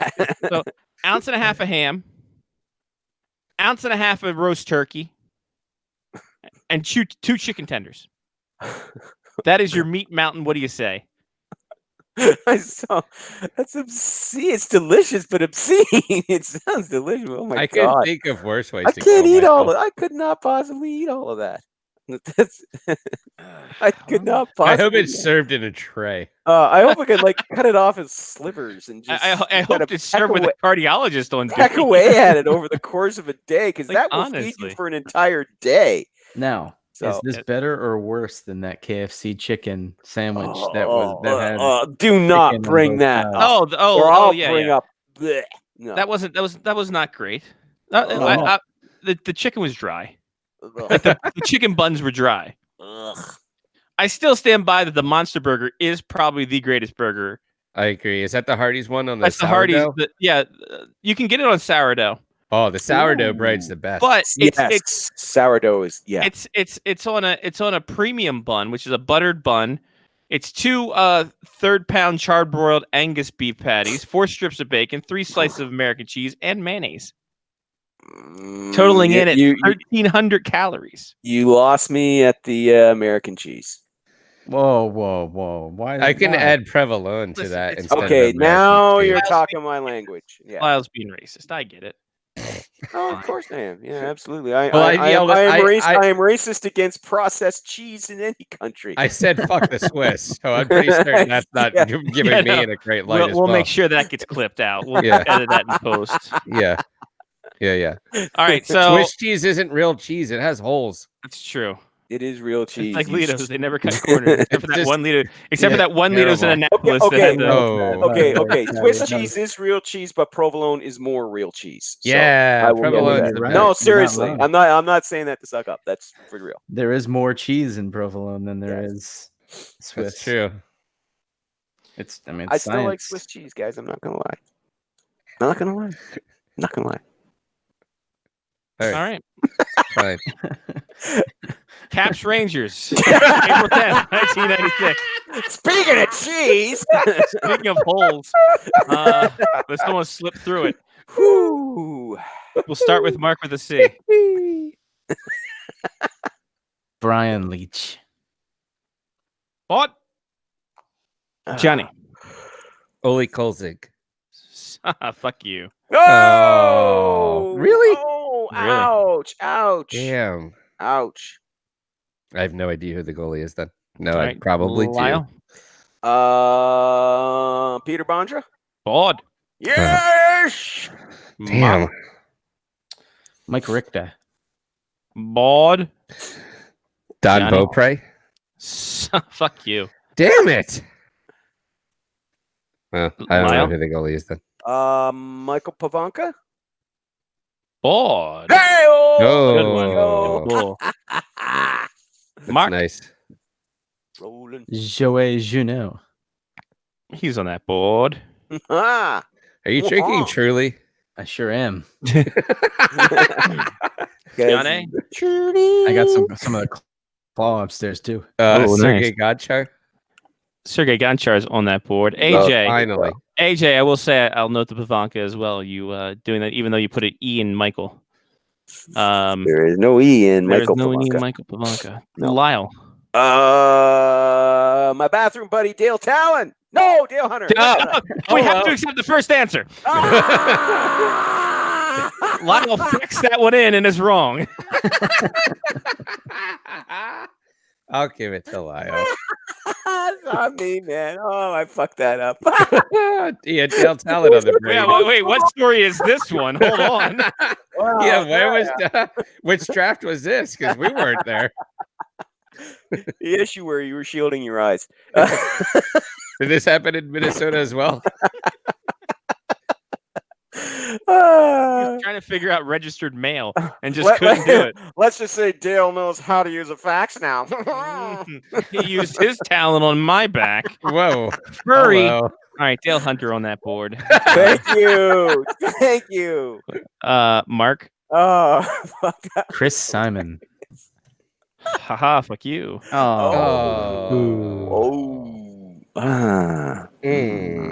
Ounce and a half of ham. Ounce and a half of roast turkey. And 2 chicken tenders. That is your meat mountain. What do you say? That's obscene. It's delicious, but obscene. It sounds delicious. Oh my I God. could think of worse ways I to can't kill eat all myself. of I could not possibly eat all of that. That's I could not I possibly. hope it's served in a tray. I hope I could like cut it off as slivers and just. I kind hope of it's served with a cardiologist on peck duty. away at it over the course of a day because Like, that will feed honestly. you for an entire day. Now, is So- this better or worse than that KFC chicken sandwich that had? Do not chicken on bring both that sides? up. Oh, or I'll yeah, bring yeah. up. Bleh. No. That was not great. Oh. The chicken was dry. Ugh. Like the chicken buns were dry. Ugh. I still stand by that the Monster Burger is probably the greatest burger. I agree. Is that the Hardee's one on the That's the Hardee's. sourdough? You can get it on sourdough, Oh, the sourdough bread's the best. but Yes, sourdough is it's on a premium bun, which is a buttered bun. It's 2 third-pound charred-broiled Angus beef patties, 4 strips of bacon, 3 slices of American cheese, and mayonnaise, totaling in at 1,300 calories. You lost me at the American cheese. Whoa! Why? I can why? add provolone to Listen, that it's- instead of Okay, American now cheese. you're talking my language. Yeah. Lyle's being racist. I get it. Oh, of course I am. Yeah, absolutely. I Well, I am yelled- I am racist against processed cheese in any country. I said fuck the Swiss, so I'm pretty certain that's not Yeah. giving Yeah, me no. in a great light as We'll well. make sure that gets clipped out. We'll Yeah. edit that in post. Yeah. All right, so Swiss cheese isn't real cheese. It has holes. that's true. It is real cheese. It's like You Litos. They never cut corners, except for that Just- 1 liter. Except for yeah, that 1 Litos in terrible. Annapolis. Okay, that had the- Oh. Okay, No, okay. no, Swiss no. cheese is real cheese, but provolone is more real cheese. So Yeah, I will give you provolone's that. the right. best. No, You're not seriously, wrong. I'm not saying that to suck up. That's for real. There is more cheese in provolone than there is Swiss. That's true. It's it's I still like science. Swiss cheese, guys. I'm not gonna lie. Not gonna lie. Not gonna lie. All All right, right. fine. Caps Rangers, April 10th, 1996. Speaking of cheese, Speaking of holes, let's almost slip through it. whoo. We'll start with Mark with a C. Brian Leach. What? Johnny. Ole Kolzig. Fuck you. Oh, really? Oh, Really? ouch! Ouch! Damn. Ouch! I have no idea who the goalie is then. No, All I right, probably do. Lyle. Peter Bondra. Bod. Yes. Damn. Mike Richter. Bod. Don Johnny. Beaupre. Fuck you. Damn it. Well, I don't Lyle? know who the goalie is then. Michael Pavanka. Bod. Hey, Good one. Oh. Cool. That's Mark. nice. Rolling. Joey Junot. He's on that board. Ah. Are you drinking Wow. truly? I sure am. Johnny? I got some of the claw upstairs too. Oh, Sergei Gonchar? Sergey Gonchar is on that board. Oh, AJ. finally. AJ, I will say I'll note the Pavanka as well. You doing that, even though you put an E in Michael. There is no E in There is Michael no E in Pavanka. Michael Pavanka. No. Lyle. My bathroom buddy, Dale Talon. No, Dale Hunter. We have to accept the first answer. Lionel fixed that one in and is wrong. I'll give it to Lyle. That's not me, man. Oh, I fucked that up. Yeah, Dale Talon on the brain. Yeah, wait, what story is this one? Hold on. Yeah, where was which draft was this? Because we weren't there. Yes, you were. You were shielding your eyes. Did this happen in Minnesota as well? He was trying to figure out registered mail and just couldn't do it. Let's just say Dale knows how to use a fax now. He used his talent on my back. Whoa. Furry. Hello. All right, Dale Hunter on that board. Thank you. Thank you. Mark. Oh, fuck. Chris Simon. Haha, fuck you. Oh.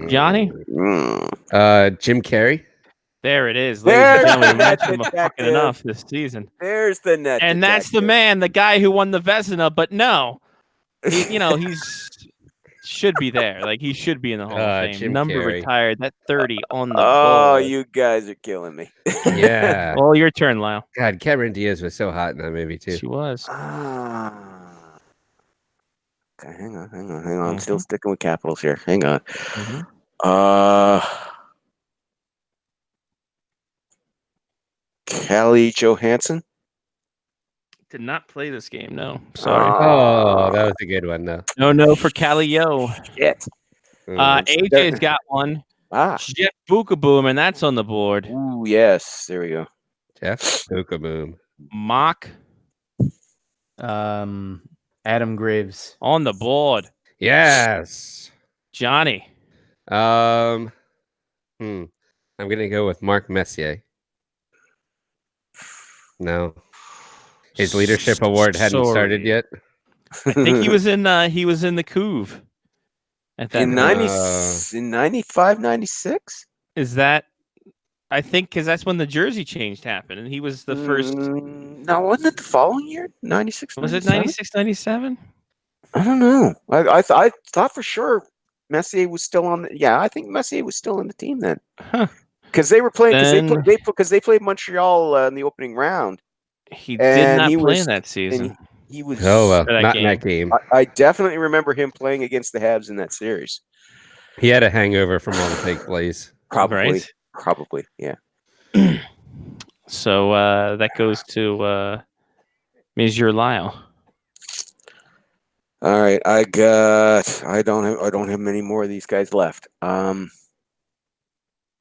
Johnny? Jim Carrey. There it is. There's Ladies and gentlemen, the net mentioned him fucking detective. enough this season. There's the net. And that's the detective. man, the guy who won the Vezina, but no. He's should be there. Like, he should be in the Hall of Fame. Jim Number Carrey. retired. That 30 on the Oh, board. you guys are killing me. Yeah. Well, your turn, Lyle. God, Cameron Diaz was so hot in that movie too. She was. Okay, hang on. I'm still sticking with capitals here. Hang on. Mhm. Kelly Johansson. Did not play this game, no. Sorry. Oh, that was a good one though. No for Cali Yo. Shit. AJ's got one. Ah. Jeff Bookaboom, and that's on the board. Ooh, yes. There we go. Jeff Bookaboom. Mock Adam Graves. on the board. Yes. Johnny. I'm gonna go with Mark Messier. No. His leadership award hadn't started yet. I think he was in the Couve at that In point. in 95, 96? Is that I think because that's when the jersey change happened, and he was the first. No, wasn't it the following year? 96, Was it 97? 96, 97? I don't know. I thought for sure Messier was still on the. Yeah, I think Messier was still on the team then. Huh. Because they were playing. Then- Because they played Montreal in the opening round. He did And not he play was- in that season. He was. Oh well, For that not game. in that game. I definitely remember him playing against the Habs in that series. He had a hangover from all the fake plays. Probably. Yeah. So that goes to Monsieur Lyle. All right, I don't have many more of these guys left.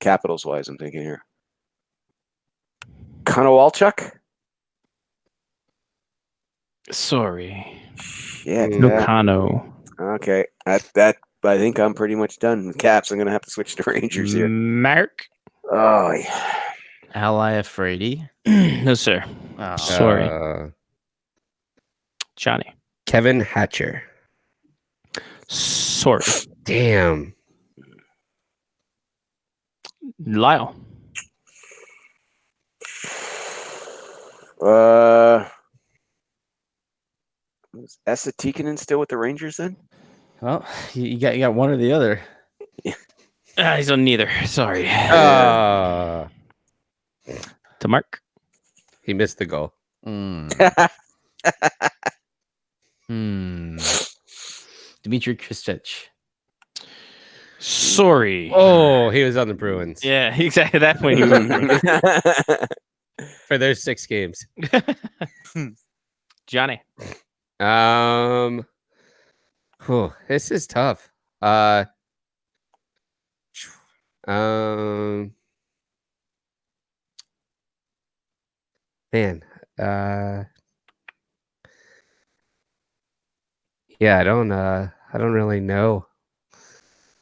Capitals wise, I'm thinking here. Konowalchuk? Sorry. Yeah. No Kano. Okay. That I think I'm pretty much done with Caps. I'm gonna have to switch to Rangers here. Mark? Oh yeah. Ally Afraidy. No, sir. Oh. Sorry. Johnny. Kevin Hatcher. Sorry. Damn. Lyle. Was Esa Tikkanen still with the Rangers then? Well, you got one or the other. He's on neither. Sorry. Uh, To Mark. he missed the goal. Dmitry Kristich. Sorry. Oh, he was on the Bruins Yeah, exactly. At that point, he was on the for those 6 games. Johnny. This is tough. Man, yeah, I don't really know.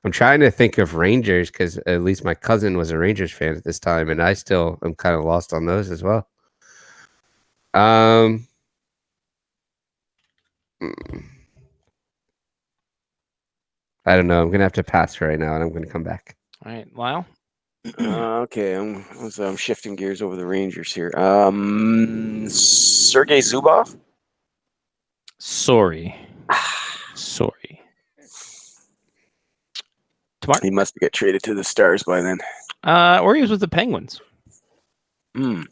I'm trying to think of Rangers because at least my cousin was a Rangers fan at this time, and I still am kind of lost on those as well. I don't know. I'm gonna have to pass for right now, and I'm gonna come back. All right, Lyle. Okay, I'm shifting gears over the Rangers here. Sergei Zubov. Sorry. Sorry. Tomorrow? He must get traded to the Stars by then. Or he was with the Penguins. Hmm.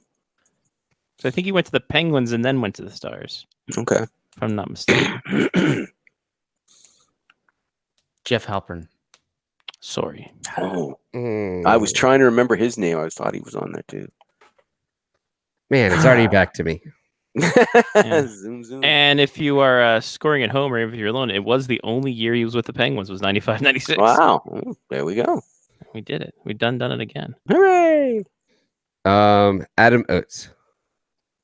So I think he went to the Penguins and then went to the Stars, Okay. if I'm not mistaken. Jeff Halpern. Sorry. Oh, Mm. I was trying to remember his name. I thought he was on there too. Man, it's already back to me. Zoom, zoom. And if you are scoring at home or if you're alone, it was the only year he was with the Penguins was 95-96. Wow. Ooh, there we go. We did it. We done it again. Hooray! Adam Oates.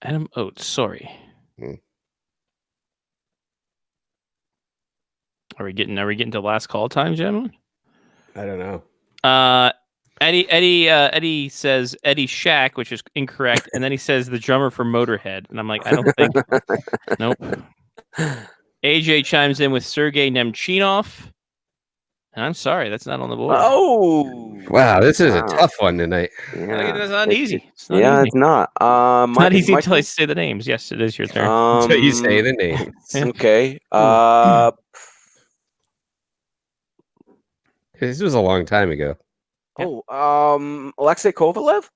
Adam Oates. Sorry. Hmm. Are we getting to last call time, gentlemen? I don't know. Eddie says Eddie Shack, which is incorrect, and then he says the drummer for Motorhead, and I'm like, I don't think. Nope. AJ chimes in with Sergei Nemchinov, and I'm sorry, that's not on the board. Oh, Wow, this is a Wow. tough one tonight. yeah. That's not easy. It's not Yeah, easy. it's not. It's not easy until I say the names. Yes, it is your turn. So you say the names. Okay. This was a long time ago. Alexei Kovalev.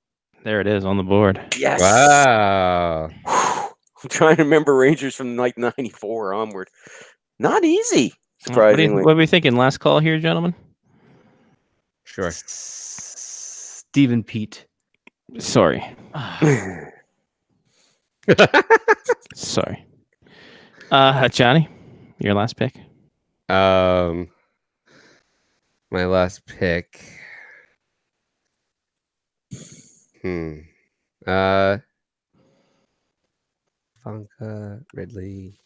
There it is on the board. Yes. Wow. I'm trying to remember Rangers from like '94 onward. Not easy, What surprisingly. are we thinking? Last call here, gentlemen. Sure. Stephen Pete. Sorry. Sorry. Johnny, your last pick. My last pick. Fonka, Ridley,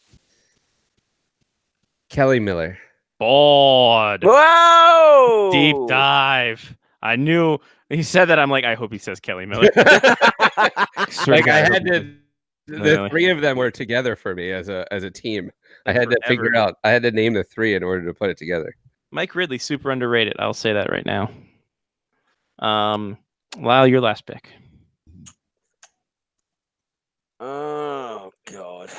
Kelly Miller. Bod. Whoa! Deep dive. I knew he said that. I'm like, I hope he says Kelly Miller. Like I had to. The Really? three of them were together for me as a team. I had to figure Forever. out. I had to name the three in order to put it together. Mike Ridley, super underrated. I'll say that right now. Lyle, your last pick. Oh God.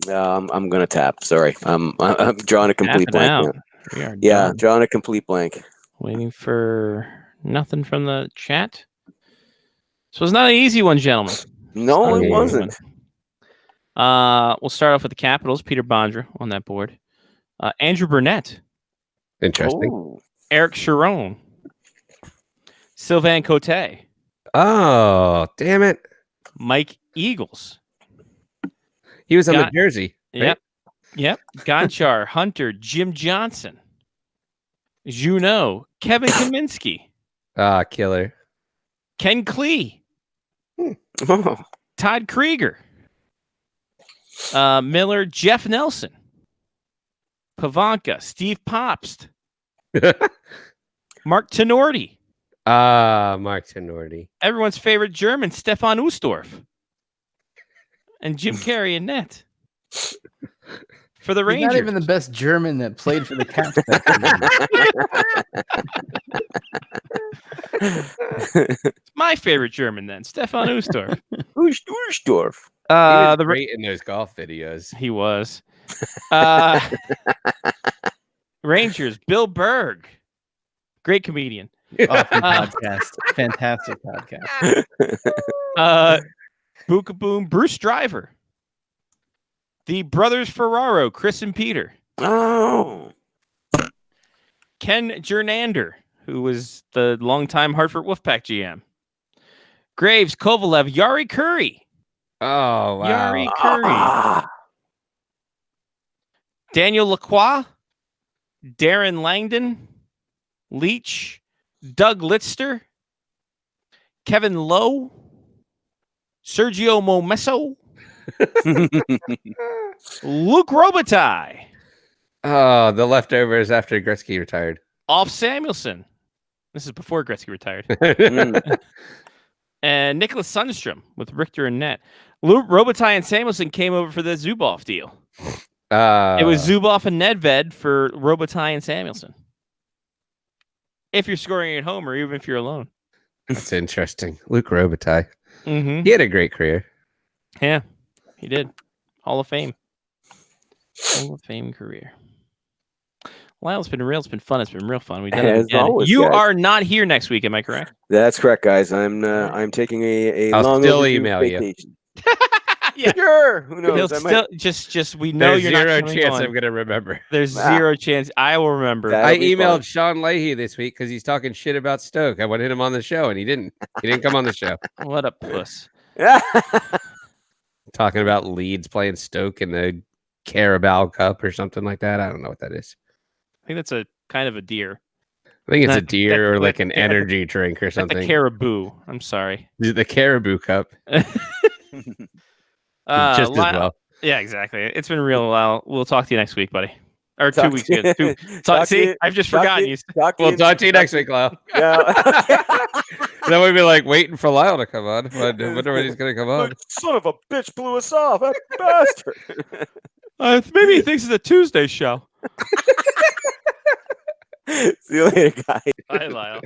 I'm gonna tap. Sorry, I'm drawing a complete Tapping blank. out. now. We are Yeah, done. drawing a complete blank. Waiting for nothing from the chat. So it's not an easy one, gentlemen. No, Not an it easy wasn't. one. We'll start off with the Capitals. Peter Bondra on that board. Andrew Burnett. Interesting. Oh, Eric Sharon. Sylvain Cote. Oh, damn it! Mike Eagles. He was on Got- the jersey. right? Yep. Gonchar, Hunter, Jim Johnson. Juneau, Kevin Kaminsky, Ah, killer. Ken Klee, Todd Krieger, Miller, Jeff Nelson, Pavanka, Steve Popst, Mark Tenorti, Mark Tenorti. everyone's favorite German, Stefan Ustorf, and Jim Carey in net. For the He's Rangers. not even the best German that played for the Caps. My favorite German then, Stefan Ustorf. Ursdorf. He was The great in those golf videos. He was. Rangers, Bill Berg. Great comedian. Awesome podcast. Fantastic podcast. Booka Boom, Bruce Driver. The brothers Ferraro, Chris and Peter. Oh, Ken Jernander, who was the longtime Hartford Wolfpack GM. Graves, Kovalev, Yari Curry. Oh, wow. Yari Curry. Daniel Lacroix, Darren Langdon, Leach, Doug Litster, Kevin Lowe, Sergio Momesso, Luke Robitaille, Oh, the leftovers after Gretzky retired. Alf Samuelson. This is before Gretzky retired. And Nicholas Sundstrom with Richter and net. Luke Robitaille and Samuelson came over for the Zubov deal. It was Zubov and Nedved for Robitaille and Samuelson. if you're scoring at home or even if you're alone. That's interesting. Luke Robitaille. Mm-hmm. He had a great career. Yeah, he did. Hall of Fame. Hall of Fame career. Well, it's been real. It's been fun. It's been real fun. We did it As again. always, You guys. are not here next week. Am I correct? That's correct, guys. I'm taking a I'll long still overdue email you. vacation. Yeah. Sure. Who He'll knows? I might. still just we know There's you're zero not coming chance on. I'm going to remember. There's Ah. zero chance. I will remember. That'll I be emailed fun. Sean Leahy this week because he's talking shit about Stoke. I wanted him on the show, and he didn't. He didn't come on the show. What a puss. Talking about Leeds playing Stoke in the Carabao Cup or something like that. I don't know what that is. I think that's a kind of a deer. I think it's a Not- deer or that- like an that- energy drink or Like something. the caribou. I'm sorry. The Caribou Cup. Just as Lyle- well. Yeah, exactly. It's been real while. We'll talk to you next week, buddy. Or Talk 2 weeks to- ago. talk to See, you- I've just talk to forgotten you- you. We'll talk to you next week, Lyle. Yeah. Then we'd be like waiting for Lyle to come on. I wonder when he's going to come on. Son of a bitch blew us off. That bastard. Maybe he thinks it's a Tuesday show. See you later, guys. Bye, Lyle.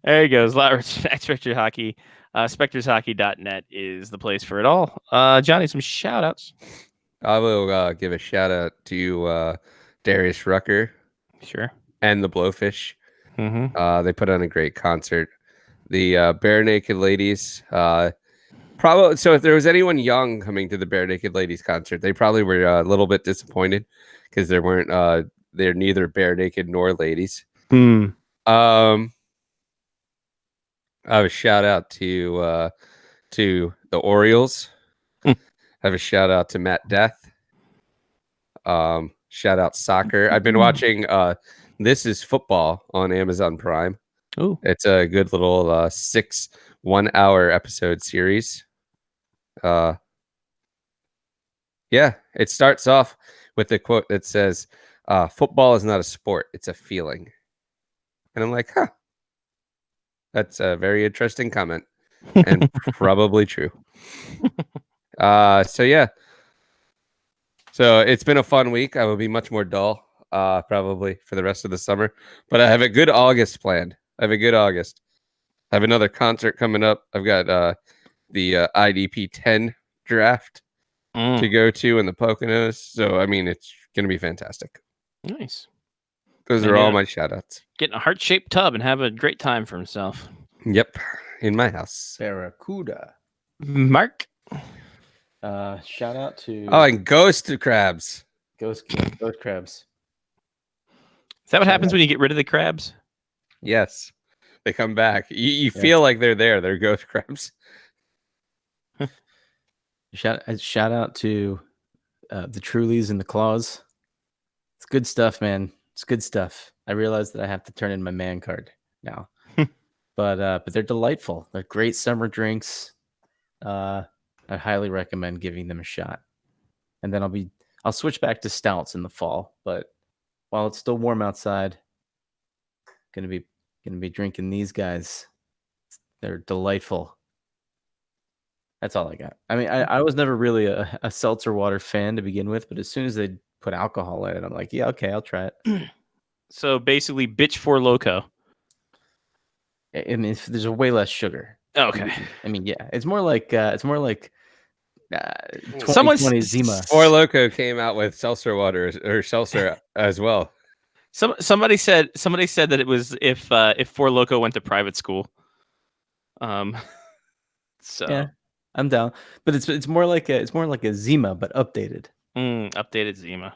There he goes. Spectre Hockey. SpectresHockey.net is the place for it all. Johnny, some shout outs. I will give a shout out to Darius Rucker Sure. and the Blowfish. Mm-hmm. They put on a great concert. The Bare Naked Ladies. Probably. So if there was anyone young coming to the Bare Naked Ladies concert, they probably were a little bit disappointed because there weren't. They're neither bare naked nor ladies. I have a shout out to the Orioles. I have a shout out to Matt Death. Shout out soccer. I've been watching This Is Football on Amazon Prime. Ooh. It's a good little 6 1-hour episode series. Yeah, it starts off with a quote that says, football is not a sport, it's a feeling. And I'm like, huh. That's a very interesting comment and probably true. So yeah. So it's been a fun week. I will be much more dull, probably for the rest of the summer. But I have a good August planned. I have another concert coming up. I've got the IDP 10 draft to go to in the Poconos. So I mean, it's gonna be fantastic. Nice. Those are all my shout outs. Get in a heart-shaped tub and have a great time for himself. Yep. In my house. Barracuda. Mark. Shout out to Oh, and ghost crabs. Ghost Crabs. Is that what happens when you get rid of the crabs? Yes. They come back. You feel like they're there. They're ghost crabs. Shout out to the Trulies and the Claws. It's good stuff, man. It's good stuff. I realize that I have to turn in my man card now, but they're delightful. They're great summer drinks. I highly recommend giving them a shot. And then I'll switch back to stouts in the fall. But while it's still warm outside, gonna be drinking these guys. They're delightful. That's all I got. I mean, I was never really a seltzer water fan to begin with, but as soon as they put alcohol in it, I'm like, yeah, okay, I'll try it. So basically, bitch for loco. I mean, there's a way less sugar. Okay. I mean, yeah, it's more like 2020 Someone's- Zima. Four Loco came out with seltzer water or seltzer as well. Somebody said that it was if Four Loco went to private school. So Yeah, I'm down, but it's more like a Zima but updated. Updated Zima.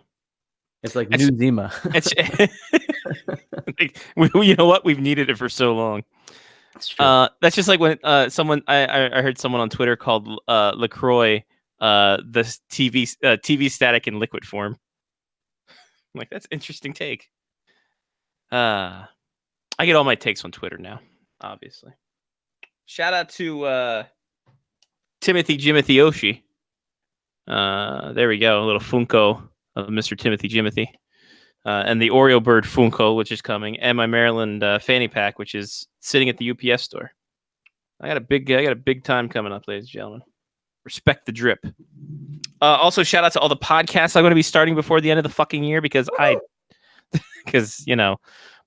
It's like It's- new Zima. It's you know what, we've needed it for so long. It's true. That's just like when someone I heard someone on Twitter called LaCroix the TV static in liquid form. I'm like, that's an interesting take. I get all my takes on Twitter now, obviously. Shout out to Timothy Jimothy Oshie. There we go, a little Funko of Mr. Timothy Jimothy. And the Oreo Bird Funko, which is coming, and my Maryland fanny pack, which is sitting at the UPS store. I got a big time coming up, ladies and gentlemen. Respect the drip. Also, shout out to all the podcasts I'm going to be starting before the end of the fucking year because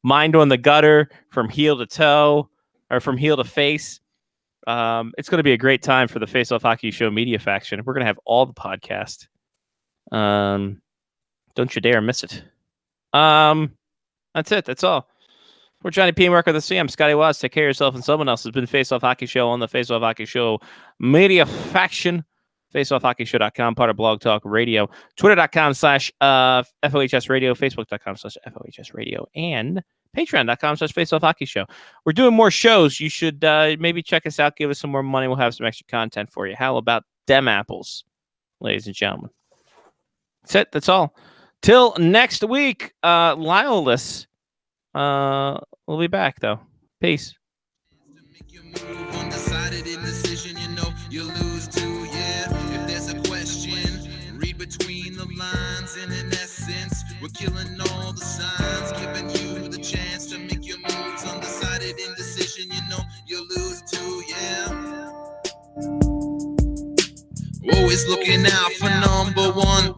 Mind on the Gutter from heel to toe or from heel to face. It's going to be a great time for the Face Off Hockey Show media faction. We're going to have all the podcast. Don't you dare miss it. That's it. That's all. We're Johnny P. Mark of the CM. Scotty Watts. Take care of yourself and someone else. Has been Face Off Hockey Show on the Face Off Hockey Show media faction. FaceOffHockeyShow.com, part of Blog Talk Radio. Twitter.com/FOHS Radio. Facebook.com/FOHS Radio. And Patreon.com/Face Off Hockey Show. We're doing more shows. You should maybe check us out. Give us some more money. We'll have some extra content for you. How about them apples, ladies and gentlemen? That's it. That's all. Till next week, Lyle-less. We'll be back, though. Peace. Undecided indecision, you know you lose too, yeah. If there's a question, read between the lines, and in essence, we're killing all the signs, giving you the chance to make your moves. Undecided indecision, you know you lose too, yeah. Always looking out for number one.